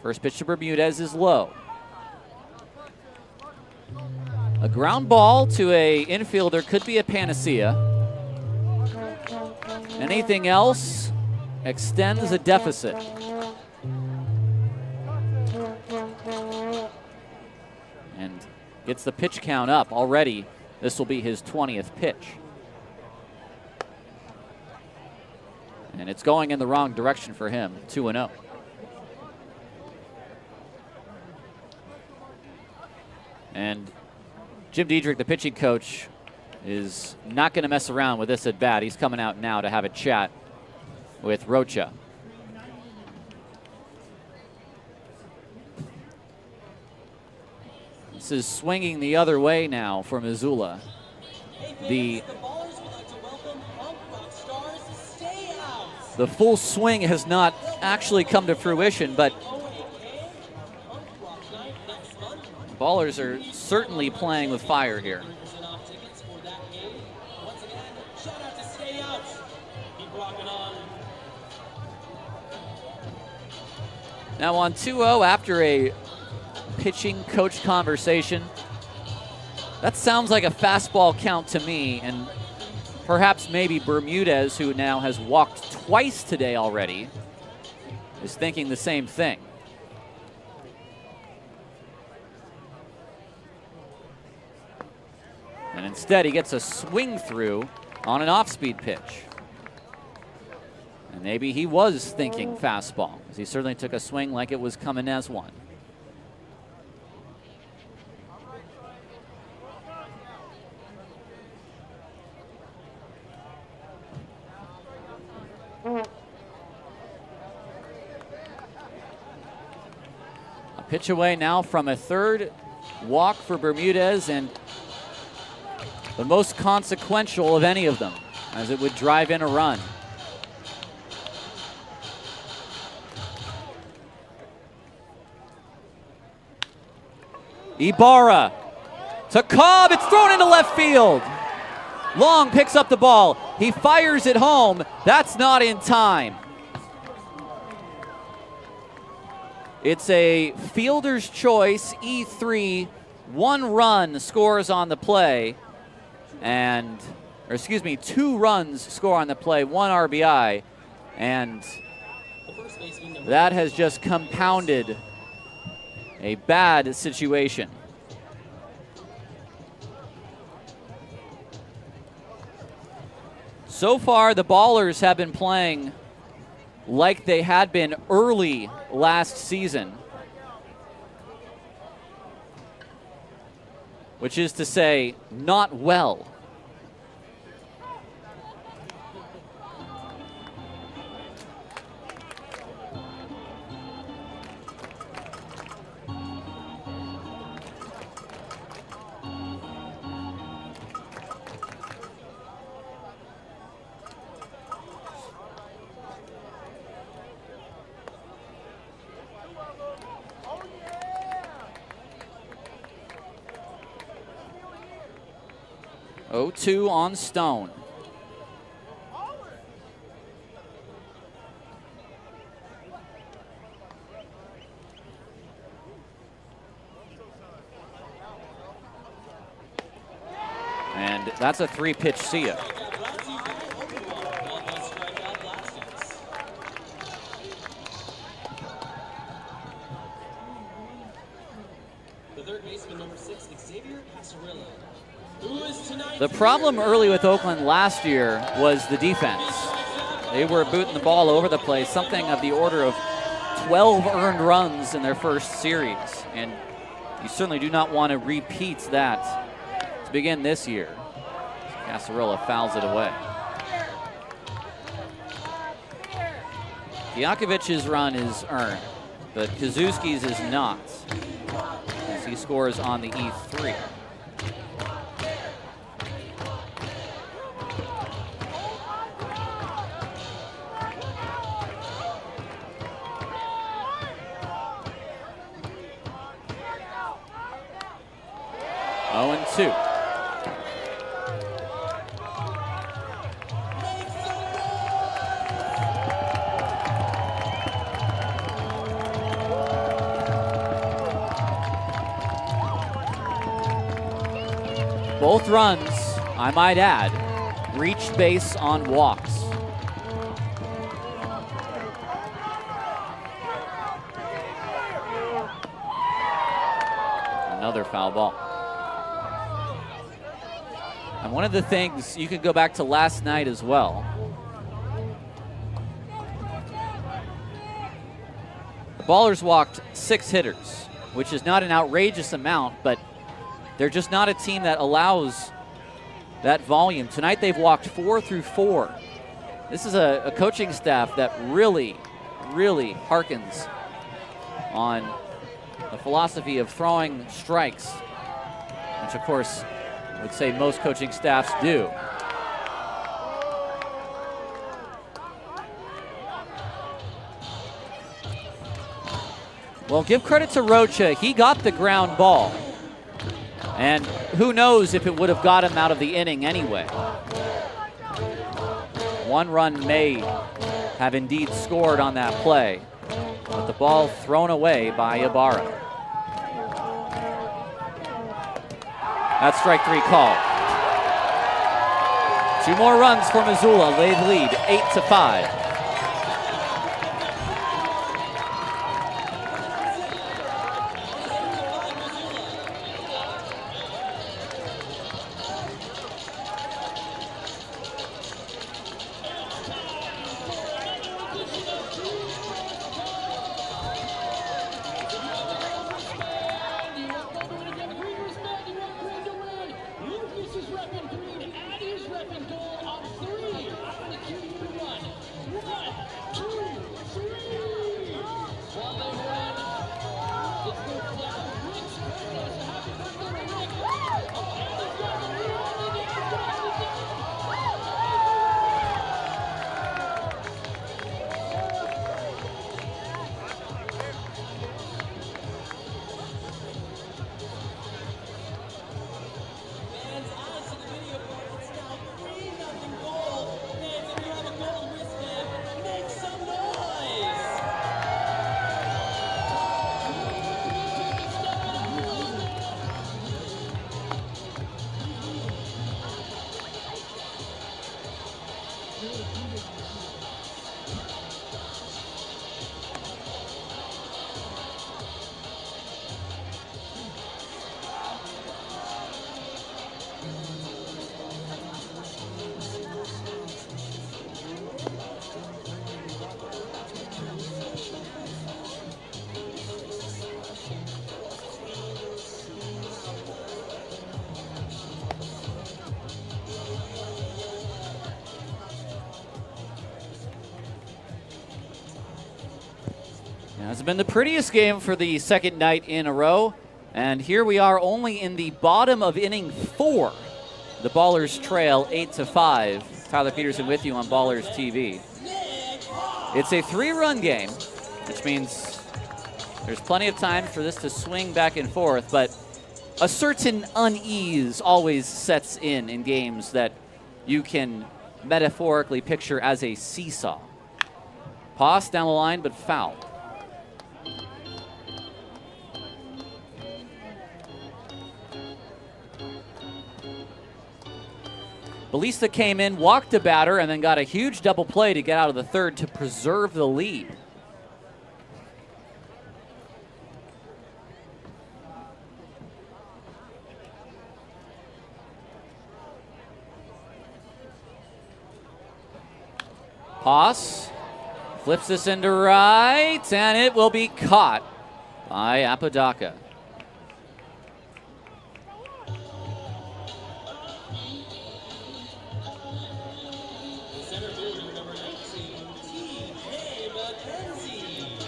S1: First pitch to Bermudez is low. A ground ball to a infielder could be a panacea. Anything else extends a deficit. And gets the pitch count up already. This will be his 20th pitch. And it's going in the wrong direction for him, 2-0. And Jim Diedrich, the pitching coach, is not going to mess around with this at bat. He's coming out now to have a chat with Rocha. This is swinging the other way now for Missoula. The full swing has not actually come to fruition, but Ballers are certainly playing with fire here. Now on 2-0 after a pitching coach conversation. That sounds like a fastball count to me, and perhaps maybe Bermudez, who now has walked twice today already, is thinking the same thing. And instead he gets a swing through on an off-speed pitch. And maybe he was thinking fastball, because he certainly took a swing like it was coming as one. A pitch away now from a third walk for Bermudez, and the most consequential of any of them, as it would drive in a run. Ibarra to Cobb. It's thrown into left field. Long picks up the ball. He fires it home. That's not in time. It's a fielder's choice, E3. 1 run scores on the play. And, or excuse me, 2 runs score on the play, 1 RBI. And that has just compounded a bad situation. So far, the Ballers have been playing like they had been early last season, which is to say, not well. Oh, 2 on Stone. And that's a 3-pitch see ya.
S3: The third baseman, number 6, Xavier Pasarello.
S1: The problem early with Oakland last year was the defense. They were booting the ball over the place, something of the order of 12 earned runs in their first series. And You certainly do not want to repeat that to begin this year. Casarilla fouls it away. Diakovic's run is earned, but Kazuski's is not, as he scores on the E3. Oh, and 2. Both runs, I might add, reached base on walks. Another foul ball. And one of the things, you could go back to last night as well. The Ballers walked 6 hitters, which is not an outrageous amount, but they're just not a team that allows that volume. Tonight they've walked 4 through 4. This is a coaching staff that really, really harkens on the philosophy of throwing strikes, which of course I would say most coaching staffs do. Well, give credit to Rocha. He got the ground ball. And who knows if it would have got him out of the inning anyway. 1 run may have indeed scored on that play, but the ball thrown away by Ibarra. That's strike 3 call. 2 more runs for Missoula. They lead 8-5. It's been the prettiest game for the second night in a row, and here we are only in the bottom of inning 4. The Ballers trail 8-5. Tyler Peterson with you on Ballers TV. It's a 3-run game, which means there's plenty of time for this to swing back and forth, but a certain unease always sets in games that you can metaphorically picture as a seesaw. Pass down the line, but foul. Balista came in, walked the batter, and then got a huge double play to get out of the third to preserve the lead. Haas flips this into right, and it will be caught by Apodaca.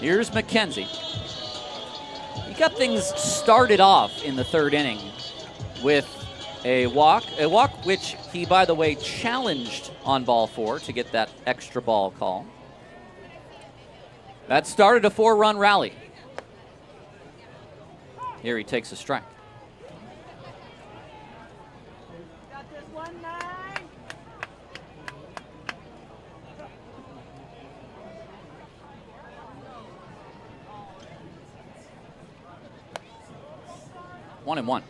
S1: Here's McKenzie. He got things started off in the third inning with a walk which he, by the way, challenged on ball 4 to get that extra ball call. That started a 4-run rally. Here he takes a strike.
S5: Got this 1-9.
S1: One and one.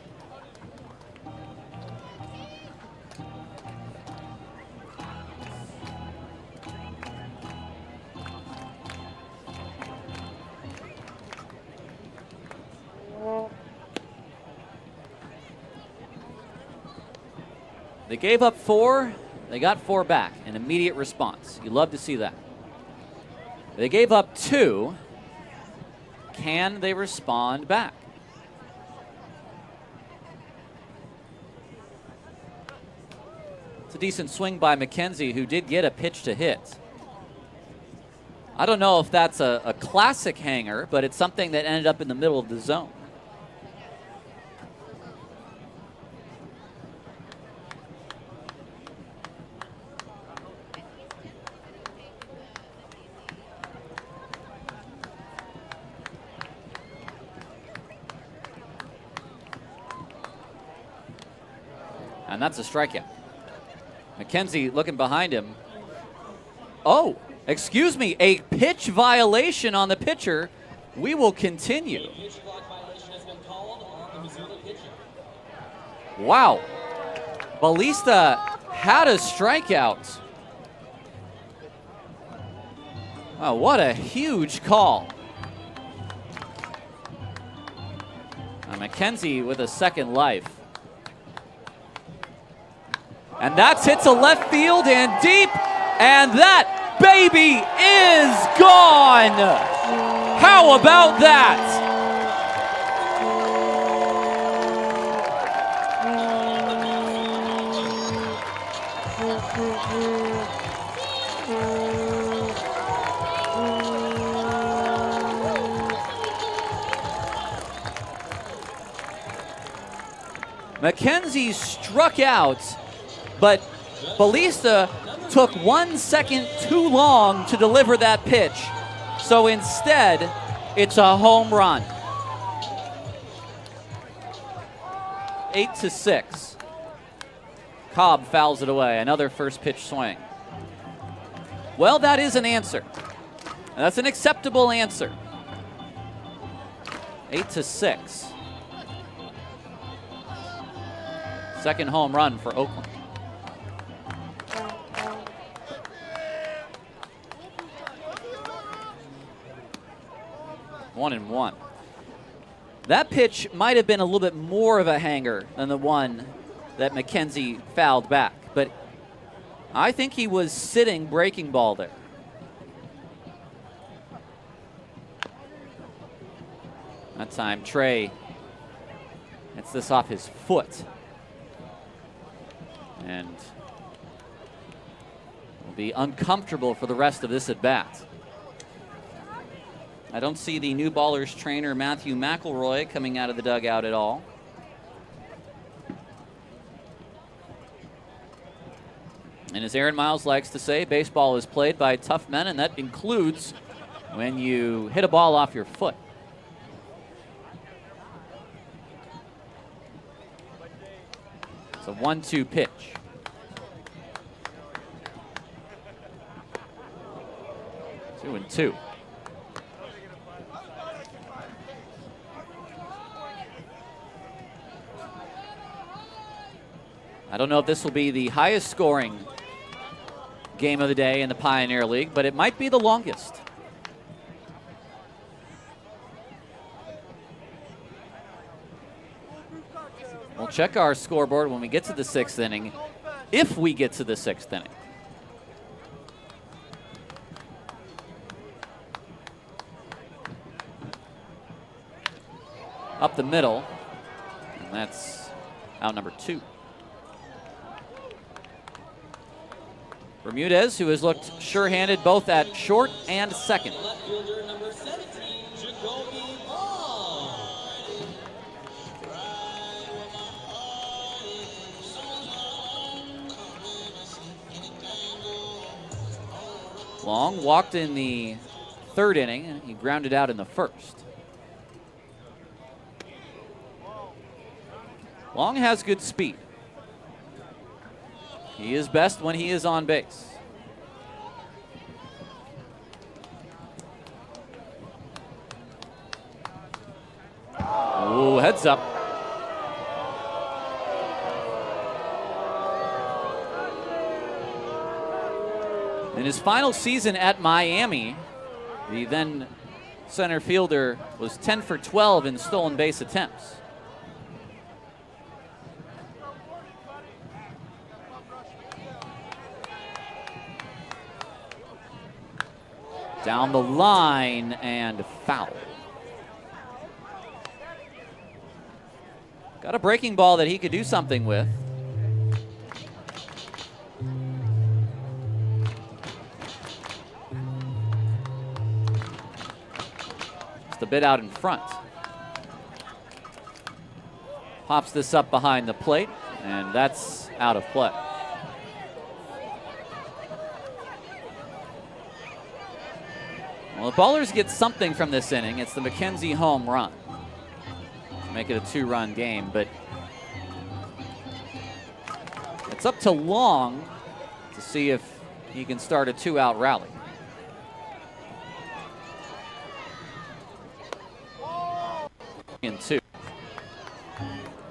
S1: They gave up 4. They got 4 back. An immediate response. You love to see that. They gave up 2. Can they respond back? It's a decent swing by McKenzie, who did get a pitch to hit. I don't know if that's a classic hanger, but it's something that ended up in the middle of the zone. And that's a strikeout. McKenzie looking behind him. Oh, excuse me, a pitch violation on the pitcher. We will continue.
S3: Pitch clock violation has been called on the Missoula pitcher.
S1: Wow. Ballista had a strikeout. Wow, what a huge call. McKenzie with a second life. And that's hit to left field and deep, and that baby is gone. How about that? McKenzie struck out, but Ballista took 1 second too long to deliver that pitch. So instead, it's a home run. 8-6. Cobb fouls it away. Another first pitch swing. Well, that is an answer. And that's an acceptable answer. 8-6. Second home run for Oakland. One and one. That pitch might have been a little bit more of a hanger than the one that McKenzie fouled back, but I think he was sitting breaking ball there. That time, Trey hits this off his foot. And will be uncomfortable for the rest of this at bat. I don't see the new ballers trainer Matthew McElroy coming out of the dugout at all. And as Aaron Miles likes to say, baseball is played by tough men, and that includes when you hit a ball off your foot. It's a 1-2 pitch. 2-2. I don't know if this will be the highest scoring game of the day in the Pioneer League, but it might be the longest. We'll check our scoreboard when we get to the 6th inning, if we get to the 6th inning. Up the middle, and that's out number 2. Bermudez, who has looked sure-handed both at short and second.
S3: Left fielder number 17, Jacoby Long.
S1: Long walked in the third inning, and he grounded out in the first. Long has good speed. He is best when he is on base. Ooh, heads up. In his final season at Miami, the then center fielder was 10 for 12 in stolen base attempts. Down the line and foul. Got a breaking ball that he could do something with. Just a bit out in front. Pops this up behind the plate, and that's out of play. Well, the Ballers get something from this inning. It's the McKenzie home run to make it a 2-run game, but it's up to Long to see if he can start a 2-out rally. In 2.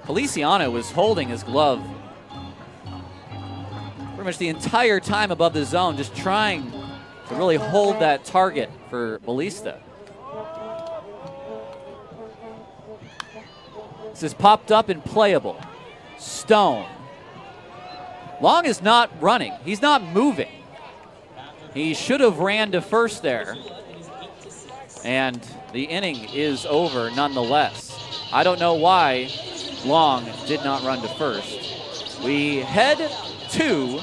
S1: Feliciano was holding his glove pretty much the entire time above the zone, just trying to really hold that target for Ballista. This is popped up and playable. Stone. Long is not running. He's not moving. He should have ran to first there. And the inning is over nonetheless. I don't know why Long did not run to first. We head to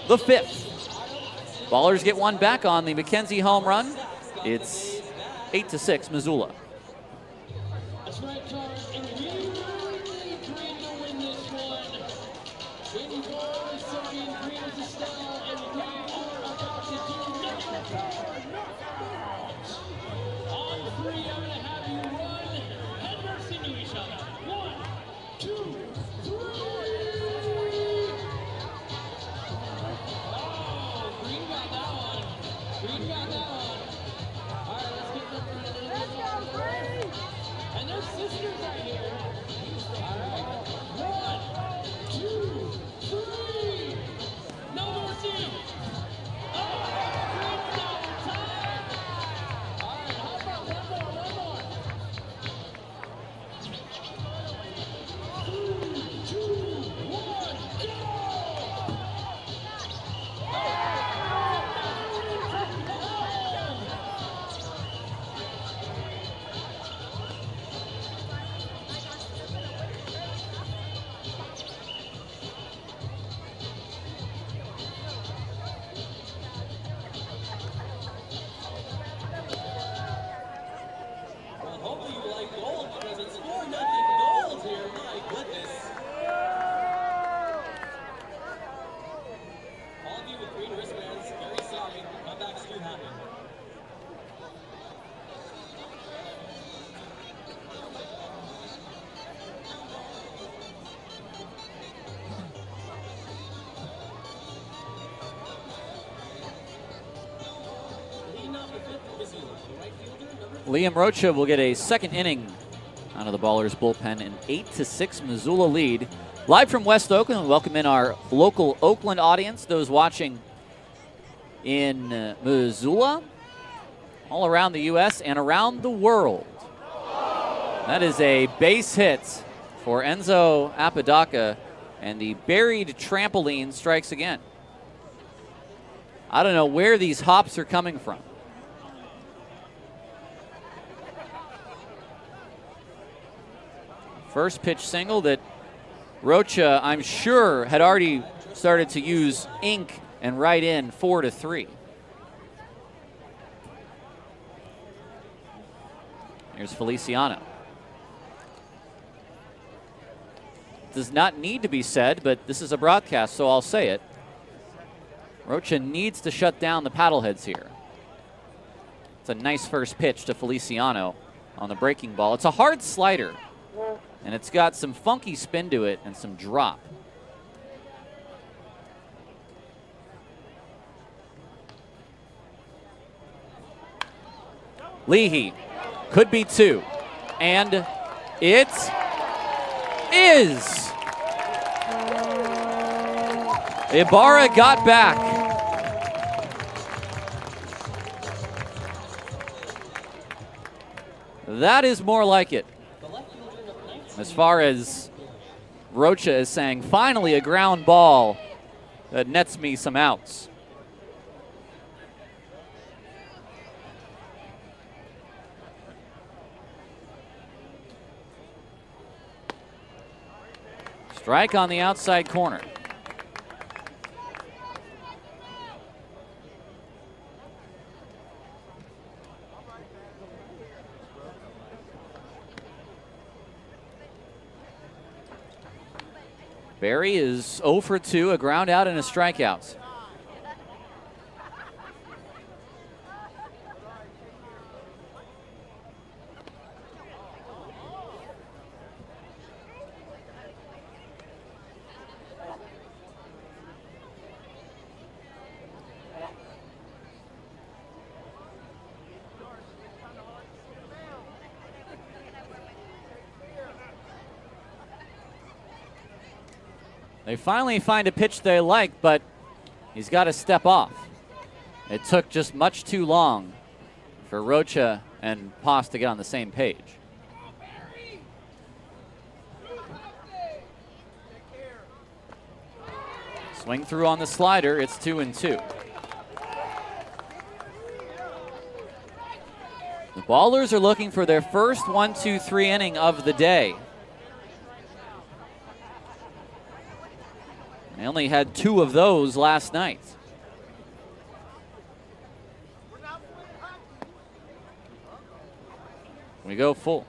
S1: the 5th. Ballers get one back on the McKenzie home run. It's 8-6 Missoula.
S3: That's right, Cards, and we really trying to win this one. In goal, serving green as a style, and we are about to do number 4. On 3, I'm going to have you run head first into each other. 1, 2, 3. Oh, Green got that one. Green got that one. All right, let's get them. Let's go, Green. And their sisters are here. All right. 1, 2, 3. No mercy. Oh, Green's got time. All right, how about one more? 3, 2, 1, go! Well, hopefully you like gold because it's 4-0 gold here. My goodness. All of you with green wristbands, very sorry. Comebacks do happen. Leading off the 5th, Missoula, the right fielder, number 4.
S1: Liam Rocha will get a second inning out of the Ballers bullpen, an 8-6 Missoula lead. Live from West Oakland, we welcome in our local Oakland audience, those watching in Missoula, all around the U.S. and around the world. That is a base hit for Enzo Apodaca, and the buried trampoline strikes again. I don't know where these hops are coming from. First pitch single that Rocha, I'm sure, had already started to use ink and write in 4-3. Here's Feliciano. Does not need to be said, but this is a broadcast, so I'll say it. Rocha needs to shut down the Paddleheads here. It's a nice first pitch to Feliciano on the breaking ball. It's a hard slider, and it's got some funky spin to it and some drop. Leahy could be 2, and it is. Ibarra got back. That is more like it. As far as Rocha is saying, finally a ground ball that nets me some outs. Strike on the outside corner. Barry is 0 for 2, a ground out and a strikeout. They finally find a pitch they like, but he's got to step off. It took just much too long for Rocha and Poss to get on the same page. Swing through on the slider. It's 2-2. The Ballers are looking for their first 1-2-3 inning of the day. They only had 2 of those last night. We go full.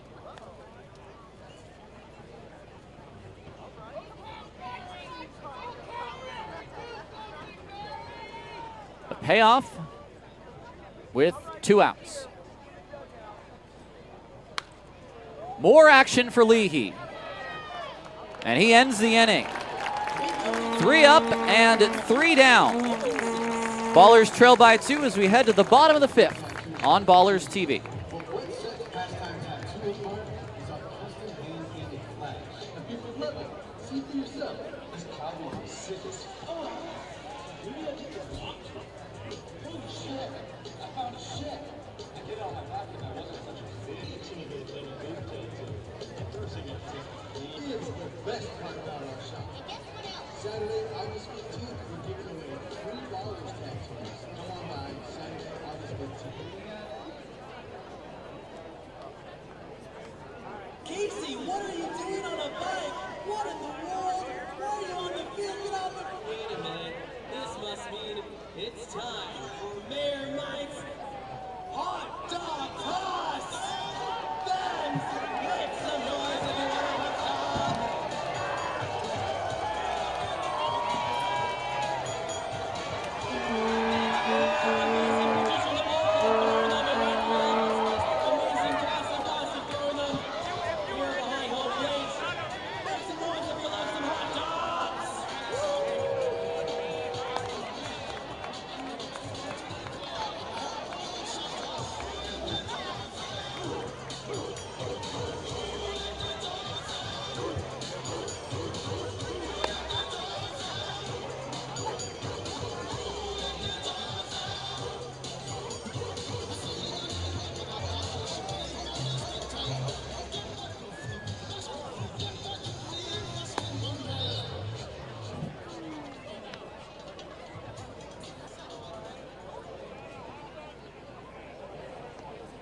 S1: The payoff with 2 outs. More action for Leahy. And he ends the inning. 3 up and 3 down. Ballers trail by 2 as we head to the bottom of the 5th on Ballers TV.
S9: Saturday, August 15th, we're giving away $3 tattoos. Come on by Saturday, August 15th.
S3: Casey, what are you doing on a bike? What in the world? Why are you on the field? Get off the... Wait a minute. This must mean it's time for Mayor Mike's Hot Dog Toss. Fans, make some noise if you want a hot dog.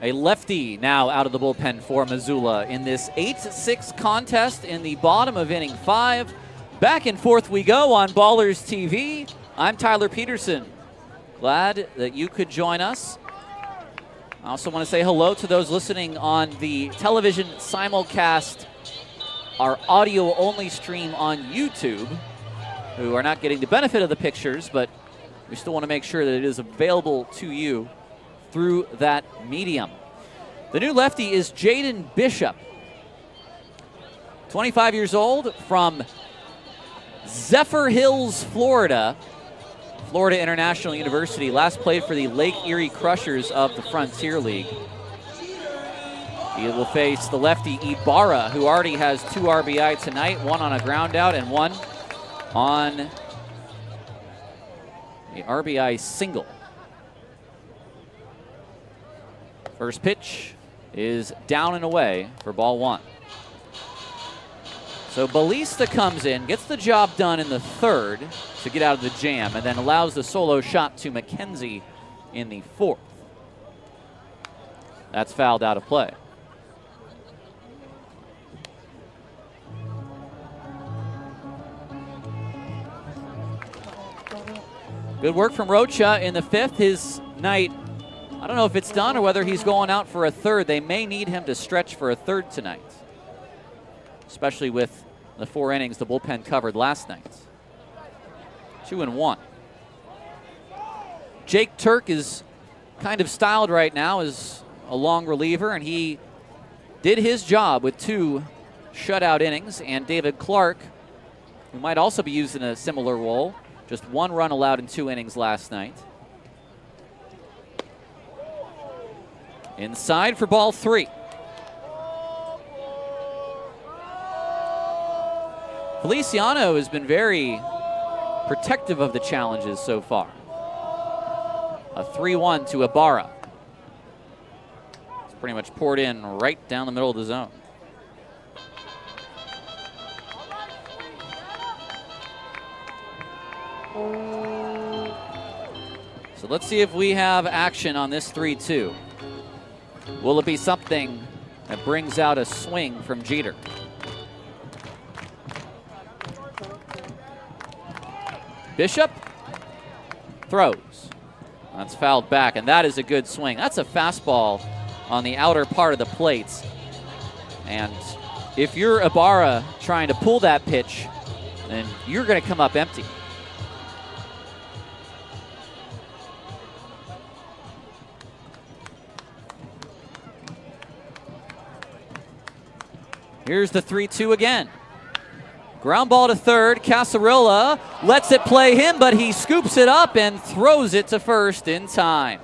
S1: A lefty now out of the bullpen for Missoula in this 8-6 contest in the bottom of inning 5. Back and forth we go on Ballers TV. I'm Tyler Peterson. Glad that you could join us. I also want to say hello to those listening on the television simulcast, our audio-only stream on YouTube, who are not getting the benefit of the pictures, but we still want to make sure that it is available to you through that medium. The new lefty is Jaden Bishop, 25 years old, from Zephyr Hills, Florida. Florida International University, last played for the Lake Erie Crushers of the Frontier League. He will face the lefty Ibarra, who already has 2 RBI tonight, 1 on a ground out and 1 on the RBI single. First pitch is down and away for ball 1. So Balista comes in, gets the job done in the 3rd to get out of the jam, and then allows the solo shot to McKenzie in the 4th. That's fouled out of play. Good work from Rocha in the 5th. His night, I don't know if it's done or whether he's going out for a 3rd. They may need him to stretch for a 3rd tonight, especially with the 4 innings the bullpen covered last night. 2-1. Jake Turk is kind of styled right now as a long reliever, and he did his job with 2 shutout innings. And David Clark, who might also be used in a similar role, just 1 run allowed in 2 innings last night. Inside for ball 3. Feliciano has been very protective of the challenges so far. A 3-1 to Ibarra. It's pretty much poured in right down the middle of the zone. So let's see if we have action on this 3-2. Will it be something that brings out a swing from Jeter? Bishop throws. That's fouled back, and that is a good swing. That's a fastball on the outer part of the plate. And if you're Ibarra trying to pull that pitch, then you're going to come up empty. Here's the 3-2 again. Ground ball to 3rd. Casarilla lets it play him, but he scoops it up and throws it to 1st in time.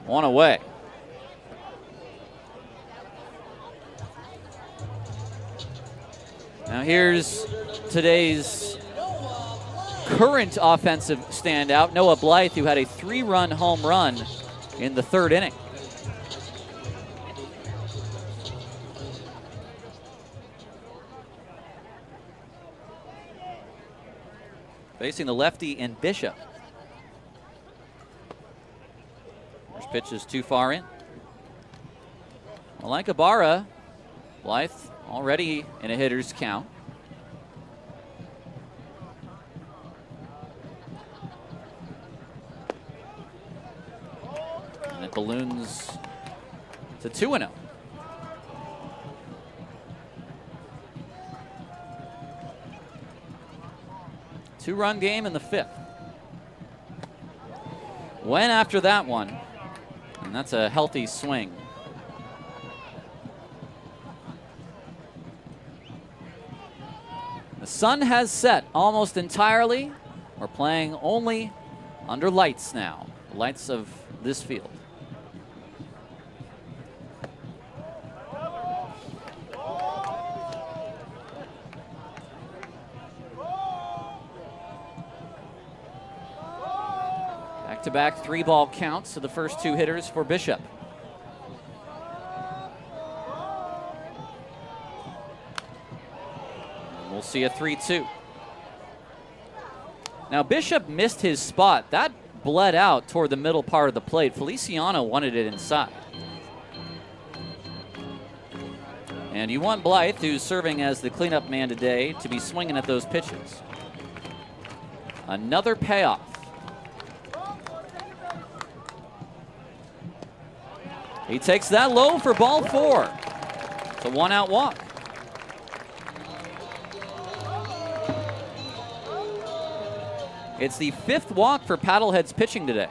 S1: 1 away. Now here's today's current offensive standout, Noah Blythe, who had a 3-run home run in the 3rd inning. Facing the lefty and Bishop. First pitch is too far in. Well, like Ibarra, Blythe already in a hitter's count. And it balloons to 2-0. Two-run game in the 5th. Went after that one, and that's a healthy swing. The sun has set almost entirely. We're playing only under lights now, the lights of this field. Back-to-back 3-ball counts to the first 2 hitters for Bishop. And we'll see a 3-2. Now Bishop missed his spot. That bled out toward the middle part of the plate. Feliciano wanted it inside. And you want Blythe, who's serving as the cleanup man today, to be swinging at those pitches. Another payoff. He takes that low for ball 4. It's a 1-out walk. It's the 5th walk for Paddleheads pitching today.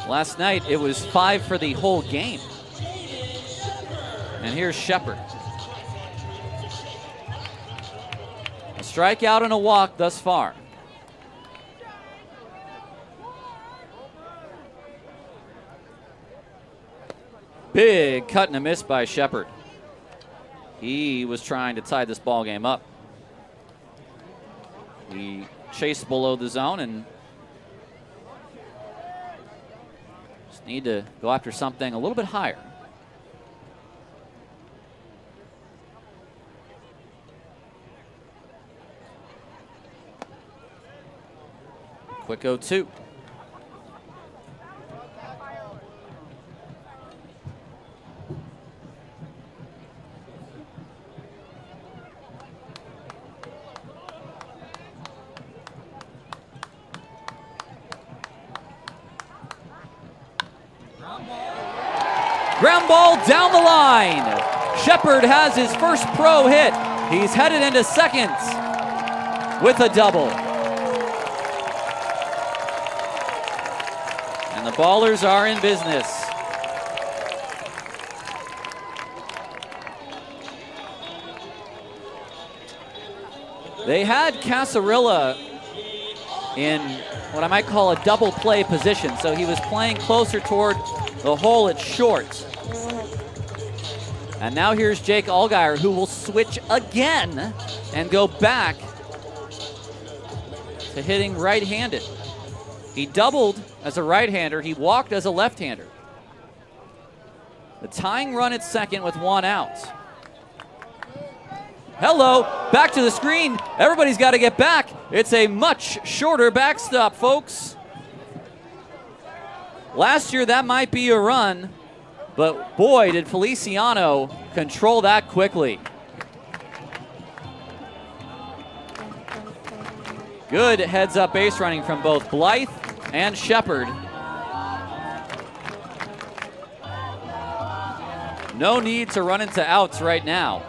S1: Last night, it was 5 for the whole game. And here's Shepard. A strikeout and a walk thus far. Big cut and a miss by Shepard. He was trying to tie this ball game up. He chased below the zone and just need to go after something a little bit higher. Quick 0-2. Ground ball down the line. Shepard has his first pro hit. He's headed into second with a double. And the Ballers are in business. They had Casarilla in what I might call a double play position, so he was playing closer toward the hole at short. And now here's Jake Allgaier, who will switch again and go back to hitting right-handed. He doubled as a right-hander. He walked as a left-hander. The tying run at second with 1 out. Hello, back to the screen. Everybody's got to get back. It's a much shorter backstop, folks. Last year, that might be a run, but boy, did Feliciano control that quickly. Good heads-up base running from both Blythe and Shepard. No need to run into outs right now.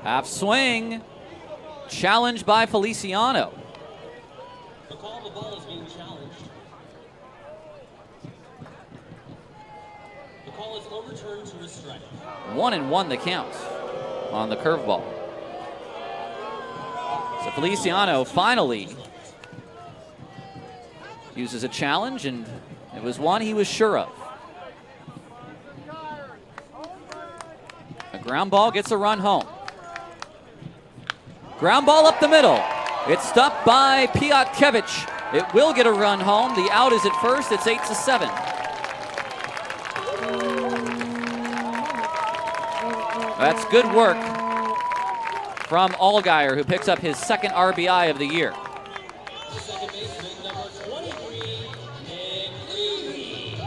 S1: Half swing, challenged by Feliciano.
S3: The call, the ball is being challenged. The call is overturned to a strike.
S1: 1-1 the count on the curveball. So Feliciano finally uses a challenge, and it was one he was sure of. A ground ball gets a run home. Ground ball up the middle. It's stopped by Piotkevich. It will get a run home. The out is at first. It's 8-7. That's good work from Allgaier, who picks up his second RBI of the year.
S3: Second baseman, number 23, Nick Leahy.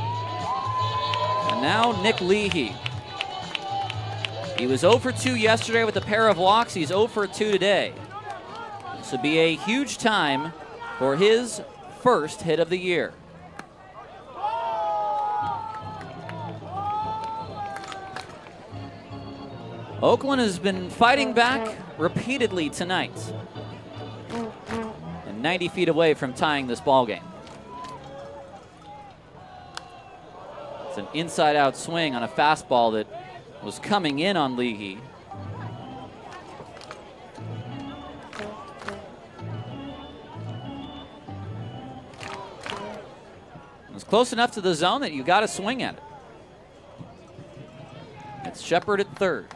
S1: And now Nick Leahy. He was 0 for 2 yesterday with a pair of walks. He's 0 for 2 today. This would be a huge time for his first hit of the year. Oakland has been fighting back repeatedly tonight, and 90 feet away from tying this ball game. It's an inside-out swing on a fastball that was coming in on Leahy. It's close enough to the zone that you got to swing at it. It's Shepard at third.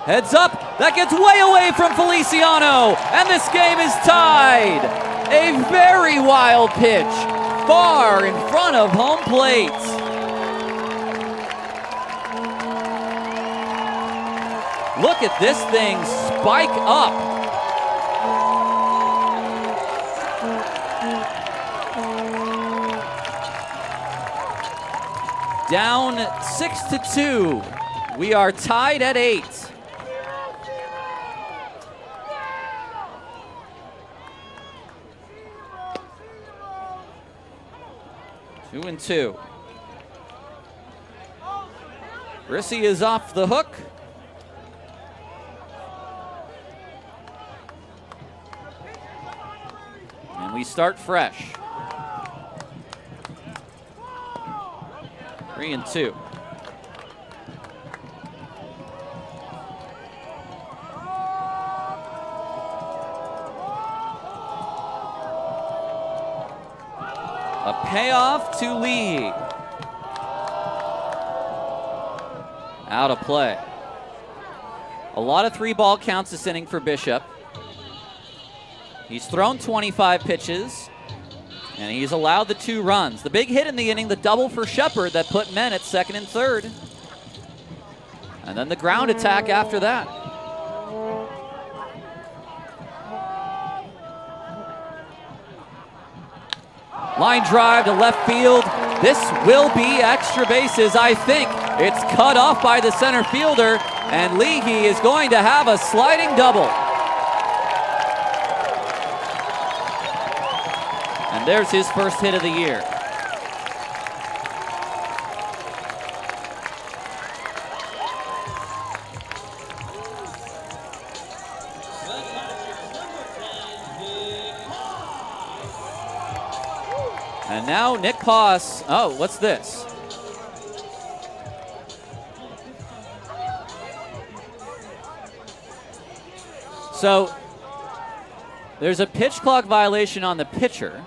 S1: Heads up, that gets way away from Feliciano, and this game is tied. A very wild pitch, far in front of home plate. Look at this thing spike up. Down 6-2. We are tied at 8. Two and two. Rissy is off the hook. And we start fresh. 3-2. A payoff to Lee. Out of play. A lot of 3-ball counts this inning for Bishop. He's thrown 25 pitches, and he's allowed the 2 runs. The big hit in the inning, the double for Shepard that put men at second and third. And then the ground attack after that. Line drive to left field. This will be extra bases, I think. It's cut off by the center fielder, and Leahy is going to have a sliding double. And there's his first hit of the year. And now Nick Poss. Oh, what's this? So there's a pitch clock violation on the pitcher.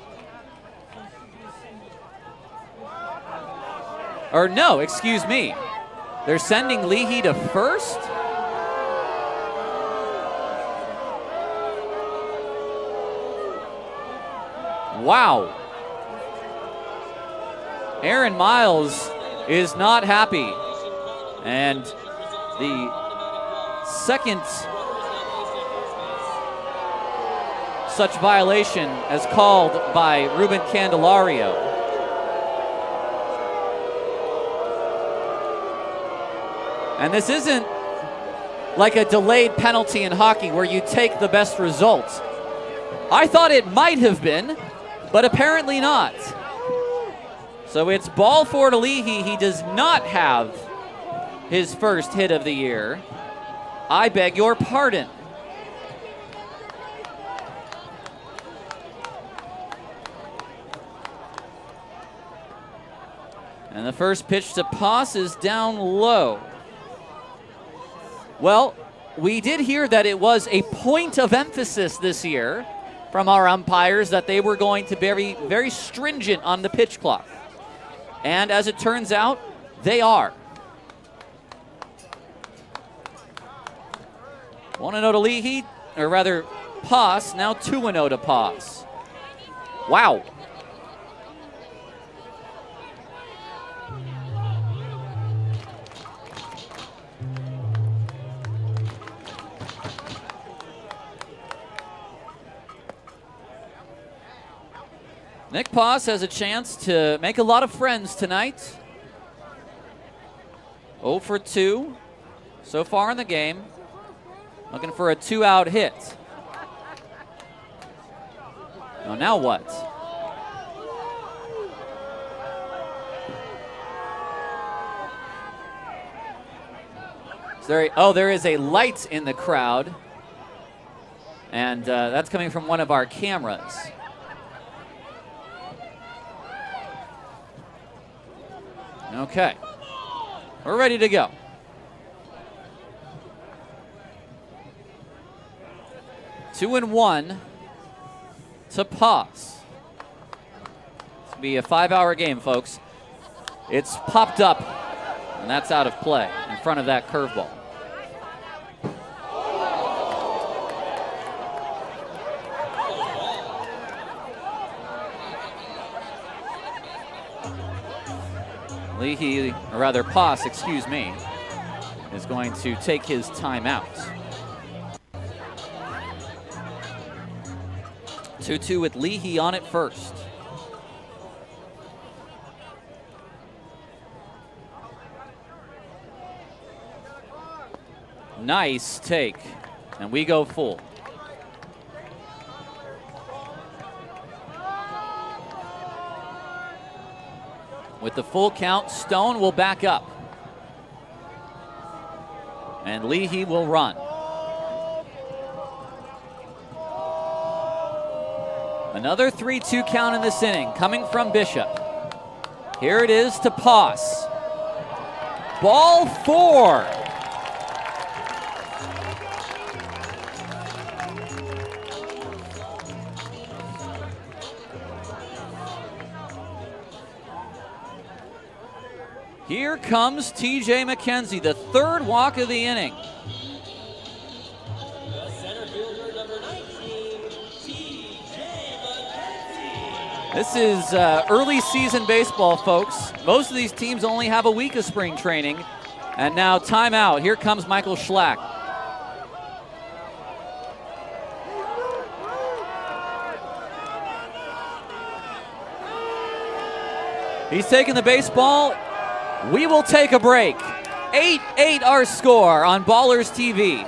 S1: Or no, excuse me. They're sending Leahy to first? Wow. Aaron Miles is not happy. And the second such violation as called by Ruben Candelario. And this isn't like a delayed penalty in hockey where you take the best results. I thought it might have been, but apparently not. So it's ball 4 to Leahy. He does not have his first hit of the year. I beg your pardon. And the first pitch to Poss is down low. Well, we did hear that it was a point of emphasis this year from our umpires that they were going to be very stringent on the pitch clock. And as it turns out, they are. 1-0 to Leahy, or rather Poss, now 2-0 to Poss. Wow. Nick Poss has a chance to make a lot of friends tonight. 0 for 2 so far in the game. Looking for a 2-out hit. Oh, now what? There is a light in the crowd. And that's coming from one of our cameras. Okay, we're ready to go. Two and 1 to Poss. This will be a 5-hour game, folks. It's popped up, and that's out of play in front of that curveball. Leahy, or rather Poss, excuse me, is going to take his timeout. 2-2 with Leahy on at first. Nice take, and we go full. With the full count, Stone will back up. And Leahy will run. Another 3-2 count in this inning coming from Bishop. Here it is to Poss. Ball 4. Here comes TJ McKenzie, the third walk of the inning.
S3: The center fielder, number 19, TJ McKenzie.
S1: This is early season baseball, folks. Most of these teams only have a week of spring training. And now timeout. Here comes Michael Schlack. He's taking the baseball. We will take a break. 8-8 our score on Ballers TV.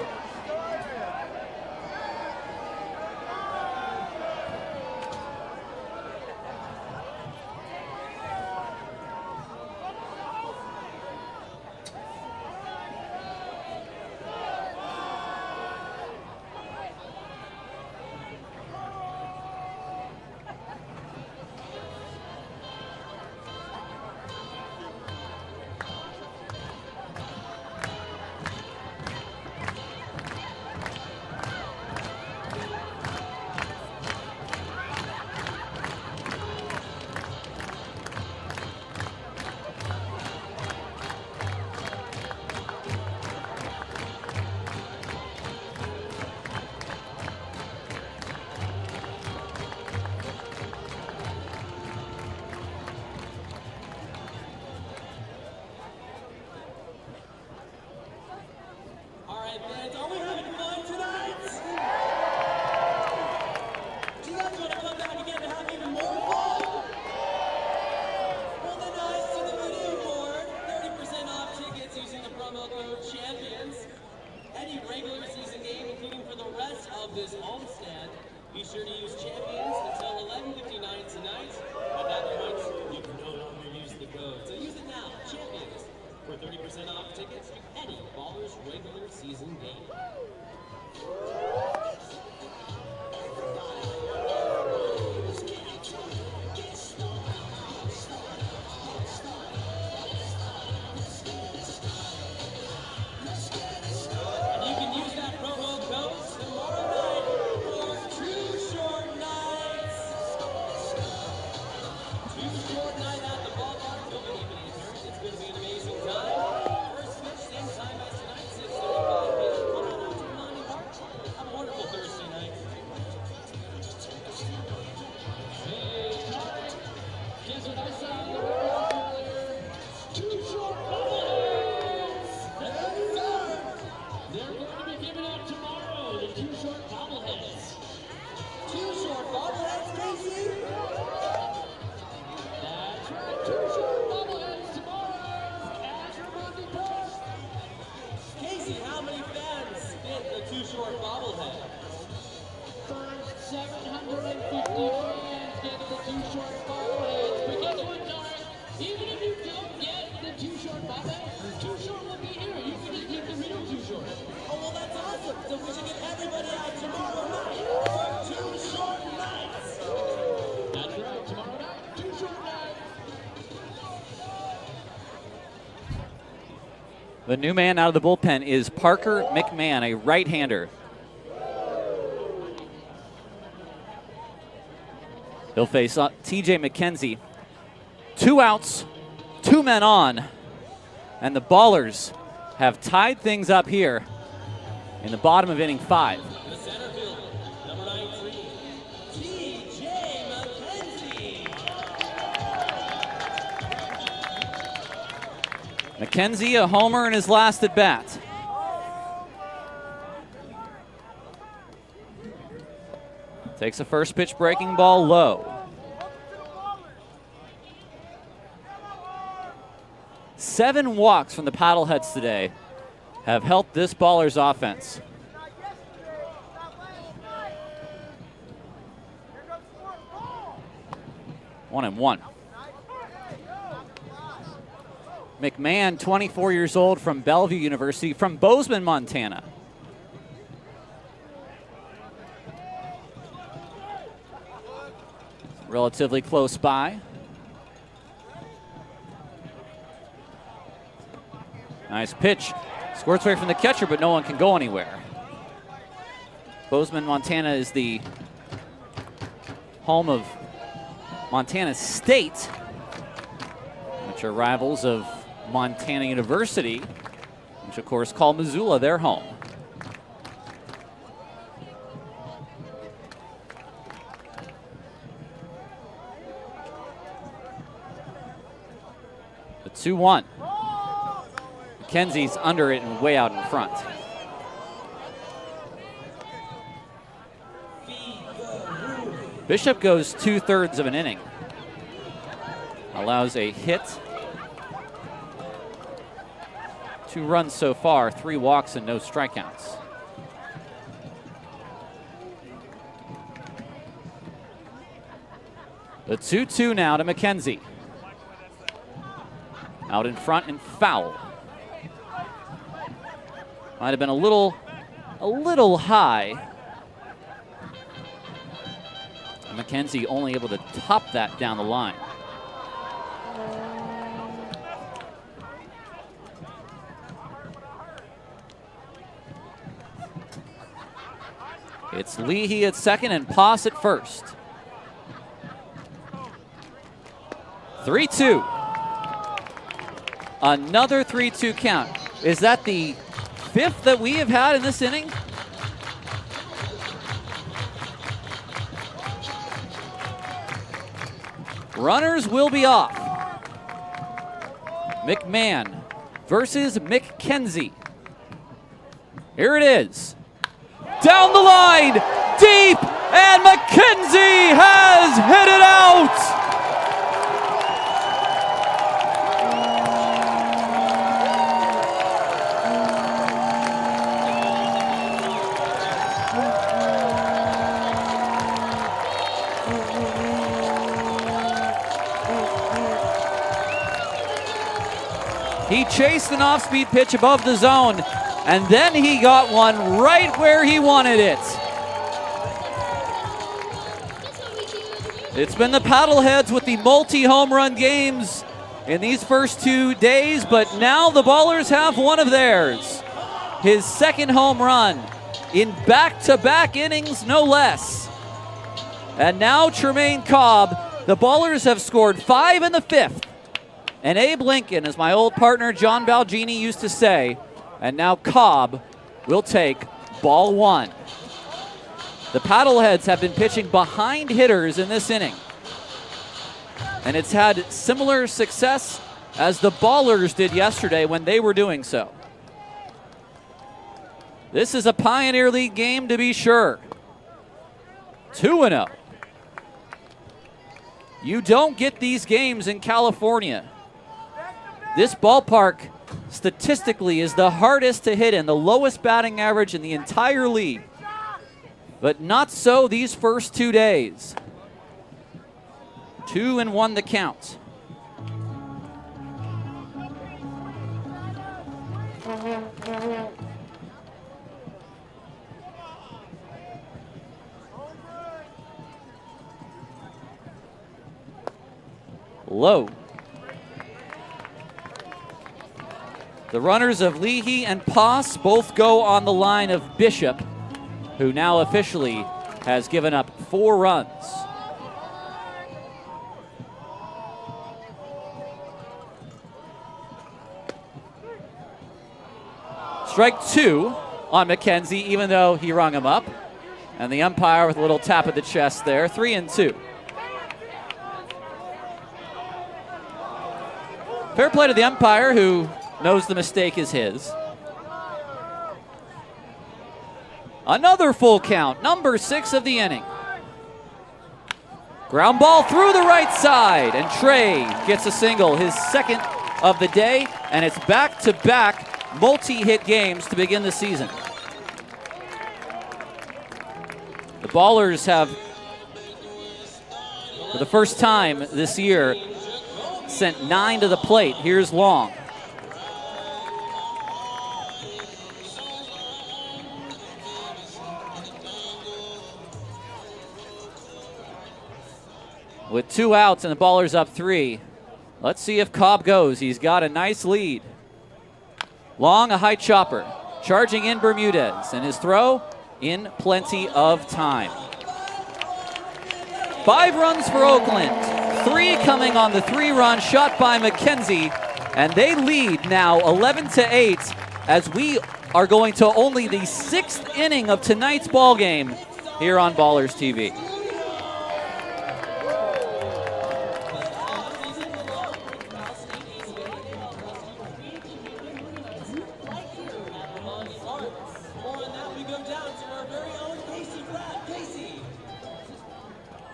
S1: The new man out of the bullpen is Parker McMahon, a right-hander. He'll face TJ McKenzie. 2 outs, 2 men on, and the Ballers have tied things up here in the bottom of inning 5.
S3: The center fielder, number 19, TJ McKenzie.
S1: McKenzie, a homer in his last at bat. Takes a first pitch breaking ball low. 7 walks from the Paddleheads today have helped this Ballers offense. One and one. McMahon, 24 years old, from Bellevue University, from Bozeman, Montana. Relatively close by. Nice pitch. Squirts away from the catcher, but no one can go anywhere. Bozeman, Montana is the home of Montana State, which are rivals of Montana University, which of course call Missoula their home. The 2-1. McKenzie's under it and way out in front. Bishop goes 2/3 of an inning. Allows a hit. 2 runs so far, 3 walks and no strikeouts. The 2-2 now to McKenzie. Out in front and foul. Might have been a little high. McKenzie only able to top that down the line. It's Leahy at second and Poss at first. 3-2. Another 3-2 count. Is that the 5th that we have had in this inning? Runners will be off. McMahon versus McKenzie. Here it is. Down the line, deep, and McKenzie has hit it out. He chased an off-speed pitch above the zone, and then he got one right where he wanted it. It's been the Paddleheads with the multi-home run games in these first 2 days, but now the Ballers have one of theirs. His second home run in back-to-back innings, no less. And now Tremaine Cobb, the Ballers have scored 5 in the 5th. And Abe Lincoln, as my old partner John Balgini used to say, and now Cobb will take ball 1. The Paddleheads have been pitching behind hitters in this inning. And it's had similar success as the Ballers did yesterday when they were doing so. This is a Pioneer League game to be sure. 2-0. You don't get these games in California. This ballpark statistically is the hardest to hit in, the lowest batting average in the entire league. But not so these first 2 days. 2-1 the count. Low. The runners of Leahy and Poss both go on the line of Bishop, who now officially has given up 4 runs. Strike 2 on McKenzie, even though he rung him up. And the umpire with a little tap at the chest there, 3-2. Fair play to the umpire, who knows the mistake is his. Another full count, number 6 of the inning. Ground ball through the right side, and Trey gets a single, his second of the day, and it's back-to-back multi-hit games to begin the season. The Ballers have, for the first time this year, sent 9 to the plate. Here's Long. With 2 outs and the Ballers up 3. Let's see if Cobb goes. He's got a nice lead. Long, a high chopper. Charging in Bermudez, and his throw in plenty of time. 5 runs for Oakland. 3 coming on the 3-run shot by McKenzie, and they lead now 11-8 as we are going to only the 6th inning of tonight's ball game here on Ballers TV.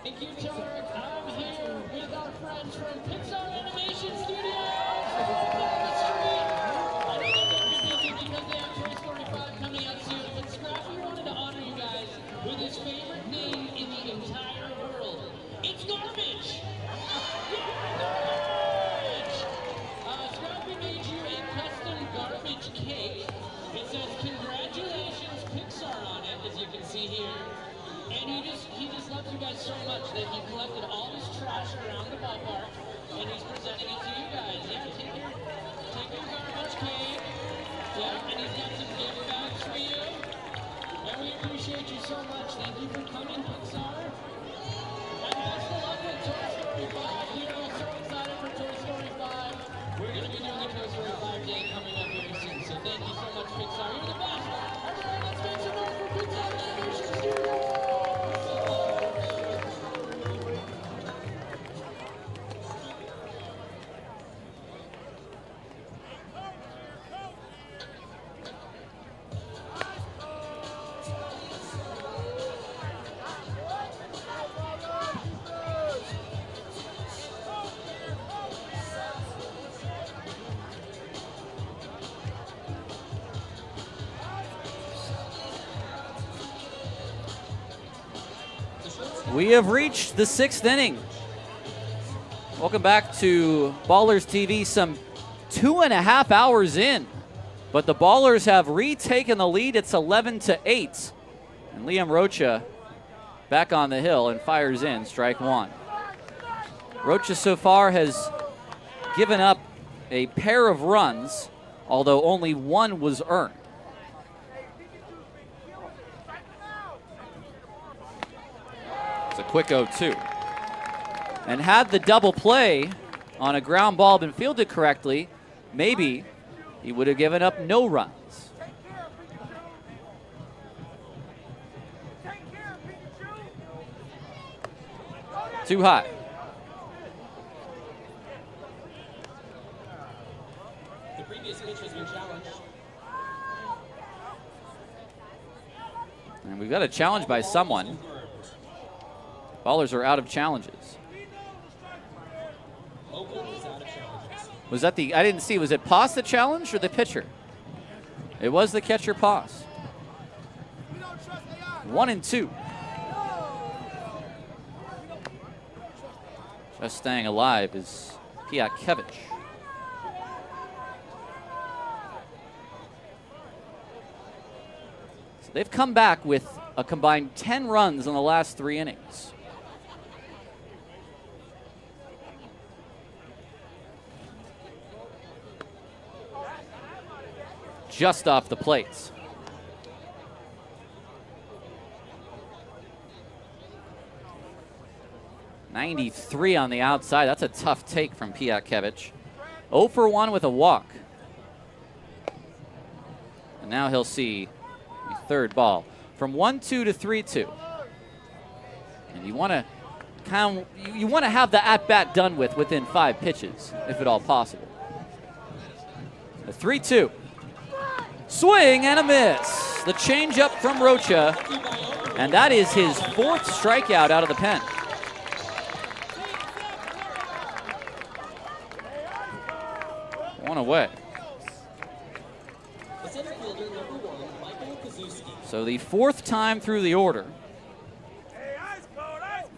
S3: Thank you, Tarek. I'm here with our friends from Pixar Animation Studios. I know they're going to be busy because they have Toy Story 5 coming out soon, but Scrappy wanted to honor you guys with his favorite name in the entire world. It's Garbage! Garbage! Scrappy made you a custom garbage cake. It says, "Congratulations, Pixar" on it, as you can see here. And he just loves you guys so much that he collected all his trash around the ballpark, and he's presenting it to you guys. Yeah, take your garbage cake. Yeah, and he's got some gift bags for you. And we appreciate you so much. Thank you for coming, Pixar. And best of luck with Toy Story 5. You know, so excited for Toy Story 5. We're going to be doing the Toy Story 5 day coming up very soon. So thank you so much, Pixar. You're the best. All right, let's make some noise for Pixar Animation Studios.
S1: We have reached the 6th inning. Welcome back to Ballers TV, some 2.5 hours in. But the Ballers have retaken the lead. It's 11-8. And Liam Rocha back on the hill and fires in strike 1. Rocha so far has given up a pair of runs, although only 1 was earned. It's a quick 0-2. And had the double play on a ground ball been fielded correctly, maybe he would have given up no runs. Too high.
S3: The previous pitch has been challenged.
S1: And we've got a challenge by someone. Ballers are out of challenges. Was that I didn't see, was it Poss the challenge or the pitcher? It was the catcher Poss. 1-2. Just staying alive is Piatkevich. So they've come back with a combined 10 runs in the last 3 innings. Just off the plates. .93 on the outside. That's a tough take from Piatkevich. 0 for 1 with a walk. And now he'll see the 3rd ball. From 1-2 to 3-2. And you want to have the at-bat done within 5 pitches, if at all possible. A 3-2. Swing and a miss. The changeup from Rocha, and that is his 4th strikeout out of the pen. One away. So the 4th time through the order.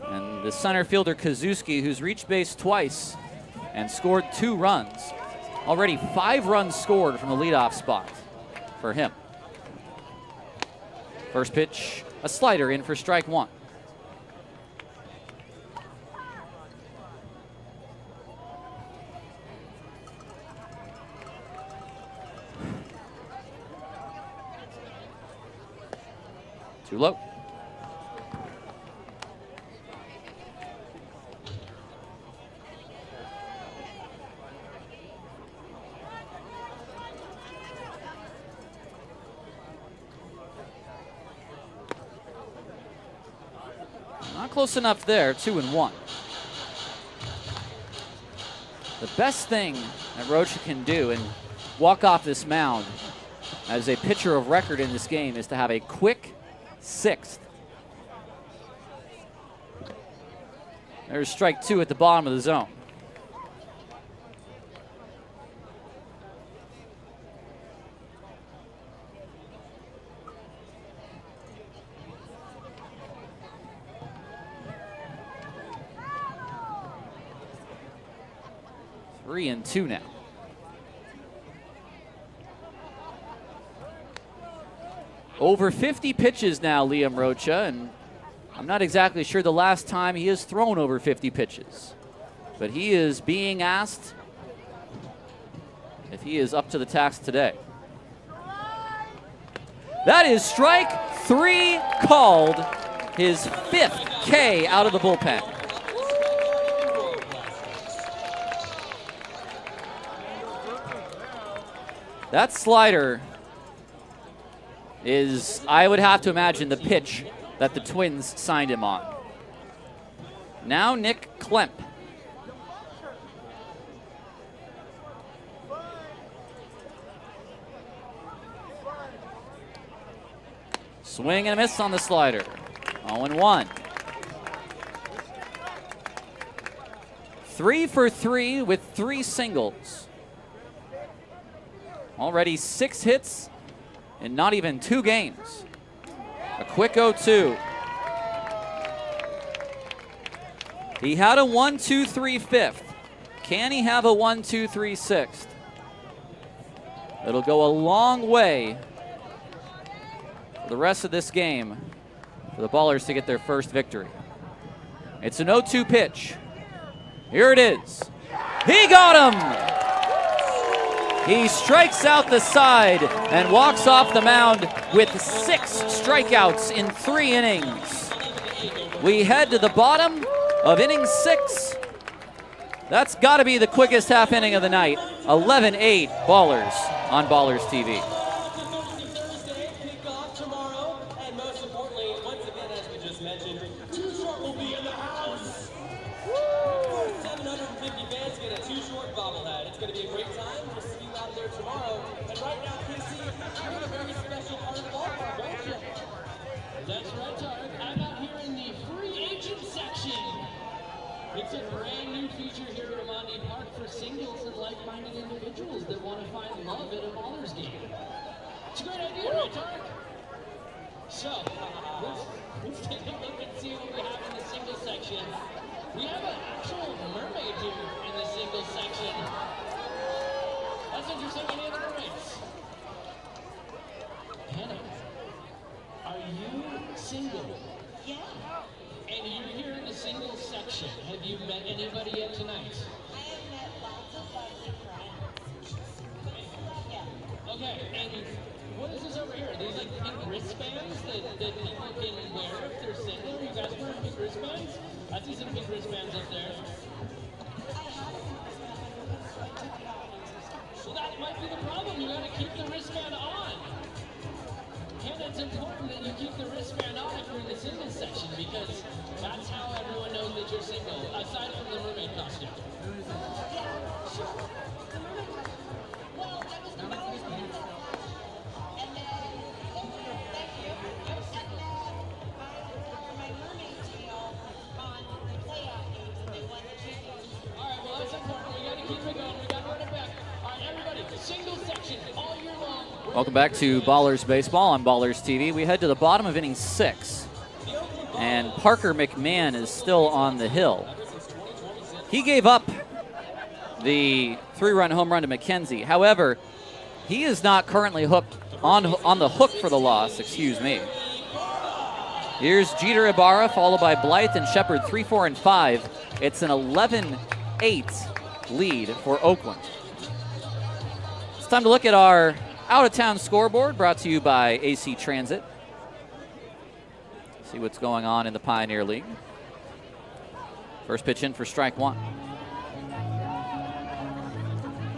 S1: And the center fielder, Kazuski, who's reached base twice and scored 2 runs. Already 5 runs scored from the leadoff spot for him. First pitch, a slider in for strike 1. Too low. Not close enough there, 2-1. The best thing that Rocha can do and walk off this mound as a pitcher of record in this game is to have a quick 6th. There's strike 2 at the bottom of the zone. Three and 2 now. Over 50 pitches now, Liam Rocha, and I'm not exactly sure the last time he has thrown over 50 pitches. But he is being asked if he is up to the task today. That is strike 3 called, his 5th K out of the bullpen. That slider is, I would have to imagine, the pitch that the Twins signed him on. Now Nick Klemp. Swing and a miss on the slider. 0-1. 3 for 3 with 3 singles. Already 6 hits in not even 2 games. A quick 0-2. He had a 1-2-3 5th. Can he have a 1-2-3 6th? It'll go a long way for the rest of this game for the Ballers to get their first victory. It's an 0-2 pitch. Here it is. He got him! He strikes out the side and walks off the mound with 6 strikeouts in 3 innings. We head to the bottom of inning 6. That's got to be the quickest half inning of the night. 11-8 Ballers on Ballers TV.
S3: Thursday, kickoff tomorrow, and most importantly, once again, as we just mentioned, Too Short will be in the house. 750 fans get a Too Short bobblehead. It's going to be a great time. We'll see you out there tomorrow. And right now, Casey, you're in a very special part of the ballpark, aren't you? That's right, Tarek. I'm out here in the free agent section. It's a brand new feature here at Ramondie Park for singles and like-minded individuals that want to find love at a Ballers game. It's a great idea, right, Tarek? So, let's take a look and see what we have in the single section. We have an actual mermaid here in the single section. That's interesting. Any other mermaids? Hannah, are you single?
S5: Yeah,
S3: And you're here in the single section. Have you met anybody yet tonight?
S5: I have met lots of lovely friends. Yeah.
S3: Okay, and what is this over here? Are these like pink wristbands that people can wear if they're single? You guys wearing pink wristbands? I see some pink wristbands up there. So that might be the problem. You gotta keep the wristband on. And it's important that you keep the wristband on if you're in the single section because that's how everyone knows that you're single, aside from the mermaid costume.
S5: Well, that was the most and then, thank you. And then I wore my mermaid tail on the playoff games and they won the championship.
S3: All right, well, that's important. We got to keep it going. We got to run it back. All right, everybody.
S1: Welcome back to Ballers Baseball on Ballers TV. We head to the bottom of inning 6, and Parker McMahon is still on the hill. He gave up the 3-run home run to McKenzie. However, he is not currently on the hook for the loss. Excuse me. Here's Jeter Ibarra, followed by Blythe and Shepard, 3, 4, and 5. It's an 11-8 lead for Oakland. It's time to look at our out-of-town scoreboard, brought to you by AC Transit. See what's going on in the Pioneer League. First pitch in for strike 1.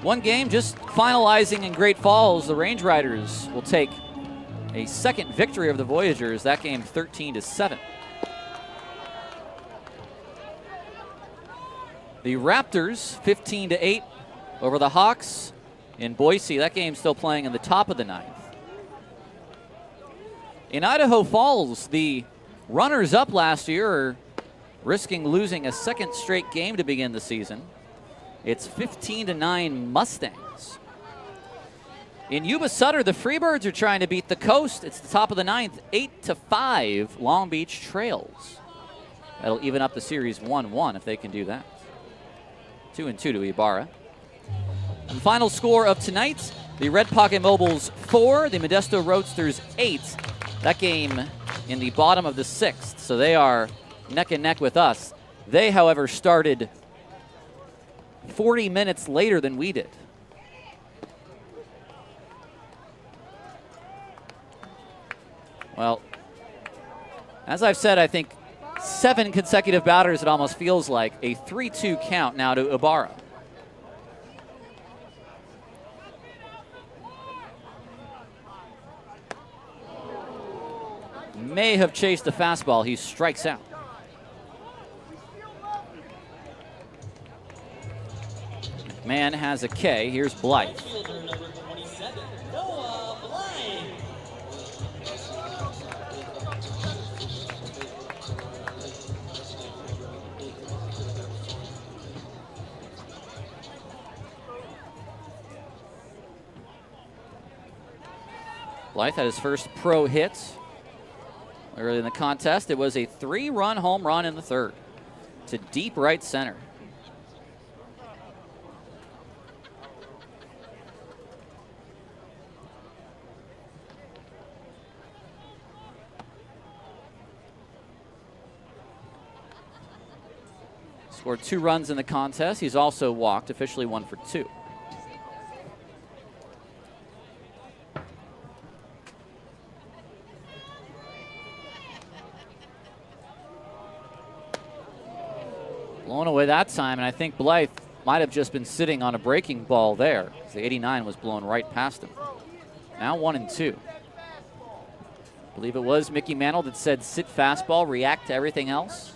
S1: One game just finalizing in Great Falls. The Range Riders will take a second victory of the Voyagers. That game 13-7. The Raptors 15-8 over the Hawks in Boise. That game's still playing in the top of the 9th. In Idaho Falls, the runners-up last year are risking losing a second straight game to begin the season. It's 15-9 Mustangs. In Yuba Sutter, the Freebirds are trying to beat the Coast. It's the top of the 9th, 8-5 Long Beach Trails. That'll even up the series 1-1 if they can do that. 2-2 to Ibarra. And the final score of tonight, the Red Pocket Mobiles 4, the Modesto Roadsters 8. That game in the bottom of the 6th, so they are neck and neck with us. They, however, started 40 minutes later than we did. Well, as I've said, I think 7 consecutive batters, it almost feels like. A 3-2 count now to Ibarra. May have chased the fastball. He strikes out. Man has a K. Here's Blythe. Blythe had his first pro hit early in the contest. It was a 3-run home run in the 3rd to deep right center. Scored 2 runs in the contest. He's also walked, officially 1 for 2. Blown away that time, and I think Blythe might have just been sitting on a breaking ball there. The 89 was blown right past him. Now 1-2. I believe it was Mickey Mantle that said sit fastball, react to everything else.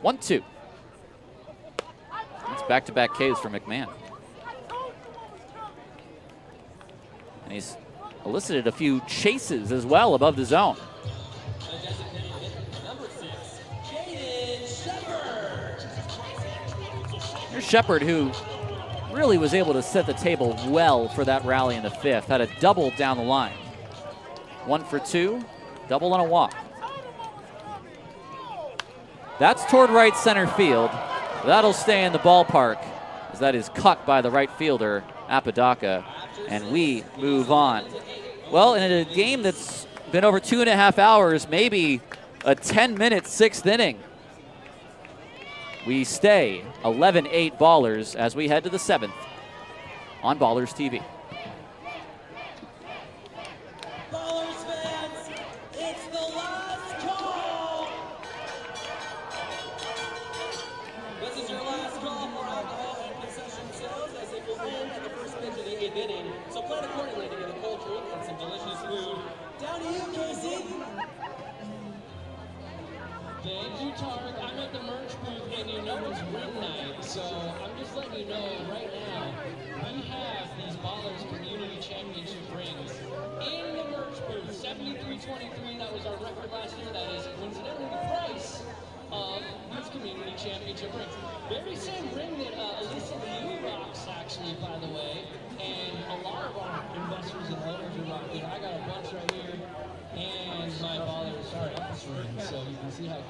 S1: 1-2. That's back-to-back Ks for McMahon. And he's elicited a few chases as well above the zone. Here's Shepard, who really was able to set the table well for that rally in the 5th. Had a double down the line. 1 for 2, double and a walk. That's toward right center field. That'll stay in the ballpark, as that is caught by the right fielder, Apodaca, and we move on. Well, in a game that's been over 2.5 hours, maybe a 10-minute 6th inning, we stay 11-8 Ballers as we head to the 7th on Ballers TV.
S3: Ballers fans, it's the last call. This is your last call for alcohol and concession sales, as it will end at the first pitch of the 8th inning. So plan accordingly to get a cold drink and some delicious food. Down to you, Casey. Thank you, Tarek. I'm at the merch booth, and you know it's ring night, so I'm just letting you know right now, we have these Ballers Community Championship rings in the merch booth. 73.23, that was our record last year. That is coincidentally the price of these Community Championship rings. Very same ring that Elisa Liu rocks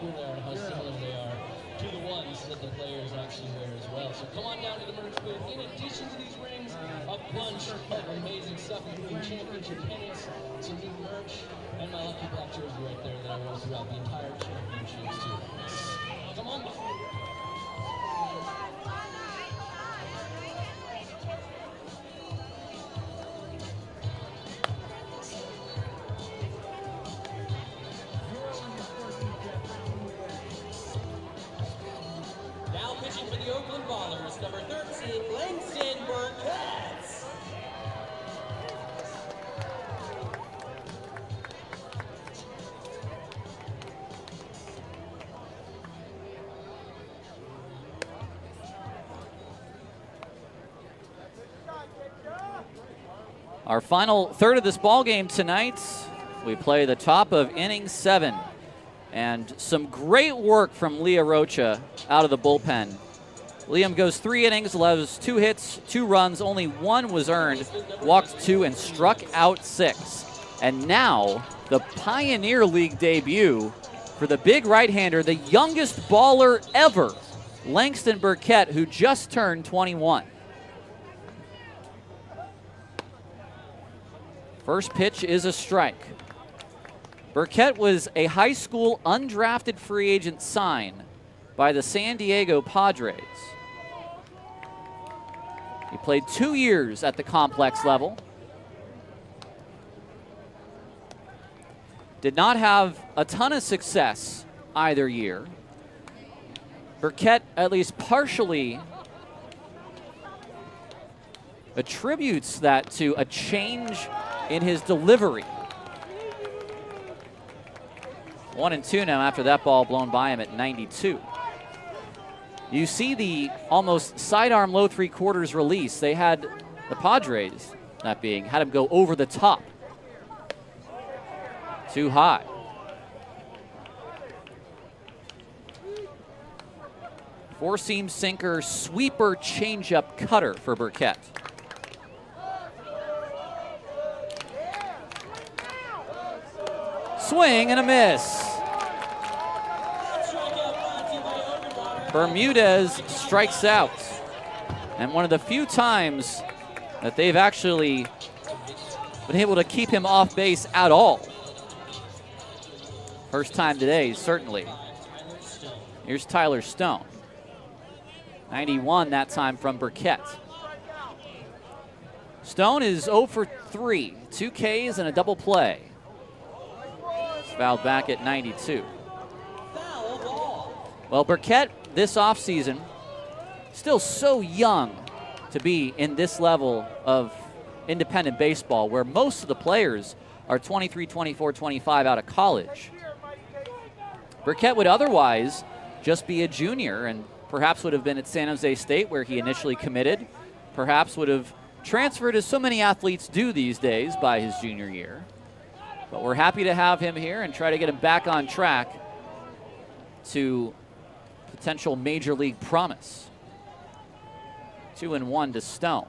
S3: cool they are and how similar they are to the ones that the players actually wear as well. So come on down to the merch booth. In addition to these rings, a bunch of amazing stuff, including championship pennants, some new merch, and my lucky black jersey right there that I wore throughout the entire championships too. Come on by.
S10: Now pitching for the Oakland Ballers, number 13, Langston Burkett.
S1: Our final third of this ball game tonight, we play the top of inning 7. And some great work from Leah Rocha out of the bullpen. Liam goes 3 innings, allows 2 hits, 2 runs, only 1 was earned, walked 2, and struck out 6. And now, the Pioneer League debut for the big right-hander, the youngest baller ever, Langston Burkett, who just turned 21. First pitch is a strike. Burkett was a high school undrafted free agent signed by the San Diego Padres. He played 2 years at the complex level. Did not have a ton of success either year. Burkett at least partially attributes that to a change in his delivery. 1-2 now after that ball blown by him at 92. You see the almost sidearm low 3/4 release. They had, the Padres, that being, had him go over the top. Too high. Four-seam sinker, sweeper, changeup, cutter for Burkett. Swing and a miss. Bermudez strikes out. And one of the few times that they've actually been able to keep him off base at all. First time today, certainly. Here's Tyler Stone. 91 that time from Burkett. Stone is 0 for 3, 2 Ks and a double play. Fouled back at 92. Well, Burkett this offseason, still so young to be in this level of independent baseball where most of the players are 23, 24, 25 out of college. Burkett would otherwise just be a junior and perhaps would have been at San Jose State where he initially committed, perhaps would have transferred as so many athletes do these days by his junior year. But we're happy to have him here and try to get him back on track to potential major league promise. 2-1 to Stone.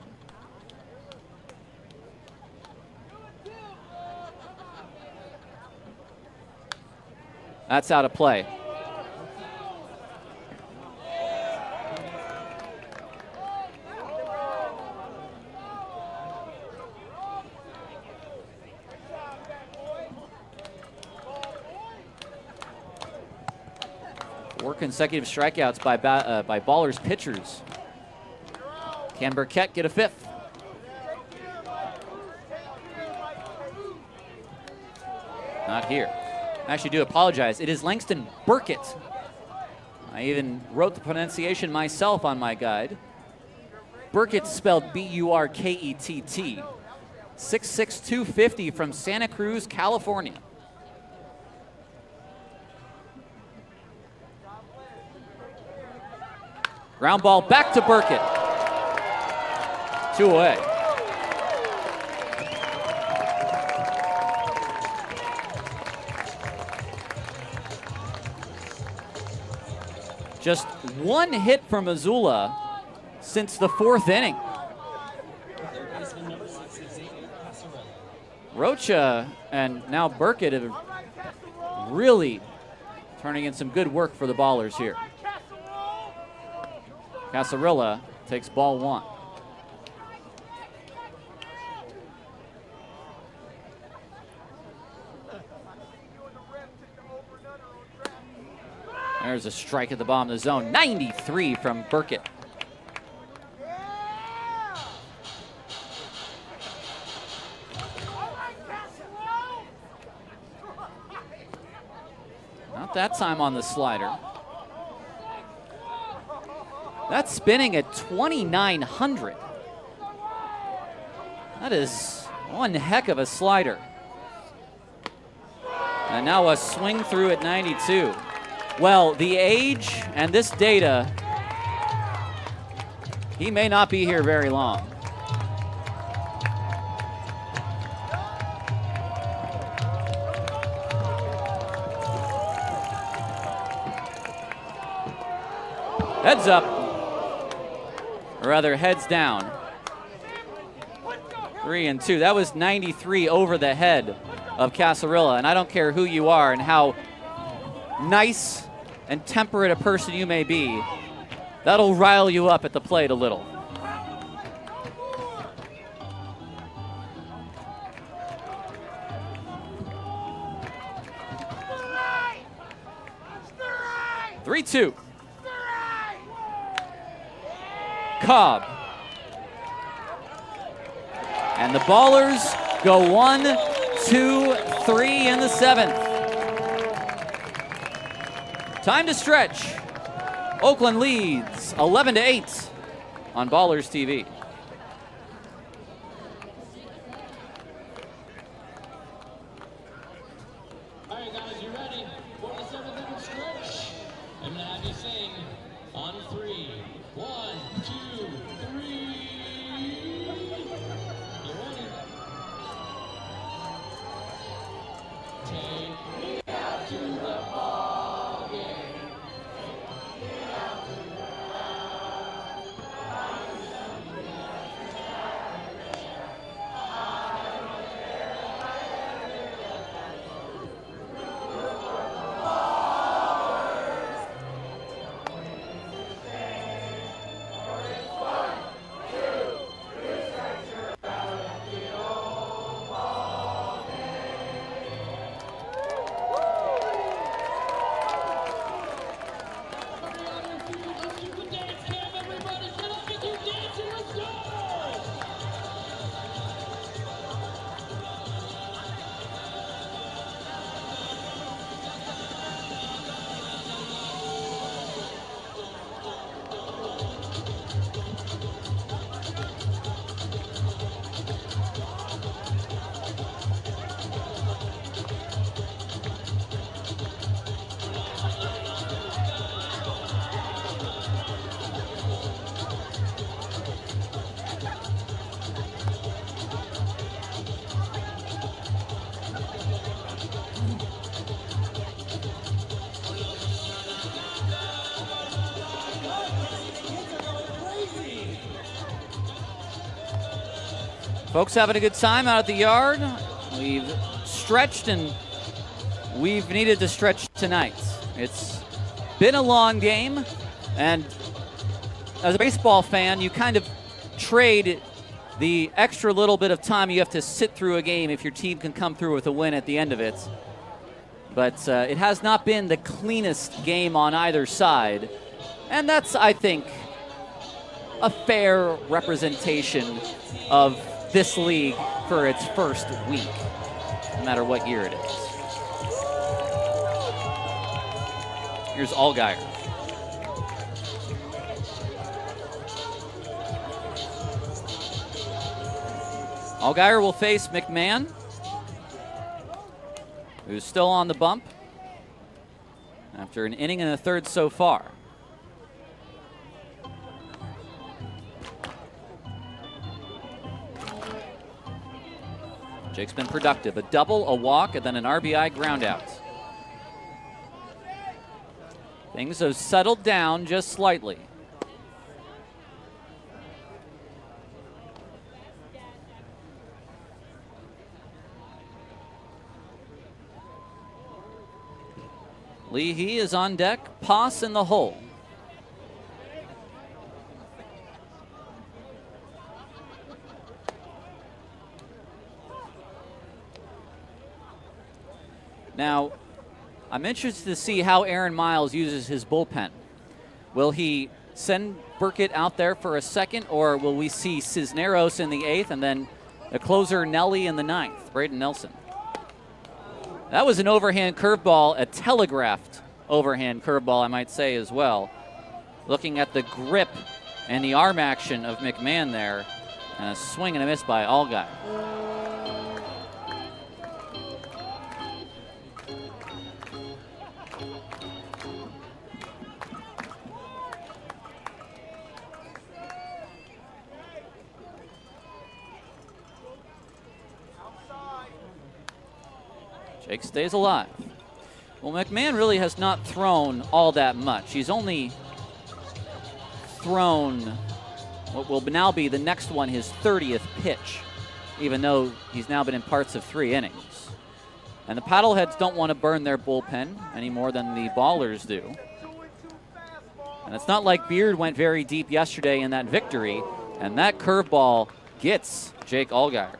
S1: That's out of play. Four consecutive strikeouts by Ballers pitchers. Can Burkett get a 5th? Not here. I actually do apologize. It is Langston Burkett. I even wrote the pronunciation myself on my guide. Burkett spelled B-U-R-K-E-T-T. 6'6", 250 from Santa Cruz, California. Ground ball back to Burkett. 2 away. Just 1 hit for Missoula since the 4th inning. Rocha and now Burkett have really turning in some good work for the ballers here. Casarilla takes ball 1. There's a strike at the bottom of the zone. 93 from Burkett. Not that time on the slider. That's spinning at 2,900. That is one heck of a slider. And now a swing through at 92. Well, the age and this data, he may not be here very long. Heads up, or rather heads down. 3-2. That was 93 over the head of Casarilla, and I don't care who you are and how nice and temperate a person you may be, that'll rile you up at the plate a little. Three, 2. Cobb. And the ballers go 1, 2, 3 in the 7th. Time to stretch. Oakland leads 11-8 on Ballers TV.
S3: All right, guys, you ready for the 7th inning stretch? I'm gonna have you sing on 3. 1, 2, 3. You ready? Take me out to the ball game.
S1: Folks having a good time out at the yard. We've stretched and we've needed to stretch tonight. It's been a long game, and as a baseball fan, you kind of trade the extra little bit of time you have to sit through a game if your team can come through with a win at the end of it. But it has not been the cleanest game on either side, and that's, I think, a fair representation of this league for its first week, no matter what year it is. Here's Allgaier. Allgaier will face McMahon, who's still on the bump after an inning and a third so far. Jake's been productive. A double, a walk, and then an RBI ground out. Things have settled down just slightly. Leahy is on deck. Poss in the hole. Now, I'm interested to see how Aaron Miles uses his bullpen. Will he send Burkett out there for a second, or will we see Cisneros in the 8th and then a closer Nelly in the 9th, Braden Nelson? That was an overhand curveball, a telegraphed overhand curveball, I might say, as well. Looking at the grip and the arm action of McMahon there, and a swing and a miss by Allgaier. Jake stays alive. Well, McMahon really has not thrown all that much. He's only thrown what will now be the next one, his 30th pitch, even though he's now been in parts of 3 innings. And the Paddleheads don't want to burn their bullpen any more than the Ballers do. And it's not like Beard went very deep yesterday in that victory, and that curveball gets Jake Allgaier.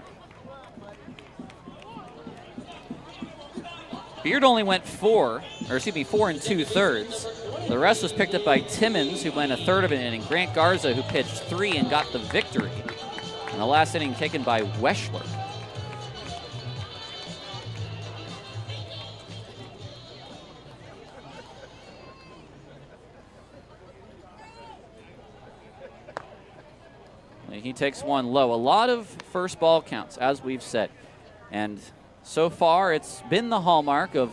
S1: Beard only went 4 and 2/3. The rest was picked up by Timmons, who went a third of an inning. Grant Garza, who pitched 3 and got the victory. And the last inning taken by Weschler. He takes one low. A lot of first ball counts, as we've said. And so far, it's been the hallmark of,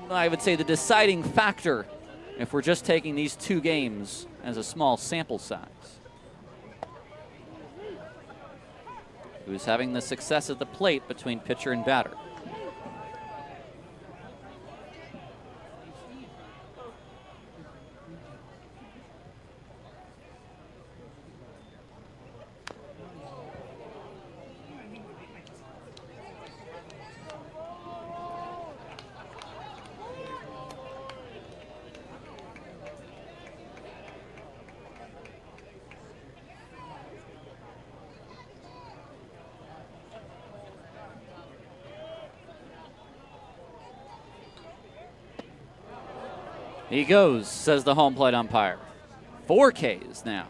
S1: I would say, the deciding factor if we're just taking these 2 games as a small sample size. Who's having the success at the plate between pitcher and batter? He goes, says the home plate umpire. 4 Ks now.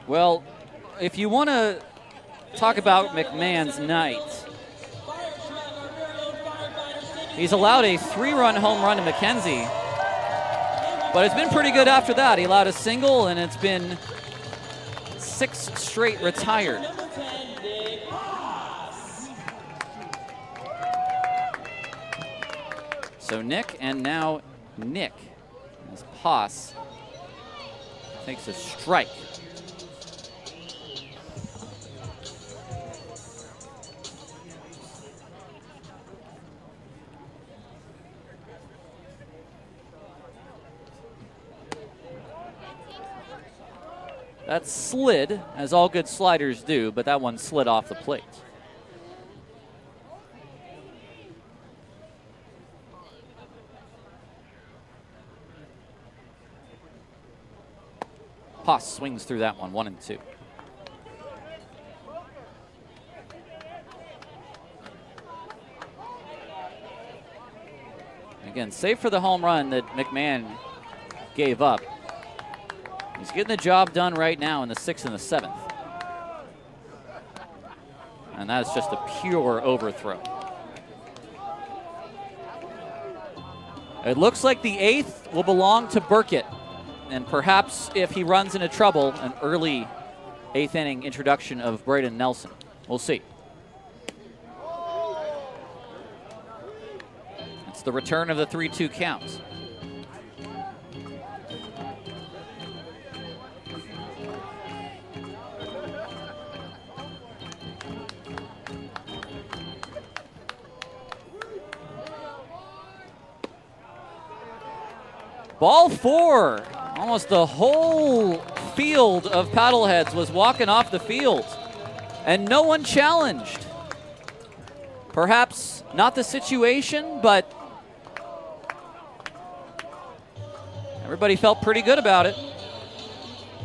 S1: Well, if you want to talk about McMahon's night, he's allowed a 3-run home run to McKenzie, but it's been pretty good after that. He allowed a single, and it's been 6 straight retired. So Nick, and now Nick, as Poss takes a strike. That slid, as all good sliders do, but that one slid off the plate. Poss swings through that one, 1-2. Again, save for the home run that McMahon gave up. He's getting the job done right now in the 6th and the 7th. And that's just a pure overthrow. It looks like the 8th will belong to Burkett. And perhaps if he runs into trouble, an early 8th inning introduction of Braden Nelson. We'll see. It's the return of the 3-2 count. Ball 4. Almost the whole field of Paddleheads was walking off the field, and no one challenged. Perhaps not the situation, but everybody felt pretty good about it.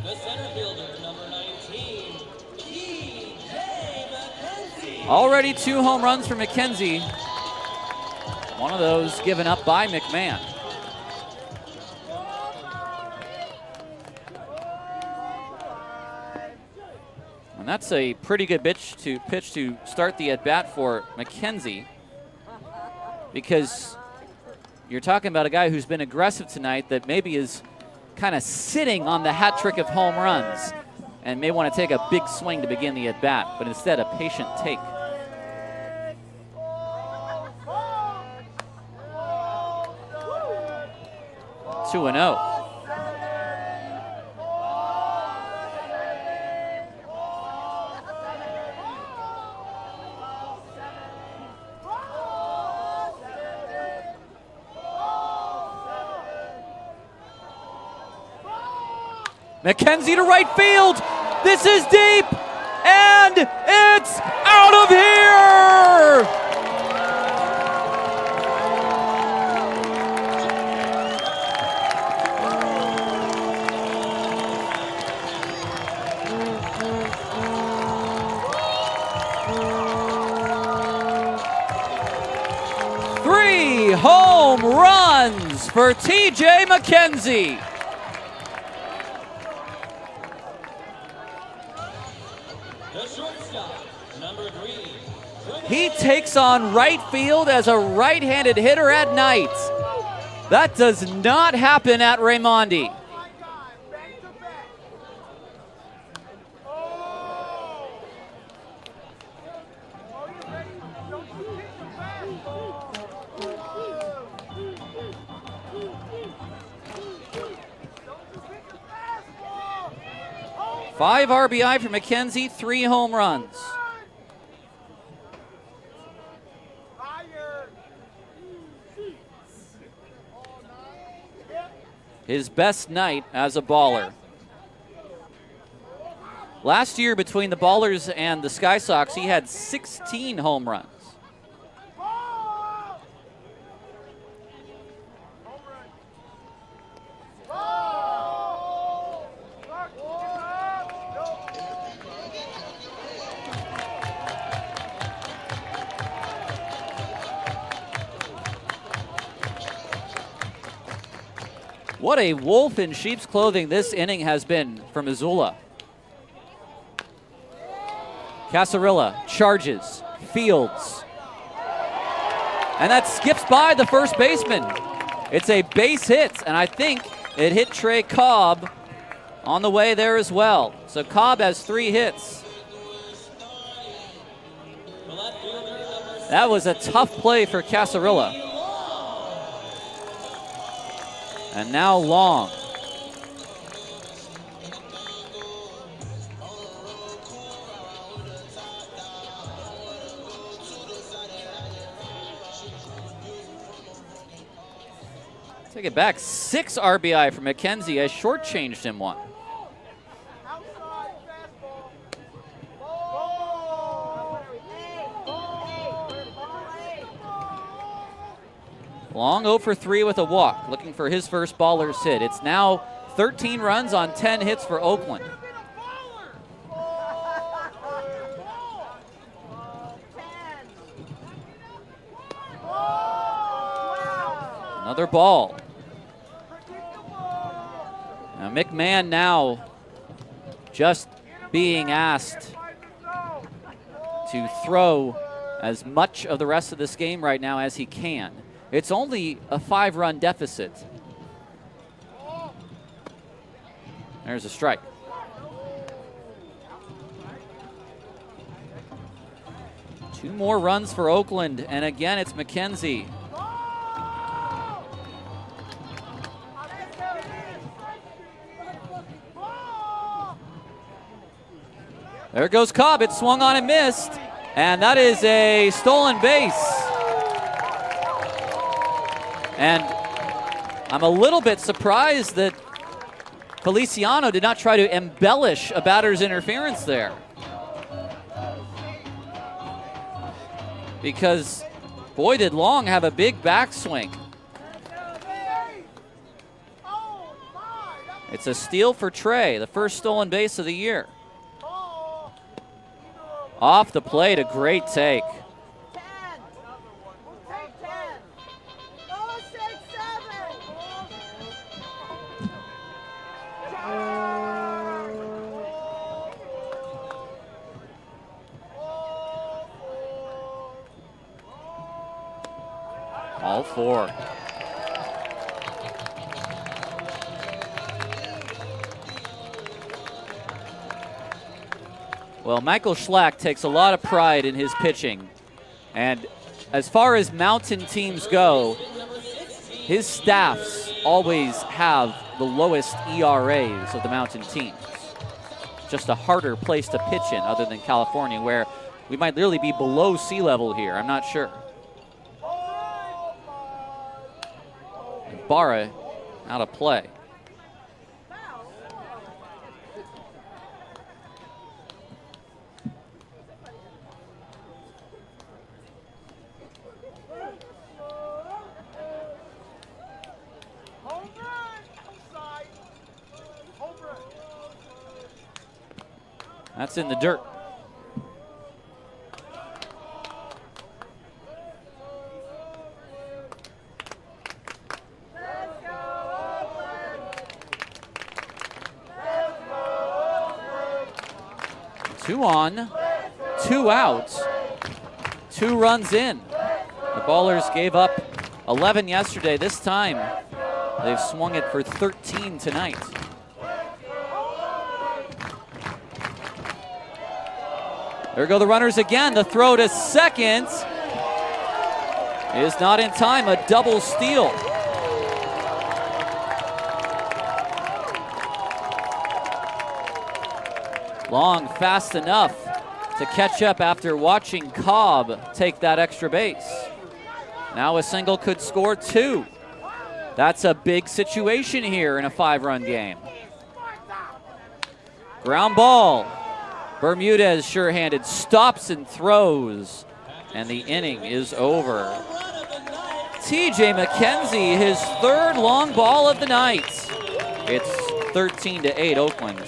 S10: The center fielder, number 19, P.J. McKenzie.
S1: Already 2 home runs for McKenzie. One of those given up by McMahon. And that's a pretty good pitch to start the at-bat for McKenzie, because you're talking about a guy who's been aggressive tonight that maybe is kind of sitting on the hat trick of home runs and may want to take a big swing to begin the at-bat, but instead a patient take. 2-0. McKenzie to right field. This is deep, and it's out of here! Three home runs for TJ McKenzie. He takes on right field as a right-handed hitter at night. That does not happen at Raimondi. Five RBI for McKenzie, 3 home runs. His best night as a baller. Last year between the Ballers and the Sky Sox, he had 16 home runs. What a wolf in sheep's clothing this inning has been for Missoula. Casarilla charges, fields, and that skips by the first baseman. It's a base hit, and I think it hit Trey Cobb on the way there as well. So Cobb has 3 hits. That was a tough play for Casarilla. And now Long. Take it back. 6 RBI for McKenzie. I shortchanged him one. Long 0 for 3 with a walk, looking for his first Ballers hit. It's now 13 runs on 10 hits for Oakland. Another ball. Now McMahon now just being asked to throw as much of the rest of this game right now as he can. It's only a 5-run deficit. There's a strike. Two more runs for Oakland, and again it's McKenzie. There goes Cobb. It swung on and missed, and that is a stolen base. And I'm a little bit surprised that Feliciano did not try to embellish a batter's interference there. because, boy, did Long have a big backswing. It's a steal for Trey, the first stolen base of the year. Off the plate, a great take. All four. Well, Michael Schlack takes a lot of pride in his pitching. And as far as mountain teams go, his staffs always have the lowest ERAs of the mountain teams. Just a harder place to pitch in other than California, where we might literally be below sea level here. I'm not sure. Barra out of play. That's in the dirt. Two on, two out, 2 runs in. The Ballers gave up 11 yesterday. This time, they've swung it for 13 tonight. There go the runners again. The throw to second is not in time. A double steal. Long fast enough to catch up after watching Cobb take that extra base. Now a single could score 2. That's a big situation here in a 5-run game. Ground ball. Bermudez sure-handed, stops and throws, and the inning is over. TJ McKenzie, his 3rd long ball of the night. It's 13-8 Oakland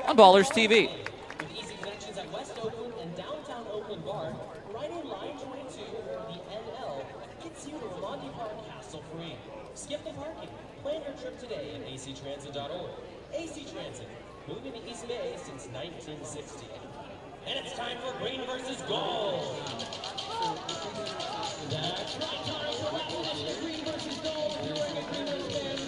S1: on Ballers TV.
S10: With easy connections at West Oakland and downtown Oakland Bar, right in line 22, the NL gets you to Monty Park hassle-free. Skip the parking. Plan your trip today at actransit.org. AC Transit, moving to East Bay since 1960. And it's time for green versus gold. That's right, Charles. We're back with this green versus gold. If you're wearing a green wristband,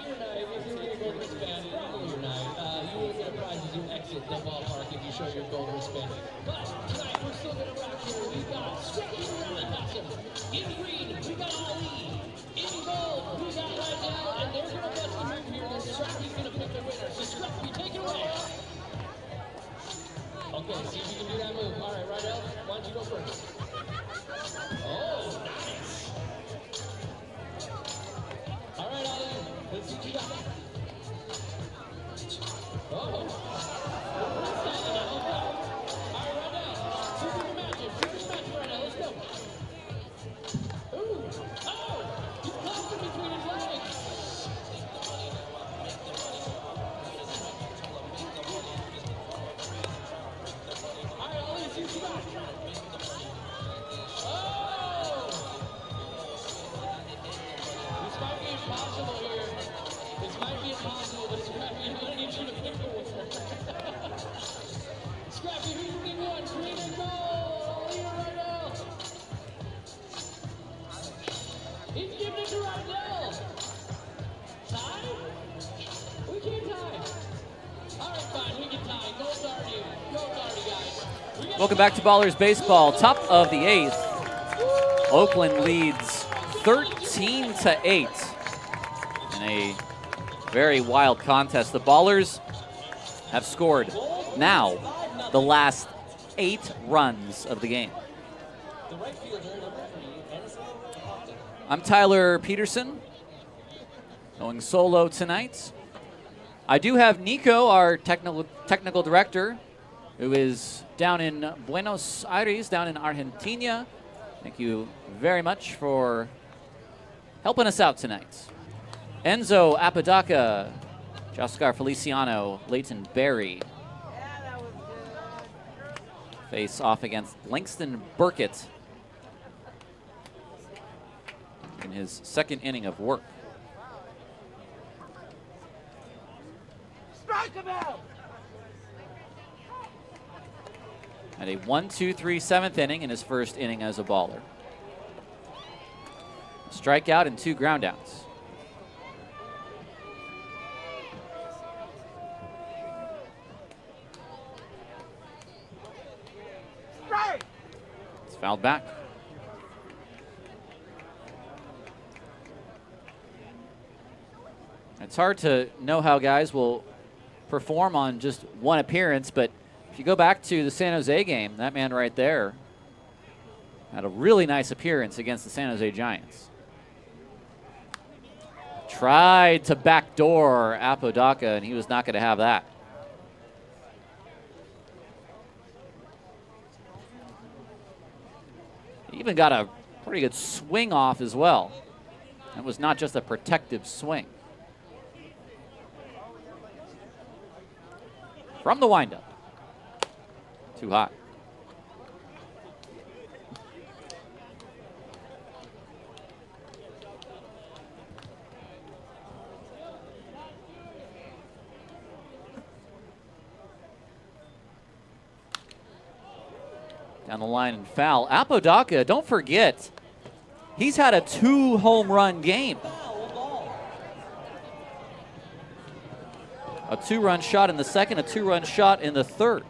S10: you're not. If you're wearing a gold wristband, you're not. You will get a prize as you exit the ballpark if you show your gold wristband. But tonight we're still going to rock here. We've got Scrappy Riley Boston. In green, we got Ali. In gold, we got Rydell. And they're going to bust the move here. And Scrappy's going to pick the winner. So Scrappy, take it away. Okay, see if you can do that move. All right, Rydell, why don't you go first? Oh, nice. All right, Ali, let's see what you got. Oh. All right, Rydell, super magic. Rydell, let's go. Ooh. Oh, he caught it between his legs. All right, Ali, see what you got. Oh! This might be impossible here. This might be impossible, but Scrappy, I'm going to need you to pick the winner. Scrappy, who's winning one? Green and gold! Ali or Rydell? He's giving it to Rydell. Tie? We can't tie. All right, fine, we can tie. Go Darty. Go Darty, guys.
S1: Welcome back to Ballers Baseball. Top of the 8th. Oakland leads 13-8 in a very wild contest. The Ballers have scored now the last 8 runs of the game. I'm Tyler Peterson, going solo tonight. I do have Nico, our technical director, who is down in Buenos Aires, down in Argentina. Thank you very much for helping us out tonight. Enzo Apodaca, Joscar Feliciano, Leighton Berry face off against Langston Burkett in his second inning of work.
S11: Strike him out!
S1: At a 1-2-3 7th inning in his first inning as a baller. Strikeout and 2 groundouts.
S11: Strike!
S1: It's fouled back. It's hard to know how guys will perform on just one appearance, but if you go back to the San Jose game, that man right there had a really nice appearance against the San Jose Giants. Tried to backdoor Apodaca, and he was not going to have that. He even got a pretty good swing off as well. That was not just a protective swing. From the windup. Too hot. Down the line and foul. Apodaca, don't forget, he's had a 2 home run game. A 2-run shot in the second, a 2-run shot in the third.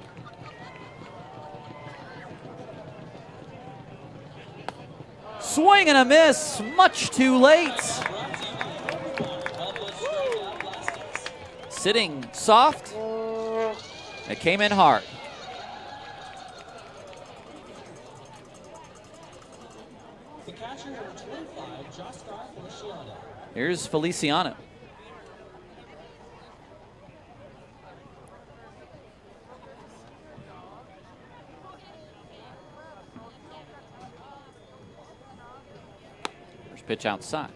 S1: Swing and a miss, much too late. Sitting soft, it came in hard.
S10: The catcher, number 25, Joscar Feliciano.
S1: Here's Feliciano. Pitch outside.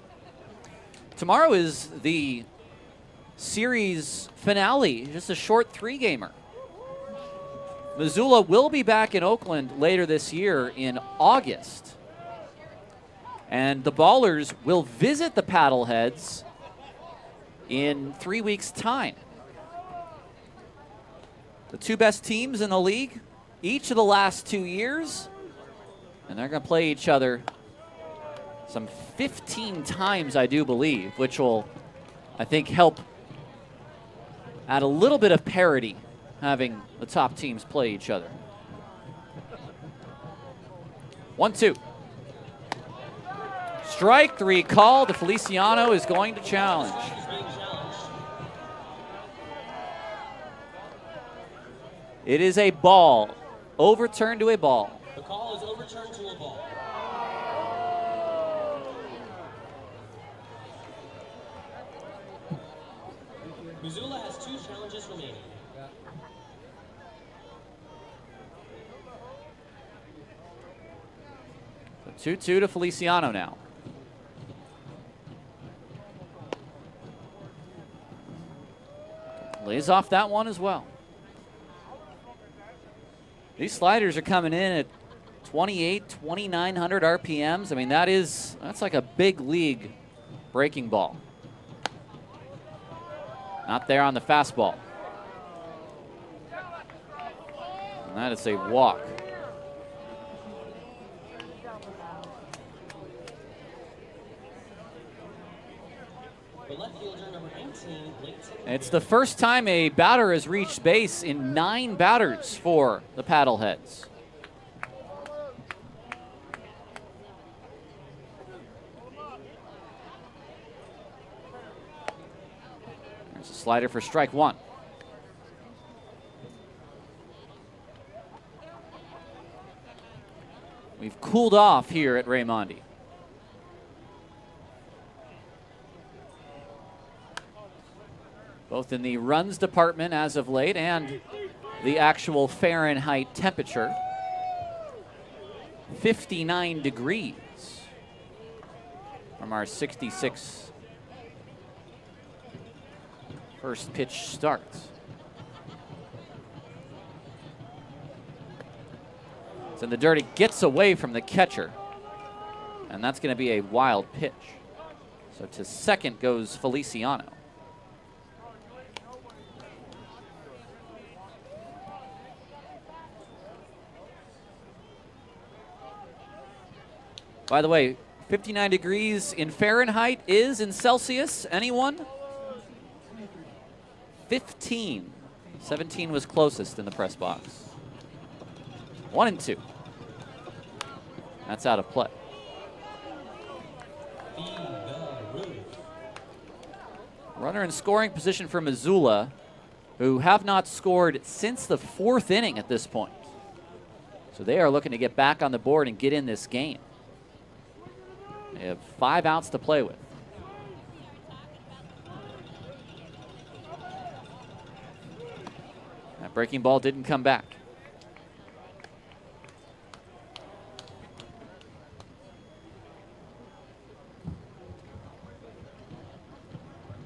S1: Tomorrow is the series finale, just a short 3-gamer. Missoula will be back in Oakland later this year in August. And the Ballers will visit the Paddleheads in 3 weeks' time. The 2 best teams in the league, each of the last 2 years, and they're going to play each other some 15 times, I do believe, which will, I think, help add a little bit of parity, having the top teams play each other. 1-2. Strike 3 call. Feliciano is going to challenge. It is a ball. Overturned to a ball.
S10: The call is overturned to a ball. Missoula has 2 challenges remaining.
S1: So 2-2 to Feliciano now. Lays off that one as well. These sliders are coming in at 2,900 RPMs. I mean, that's like a big league breaking ball. Not there on the fastball. And that is a walk.
S10: The left fielder, number 18, Leighton.
S1: It's the first time a batter has reached base in 9 batters for the Paddleheads. There's a slider for strike 1. We've cooled off here at Raimondi. Both in the runs department as of late and the actual Fahrenheit temperature. 59 degrees from our 66 first pitch starts. So the dirty gets away from the catcher, and that's going to be a wild pitch. So to second goes Feliciano. By the way, 59 degrees in Fahrenheit is in Celsius. Anyone? 15. 17 was closest in the press box. 1-2. That's out of play. Runner in scoring position for Missoula, who have not scored since the 4th inning at this point. So they are looking to get back on the board and get in this game. They have 5 outs to play with. That breaking ball didn't come back.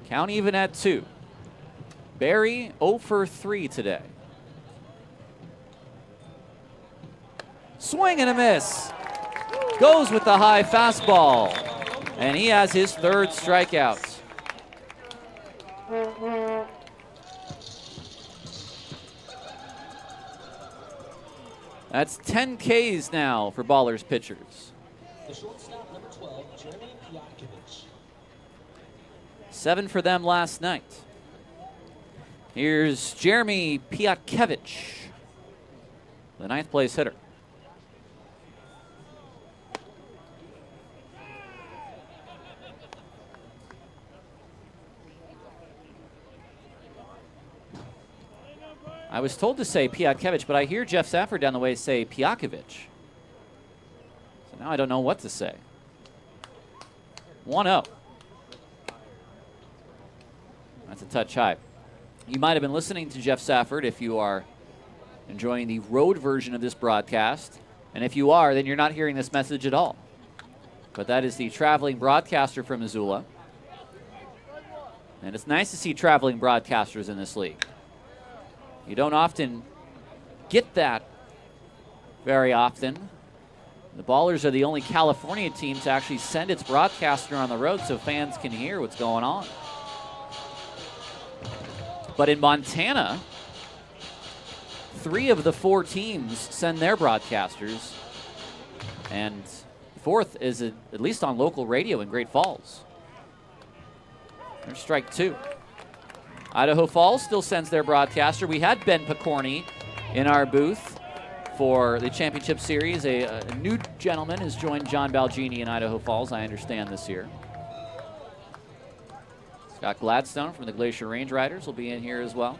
S1: Count even at 2. Barry 0 for 3 today. Swing and a miss. Goes with the high fastball. And he has his 3rd strikeout. That's 10 Ks now for Ballers pitchers.
S10: The shortstop, number 12, Jeremy Piotkovich.
S1: 7 for them last night. Here's Jeremy Piotkovich, the 9th place hitter. I was told to say Piotkovich, but I hear Jeff Safford down the way say Piotkovich. So now I don't know what to say. 1-0. That's a touch high. You might have been listening to Jeff Safford if you are enjoying the road version of this broadcast. And if you are, then you're not hearing this message at all. But that is the traveling broadcaster from Missoula. And it's nice to see traveling broadcasters in this league. You don't often get that very often. The Ballers are the only California team to actually send its broadcaster on the road so fans can hear what's going on. But in Montana, 3 of the 4 teams send their broadcasters, and the 4th is at least on local radio in Great Falls. There's strike 2. Idaho Falls still sends their broadcaster. We had Ben Picorni in our booth for the championship series. A new gentleman has joined John Balgini in Idaho Falls, I understand, this year. Scott Gladstone from the Glacier Range Riders will be in here as well.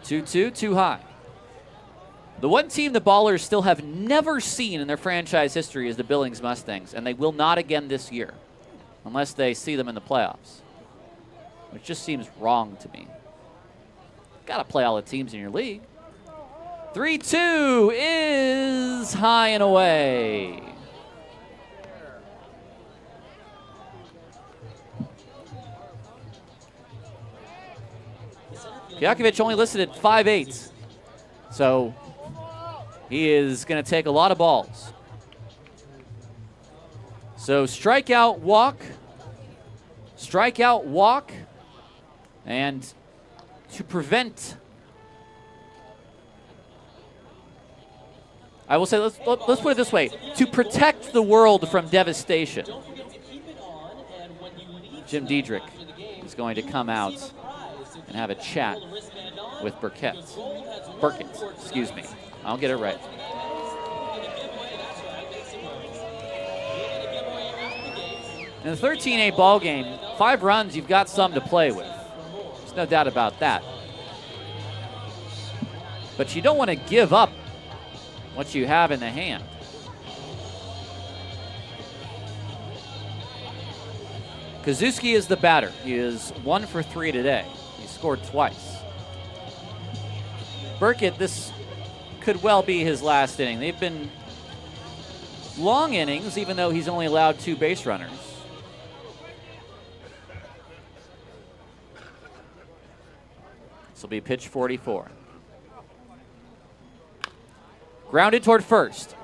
S1: 2-2, too high. The one team the Ballers still have never seen in their franchise history is the Billings Mustangs, and they will not again this year unless they see them in the playoffs, which just seems wrong to me. Got to play all the teams in your league. 3-2 is high and away. Piotkovich only listed at 5'8", so he is going to take a lot of balls. So strikeout, walk, and to prevent, I will say, let's put it this way, to protect the world from devastation, Jim Diedrich is going to come out and have a chat with Burkett, excuse me. I'll get it right. In the 13-8 ball game, 5 runs, you've got some to play with. There's no doubt about that. But you don't want to give up what you have in the hand. Kazuski is the batter. He is 1 for 3 today. He scored twice. Burkett, this could well be his last inning. They've been long innings, even though he's only allowed 2 base runners. This will be pitch 44. Grounded toward first.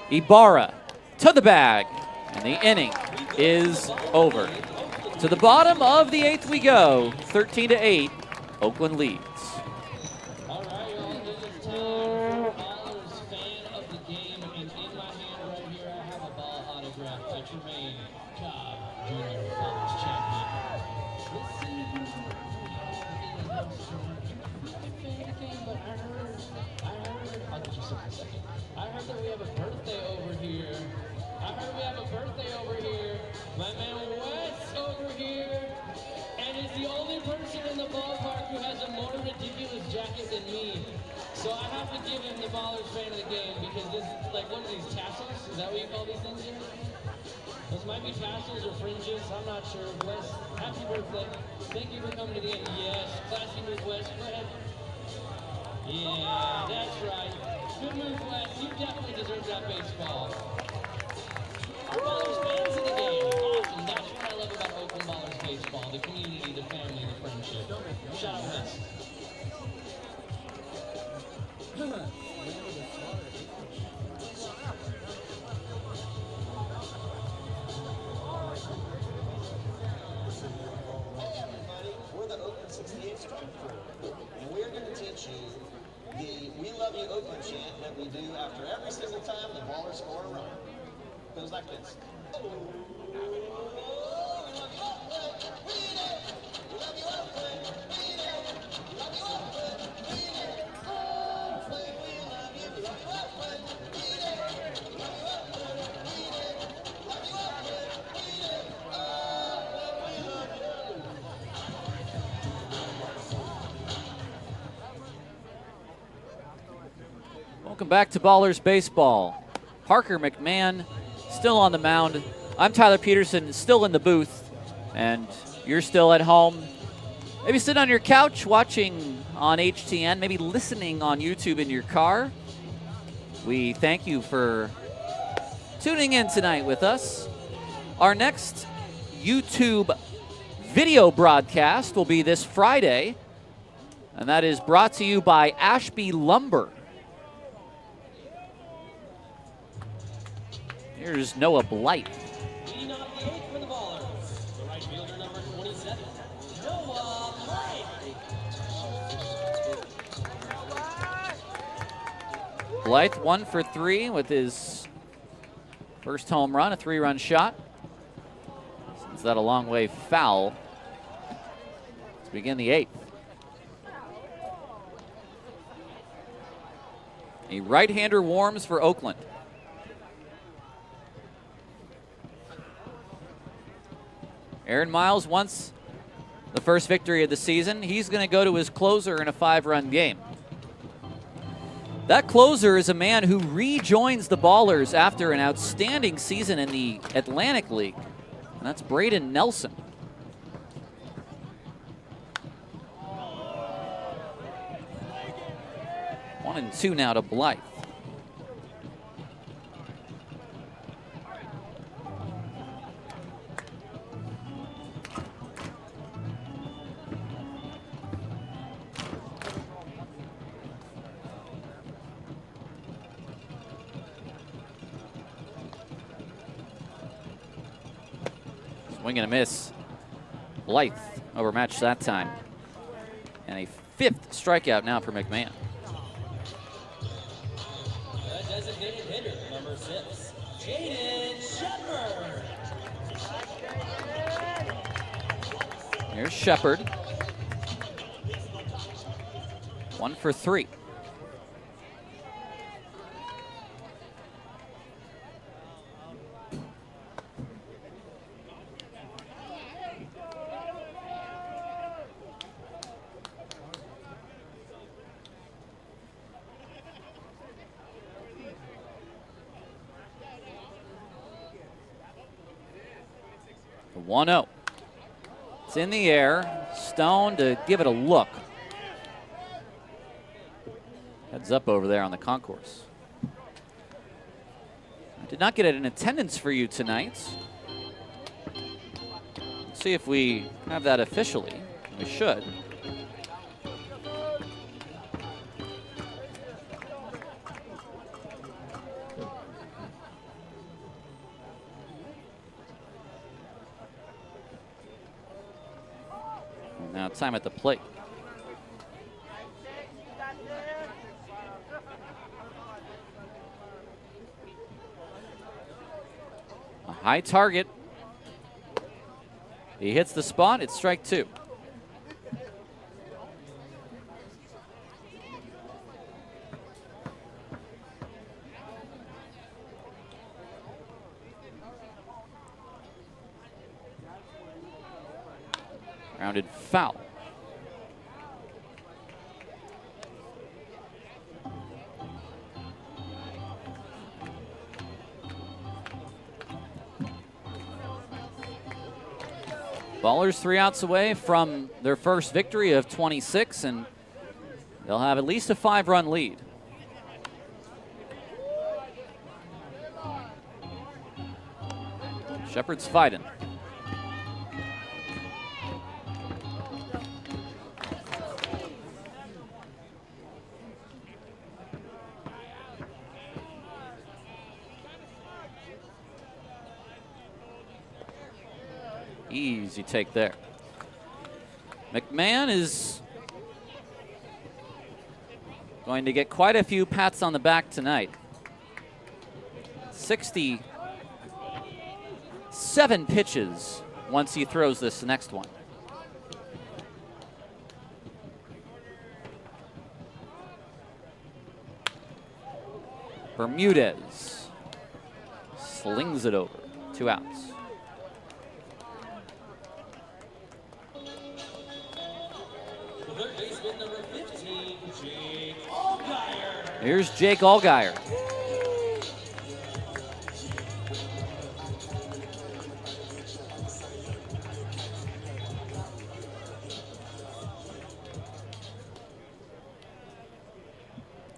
S1: Ibarra to the bag, and the inning is over. To the bottom of the 8th we go. 13-8, Oakland leads.
S10: All right, y'all, it is time for Ballers Fan of the Game, and in my hand right here I have a ball autograph by Tremaine Cobb, Jr., Ballers Champion. Let's see who's fan game, but I heard, I'll get you some in a second. I heard that we have a birthday over here. My man Wes over here, and is the only person in the ballpark who has a more ridiculous jacket than me. So I have to give him the Ballers Fan of the Game because this is like, what are these, tassels? Is that what you call these things here? Those might be tassels or fringes, I'm not sure. Wes, happy birthday. Thank you for coming to the end. Yes, classy move, Wes. Go ahead. Yeah, that's right. Good move, Wes. You definitely deserve that baseball. Our Ballers Fans of the Game. Awesome. That's what I love about Oakland Ballers baseball. The community, the family, the friendship. Shout out, Wes.
S12: We're the Oakland 68 Strike Crew, and we're going to teach you the "We Love You Oakland" chant that we do after every single time the Ballers score a run. It goes like this.
S1: Welcome back to Ballers Baseball. Parker McMahon still on the mound. I'm Tyler Peterson, still in the booth, and you're still at home. Maybe sitting on your couch watching on HTN, maybe listening on YouTube in your car. We thank you for tuning in tonight with us. Our next YouTube video broadcast will be this Friday, and that is brought to you by Ashby Lumber. Here's Noah Blight.
S10: Leading off the 8th for the Ballers, the right fielder number 27, Noah Blight.
S1: Blythe 1 for 3 with his first home run, a 3-run shot. Sends that a long way foul. Let's begin the 8th. A right-hander warms for Oakland. Aaron Miles wants the first victory of the season. He's going to go to his closer in a 5-run game. That closer is a man who rejoins the Ballers after an outstanding season in the Atlantic League, and that's Braden Nelson. One and two now to Blythe. Swing and a miss. Blythe overmatched that time. And a 5th strikeout now for McMahon.
S10: The designated hitter, number 6, Jaden Shepard.
S1: Here's Shepard. 1 for 3. The 1-0. It's in the air. Stone to give it a look. Heads up over there on the concourse. I did not get an attendance for you tonight. Let's see if we have that officially. We should. Now time at the plate. A high target. He hits the spot. It's strike 2. Grounded foul. Ballers 3 outs away from their first victory of 26, and they'll have at least a 5-run lead. Shepard's fighting. Easy take there. McMahon is going to get quite a few pats on the back tonight. 67 pitches once he throws this next one. Bermudez slings it over. 2 outs. Here's Jake Allgaier.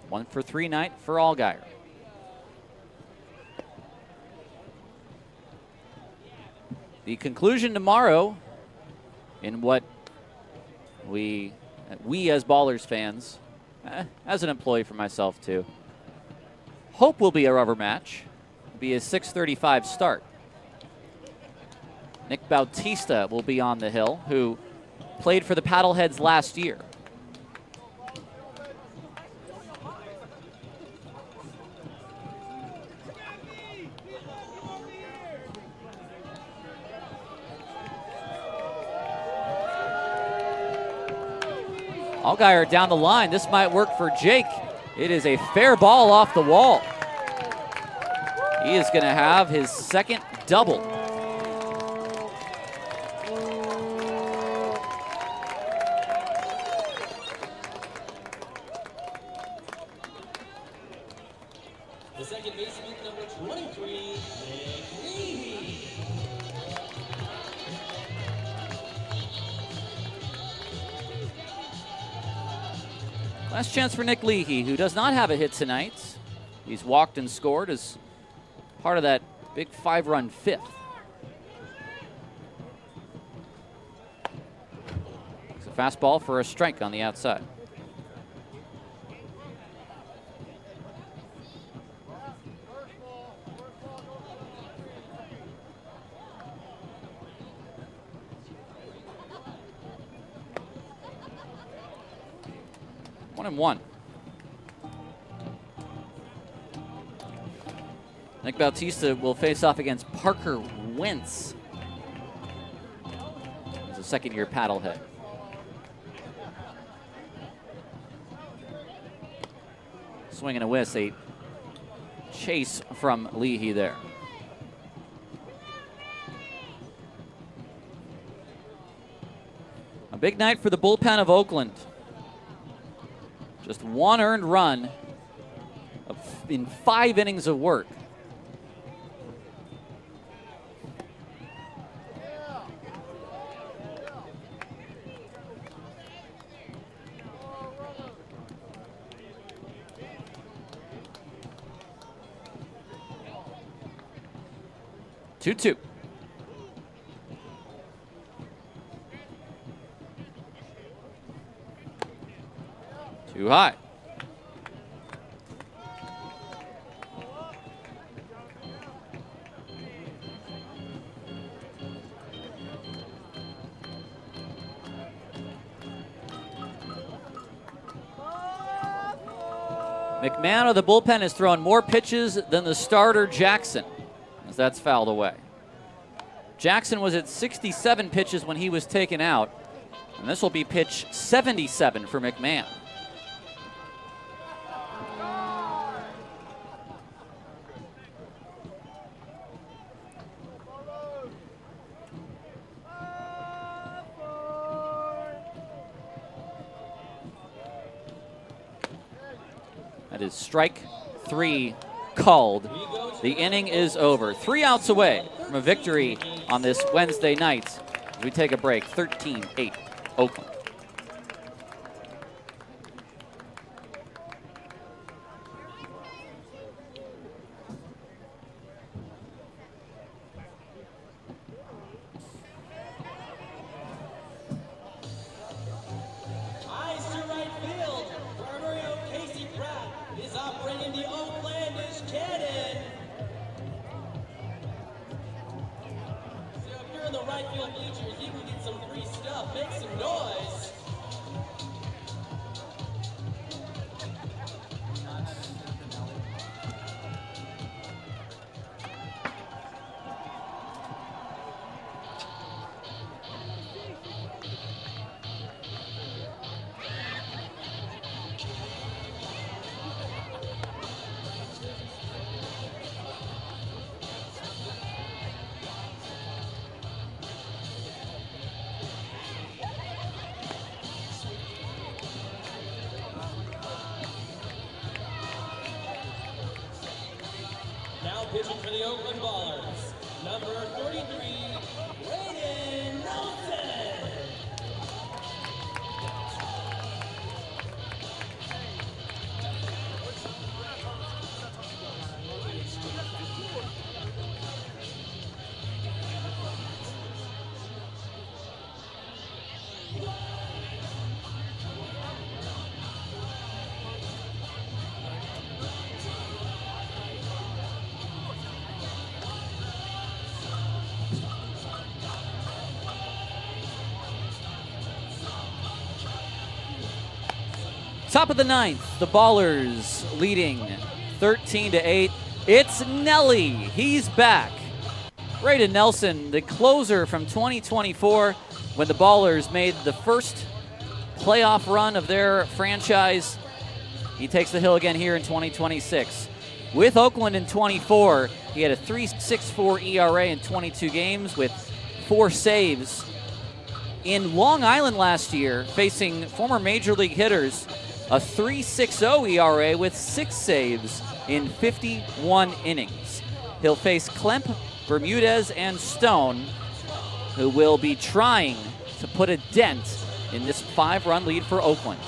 S1: One for 3 night for Allgaier. The conclusion tomorrow in what we as Ballers fans, as an employee for myself too, hope will be a rubber match. Be a 6:35 start. Nick Bautista will be on the hill, who played for the Paddleheads last year. Allgaier down the line. This might work for Jake. It is a fair ball off the wall. He is going to have his second double.
S10: The second baseman, number 23, Nick Leahy.
S1: Last chance for Nick Leahy, who does not have a hit tonight. He's walked and scored as part of that big 5-run fifth. It's a fastball for a strike on the outside. One and one. Nick Bautista will face off against Parker Wentz. He's a second-year Paddlehead. Swing and a miss, a chase from Leahy there. A big night for the bullpen of Oakland. Just one earned run in 5 innings of work. 2-2. Too high. McMahon of the bullpen has thrown more pitches than the starter Jackson, as that's fouled away. Jackson was at 67 pitches when he was taken out, and this will be pitch 77 for McMahon. That is strike 3 called. The inning is over. 3 outs away from a victory on this Wednesday night as we take a break. 13-8 Oakland.
S10: Eyes to right field. Primary Casey Pratt is operating the Oaklandish cannon. So if you're in the right field bleachers, you can get some free stuff. Make some noise. Now pitching for the Oakland Ballers, number 33, Raiden Nelson.
S1: Top of the 9th, the Ballers leading 13-8. It's Nelly. He's back. Raiden Nelson, the closer from 2024, when the Ballers made the first playoff run of their franchise. He takes the hill again here in 2026. With Oakland in 24, he had a 3.64 ERA in 22 games with 4 saves. In Long Island last year, facing former Major League hitters, a 3.60 ERA with 6 saves in 51 innings. He'll face Klemp, Bermudez, and Stone, who will be trying to put a dent in this 5-run lead for Oakland.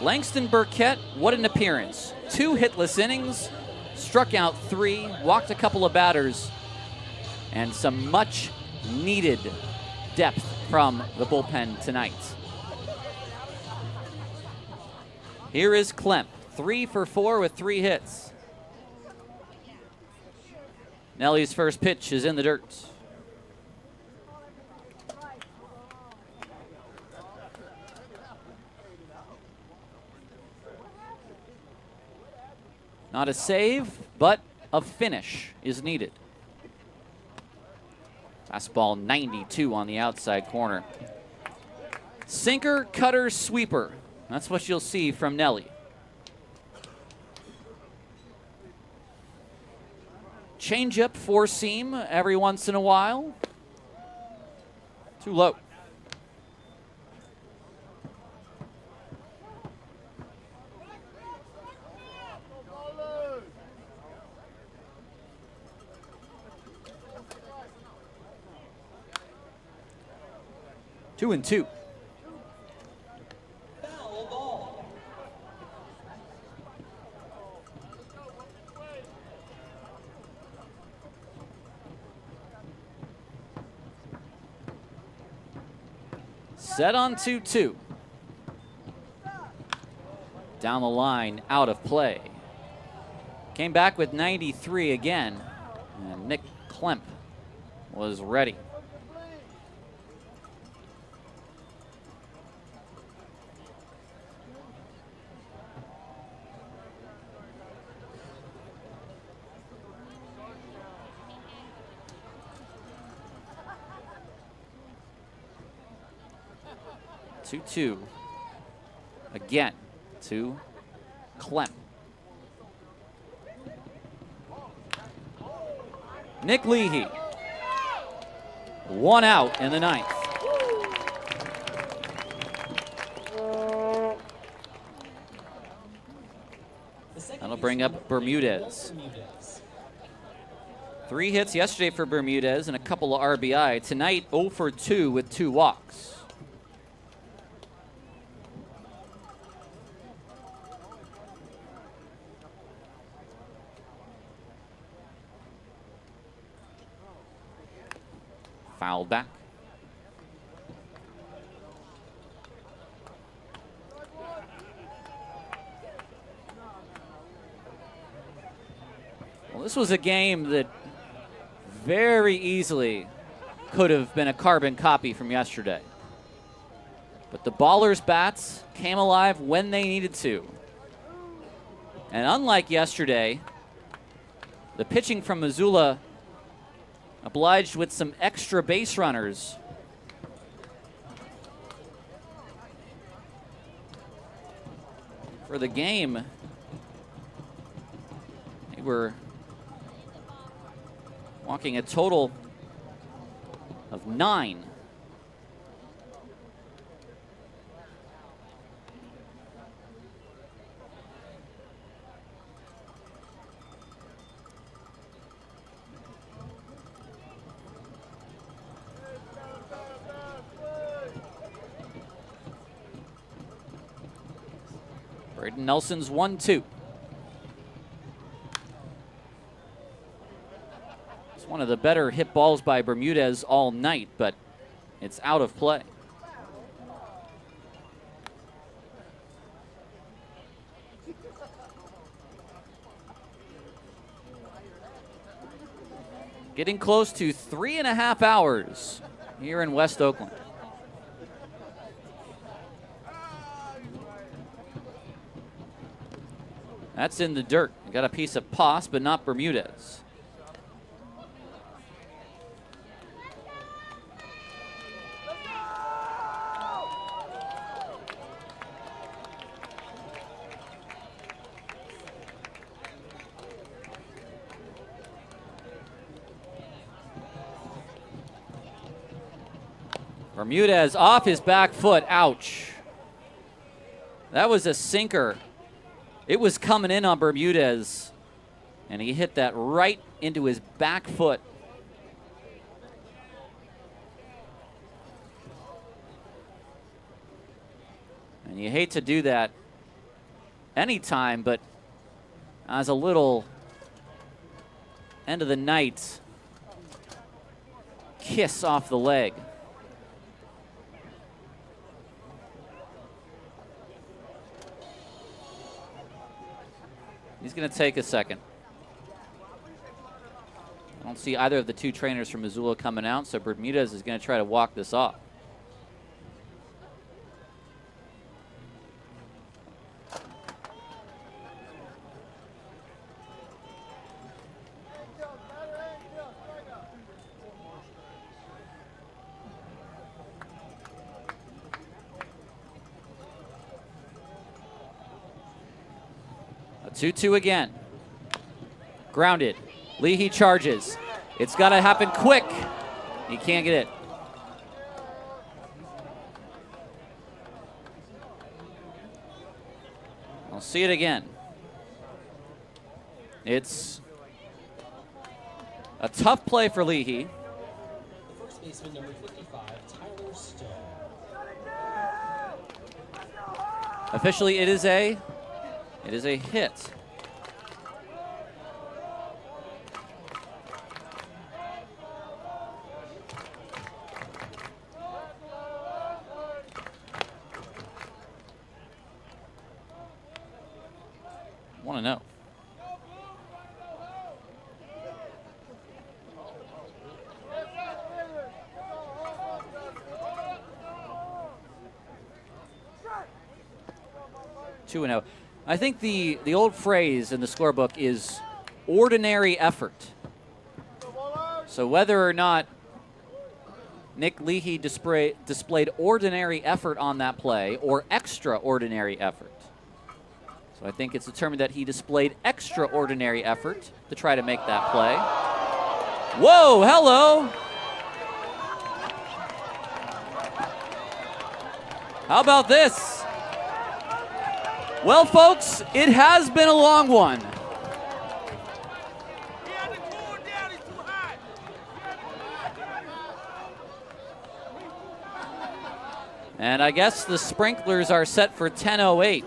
S1: Langston Burkett, what an appearance. 2 hitless innings, struck out 3, walked a couple of batters, and some much needed depth from the bullpen tonight. Here is Klemp, 3 for 4 with 3 hits. Nelly's first pitch is in the dirt. Not a save, but a finish is needed. Fastball 92 on the outside corner. Sinker, cutter, sweeper. That's what you'll see from Nelly. Changeup, 4-seam every once in a while. Too low. Two and two.
S10: Foul ball.
S1: Set on 2-2. Down the line, out of play. Came back with 93 again, and Nick Klemp was ready. Two again to Klemp. Nick Leahy. 1 out in the 9th. That'll bring up Bermudez. 3 hits yesterday for Bermudez and a couple of RBI. Tonight, 0 for 2 with 2 walks. Fouled back. Well, this was a game that very easily could have been a carbon copy from yesterday. But the Ballers' bats came alive when they needed to. And unlike yesterday, the pitching from Missoula obliged with some extra base runners. For the game, they were walking a total of 9. Braden Nelson's 1-2. It's one of the better hit balls by Bermudez all night, but it's out of play. Getting close to 3.5 hours here in West Oakland. That's in the dirt. Got a piece of Poss, but not Bermudez. Bermudez off his back foot. Ouch. That was a sinker. It was coming in on Bermudez, and he hit that right into his back foot. And you hate to do that anytime, but as a little end of the night kiss off the leg. He's going to take a second. I don't see either of the 2 trainers from Missoula coming out, so Bermudez is going to try to walk this off. A 2-2 again. Grounded. Leahy charges. It's got to happen quick. He can't get it. I'll see it again. It's a tough play for Leahy.
S10: First baseman number 55, Tyler Stone.
S1: Officially, it is a hit. want to know. Two and 0. I think the old phrase in the scorebook is ordinary effort. So whether or not Nick Leahy displayed ordinary effort on that play or extraordinary effort. So I think it's determined that he displayed extraordinary effort to try to make that play. Whoa, hello. How about this? Well, folks, it has been a long one. And I guess the sprinklers are set for 10:08.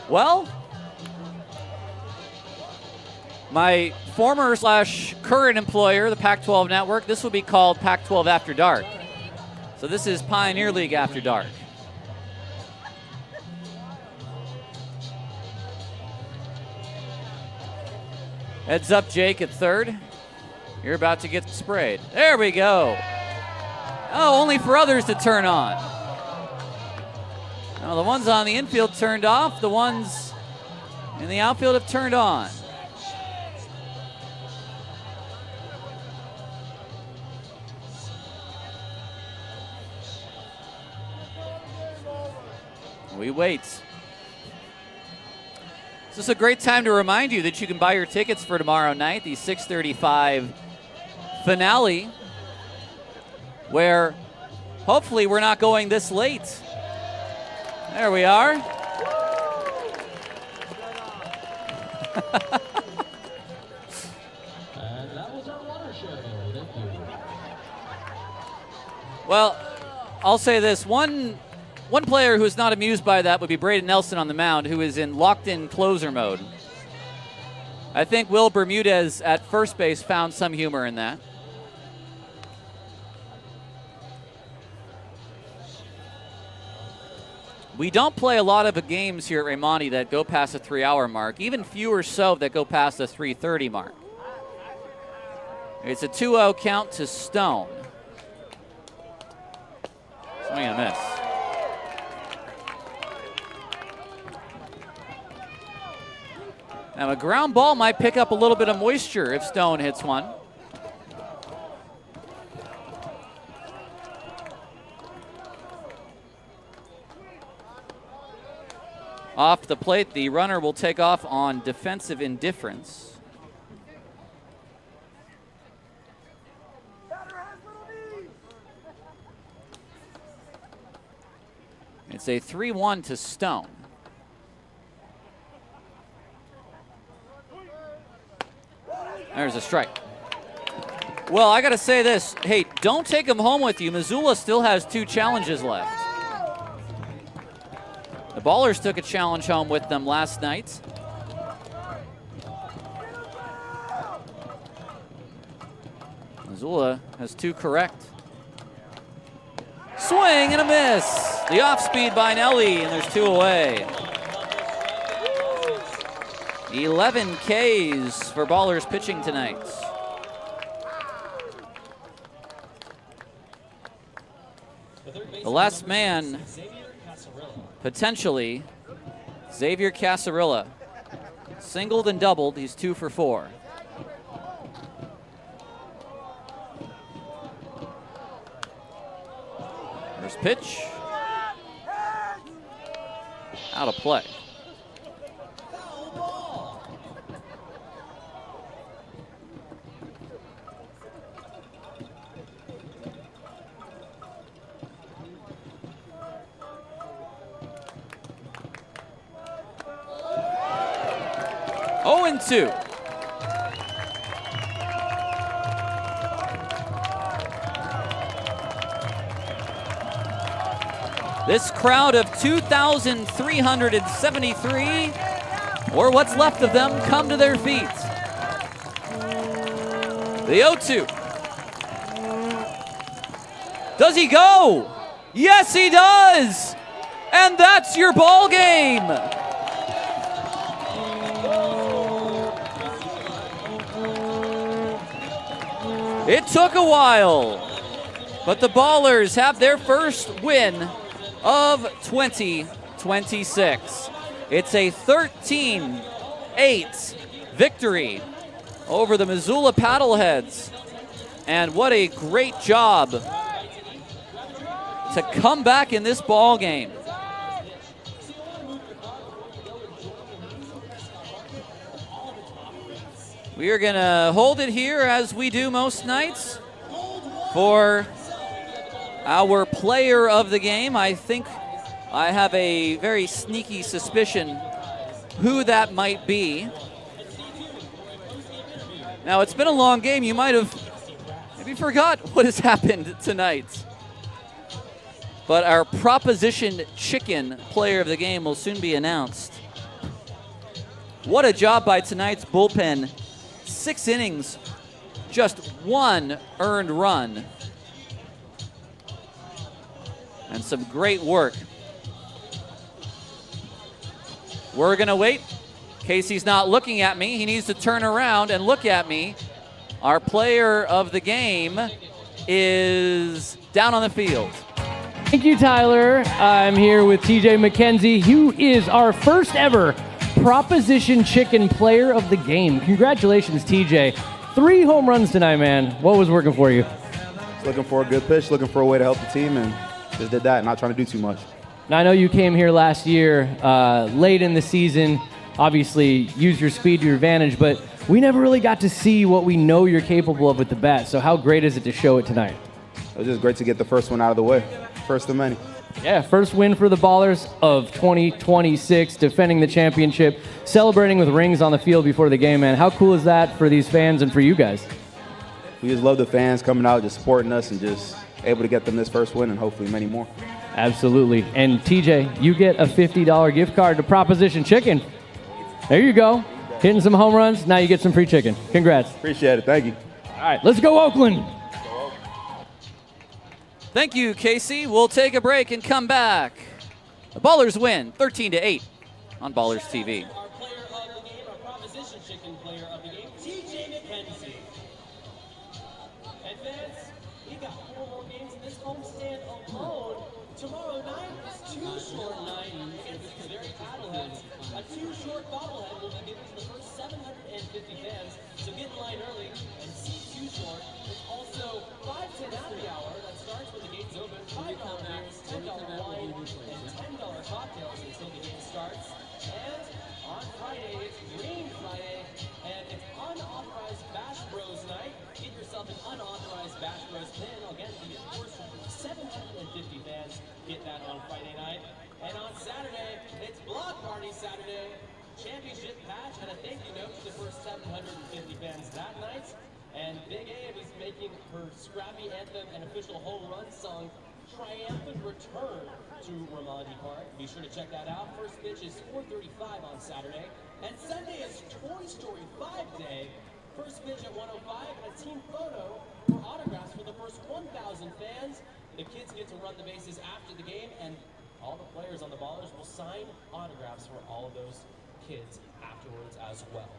S1: Well, my former / current employer, the Pac-12 Network, this would be called Pac-12 After Dark. So this is Pioneer League After Dark. Heads up, Jake, at third. You're about to get sprayed. There we go. Oh, only for others to turn on. Now, the ones on the infield turned off. The ones in the outfield have turned on. We wait. This is a great time to remind you that you can buy your tickets for tomorrow night, the 6:35 finale, where hopefully we're not going this late. There we are.
S10: And that was our water show. Thank you.
S1: Well, I'll say this. One player who is not amused by that would be Braden Nelson on the mound, who is in locked-in closer mode. I think Will Bermudez at first base found some humor in that. We don't play a lot of games here at Ceremonies that go past the 3-hour mark, even fewer so that go past the 3:30 mark. It's a 2-0 count to Stone. Swing and a miss. Now, a ground ball might pick up a little bit of moisture if Stone hits one. Off the plate, the runner will take off on defensive indifference. It's a 3-1 to Stone. There's a strike. Well, I got to say this. Hey, don't take him home with you. Missoula still has 2 challenges left. The Ballers took a challenge home with them last night. Missoula has 2 correct. Swing and a miss. The off speed by Nelly, and there's 2 away. 11 Ks for Ballers pitching tonight. The last man, potentially, Xavier Casarilla. Singled and doubled, he's 2 for 4. First pitch. Out of play. Oh, and 2. This crowd of 2,373, or what's left of them, come to their feet. The 0-2. Does he go? Yes, he does. And that's your ball game. It took a while, but the Ballers have their first win of 2026. It's a 13-8 victory over the Missoula Paddleheads. And what a great job to come back in this ball game. We are going to hold it here as we do most nights for our player of the game. I think I have a very sneaky suspicion who that might be. Now, it's been a long game. You might have maybe forgot what has happened tonight. But our Proposition Chicken player of the game will soon be announced. What a job by tonight's bullpen. 6 innings, just 1 earned run. And some great work. We're going to wait. Casey's not looking at me. He needs to turn around and look at me. Our player of the game is down on the field.
S13: Thank you, Tyler. I'm here with TJ McKenzie, who is our first ever Proposition Chicken player of the game. Congratulations, TJ. 3 home runs tonight, man. What was working for you?
S14: Looking for a good pitch, looking for a way to help the team, and just did that, not trying to do too much.
S13: Now, I know you came here last year, late in the season, obviously used your speed to your advantage, but we never really got to see what we know you're capable of with the bat. So how great is it to show it tonight?
S14: It was just great to get the first one out of the way. First of many.
S13: Yeah, first win for the Ballers of 2026, defending the championship, celebrating with rings on the field before the game, man. How cool is that for these fans and for you guys?
S14: We just love the fans coming out, just supporting us, and just able to get them this first win and hopefully many more.
S13: Absolutely. And TJ, you get a $50 gift card to Proposition Chicken. There you go. Hitting some home runs. Now you get some free chicken. Congrats.
S14: Appreciate it. Thank you.
S13: All right, let's go Oakland.
S1: Thank you, Casey. We'll take a break and come back. The Ballers win 13-8 on Ballers TV.
S10: Our player of the game, our Proposition Chicken player of the game, TJ McKenzie. And fans, we got 4 more games in this homestand alone. Tomorrow night is 2 short night. It's very Paddleheads. A 2 short bobblehead will be given to the first 750 fans. So get in line early and see 2 short. There's also 5-10 happy hour that starts when the gates open. $5 beers, $10 wine, and $10 cocktails until the game starts. And on Friday, it's Green Friday, and it's unauthorized Bash Bros night. Get yourself an unauthorized Bash Bros pin. Again, the first 750 fans get that on Friday night. And on Saturday, it's Block Party Saturday. Championship patch and a thank you note to the first 750 fans that night. And Big Abe is making her scrappy anthem and official home run song triumphant return to Ramondi Park. Be sure to check that out. First pitch is 4:35 on Saturday. And Sunday is Toy Story 5 Day. First pitch at 1:05 and a team photo for autographs for the first 1,000 fans. The kids get to run the bases after the game, and all the players on the Ballers will sign autographs for all of those kids afterwards as well.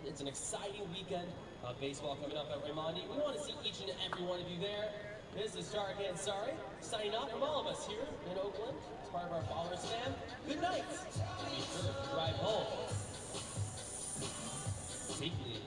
S10: It's an exciting weekend of baseball coming up at Raimondi. We want to see each and every one of you there. This is Stark and Sorry, signing off from all of us here in Oakland as part of our Ballers fam. Good night. Be sure to drive home safely.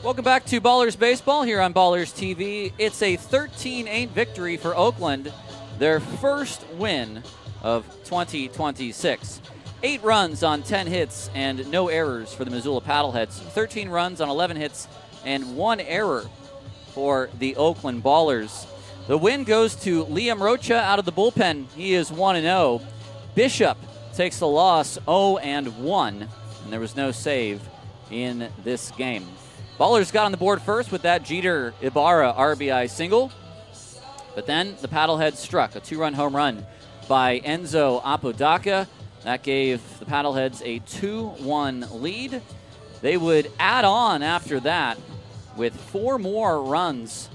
S1: Welcome back to Ballers Baseball here on Ballers TV. It's a 13-8 victory for Oakland, their first win of 2026. 8 runs on 10 hits and no errors for the Missoula Paddleheads. 13 runs on 11 hits and 1 error for the Oakland Ballers. The win goes to Liam Rocha out of the bullpen. He is 1-0. Bishop takes the loss 0-1, and there was no save in this game. Ballers got on the board first with that Jeter Ibarra RBI single. But then the Paddleheads struck a 2-run home run by Enzo Apodaca. That gave the Paddleheads a 2-1 lead. They would add on after that with 4 more runs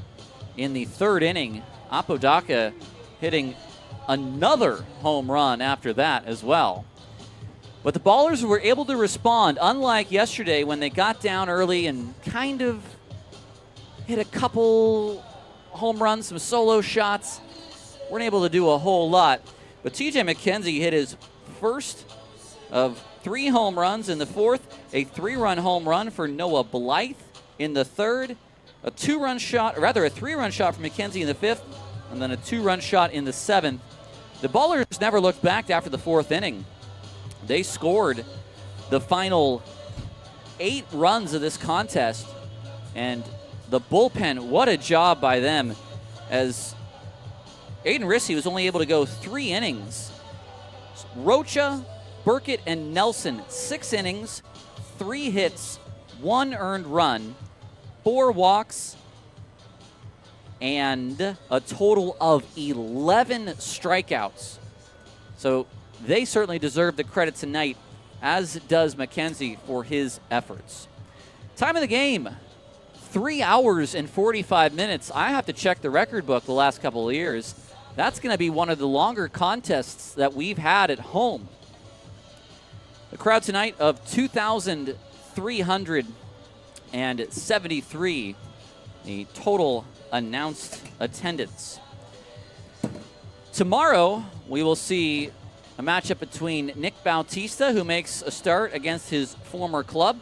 S1: in the 3rd inning. Apodaca hitting another home run after that as well. But the Ballers were able to respond, unlike yesterday when they got down early and kind of hit a couple home runs, some solo shots. Weren't able to do a whole lot. But TJ McKenzie hit his first of 3 home runs in the 4th, a 3-run home run for Noah Blythe in the 3rd, a 3-run shot from McKenzie in the 5th, and then a 2-run shot in the 7th. The Ballers never looked back after the 4th inning. They scored the final 8 runs of this contest, and the bullpen, what a job by them, as Aiden Rissy was only able to go 3 innings. Rocha, Burkett, and Nelson, 6 innings, 3 hits, 1 earned run, 4 walks, and a total of 11 strikeouts. So they certainly deserve the credit tonight, as does McKenzie for his efforts. Time of the game, 3 hours and 45 minutes. I have to check the record book the last couple of years. That's going to be one of the longer contests that we've had at home. The crowd tonight of 2,373, the total announced attendance. Tomorrow, we will see a matchup between Nick Bautista, who makes a start against his former club.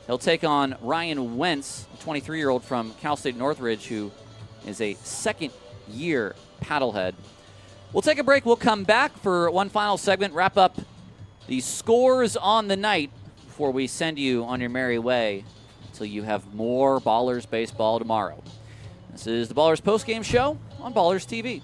S1: He'll take on Ryan Wentz, a 23-year-old from Cal State Northridge, who is a second-year Paddlehead. We'll take a break. We'll come back for one final segment, wrap up the scores on the night before we send you on your merry way until you have more Ballers baseball tomorrow. This is the Ballers postgame show on Ballers TV.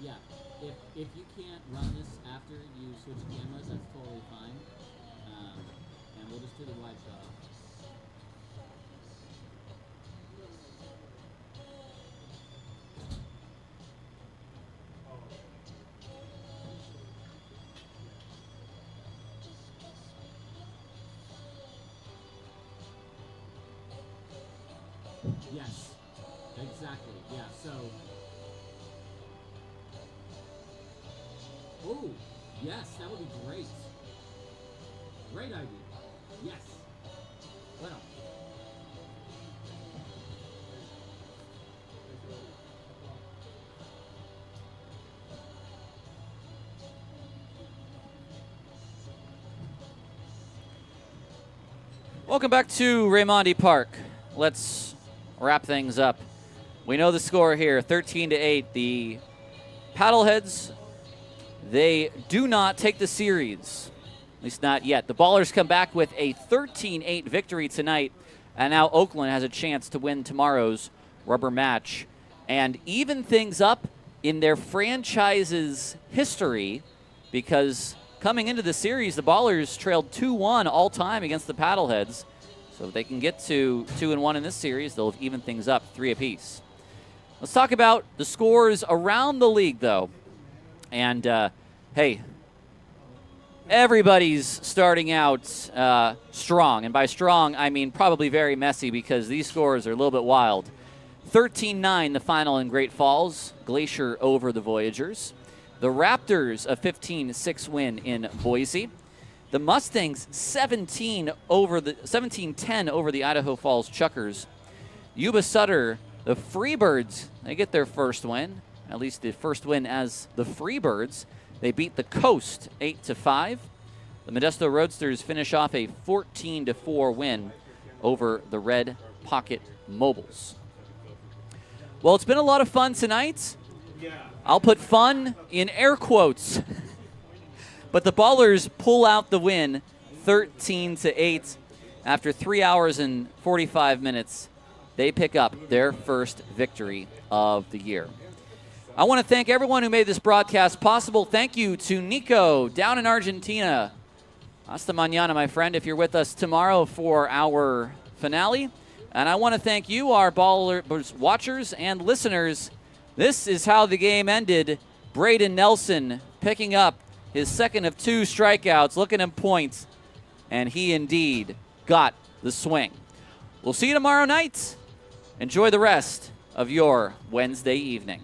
S1: Yeah, if you can't run this after you switch cameras, that's totally fine. And we'll just do the wide shot. Yes, exactly. Yeah, so. Oh, yes, that would be great. Great idea. Yes. Bueno. Welcome back to Raimondi Park. Let's wrap things up. We know the score here, 13-8. The Paddleheads, they do not take the series, at least not yet. The Ballers come back with a 13-8 victory tonight, and now Oakland has a chance to win tomorrow's rubber match and even things up in their franchise's history, because coming into the series, the Ballers trailed 2-1 all time against the Paddleheads. So if they can get to 2-1 in this series, they'll have evened things up 3 apiece. Let's talk about the scores around the league, though. And, hey, everybody's starting out strong. And by strong, I mean probably very messy, because these scores are a little bit wild. 13-9, the final in Great Falls. Glacier over the Voyagers. The Raptors, a 15-6 win in Boise. The Mustangs, 17-10 over the Idaho Falls Chuckers. Yuba Sutter, the Freebirds, they get their first win, at least the first win as the Freebirds. They beat the Coast 8-5. The Modesto Roadsters finish off a 14-4 win over the Red Pocket Mobiles. Well, it's been a lot of fun tonight. I'll put fun in air quotes. But the Ballers pull out the win 13-8. After 3 hours and 45 minutes, they pick up their first victory of the year. I want to thank everyone who made this broadcast possible. Thank you to Nico down in Argentina. Hasta mañana, my friend, if you're with us tomorrow for our finale. And I want to thank you, our Ballers watchers and listeners. This is how the game ended. Braden Nelson picking up his second of 2 strikeouts, looking at points, and he indeed got the swing. We'll see you tomorrow night. Enjoy the rest of your Wednesday evening.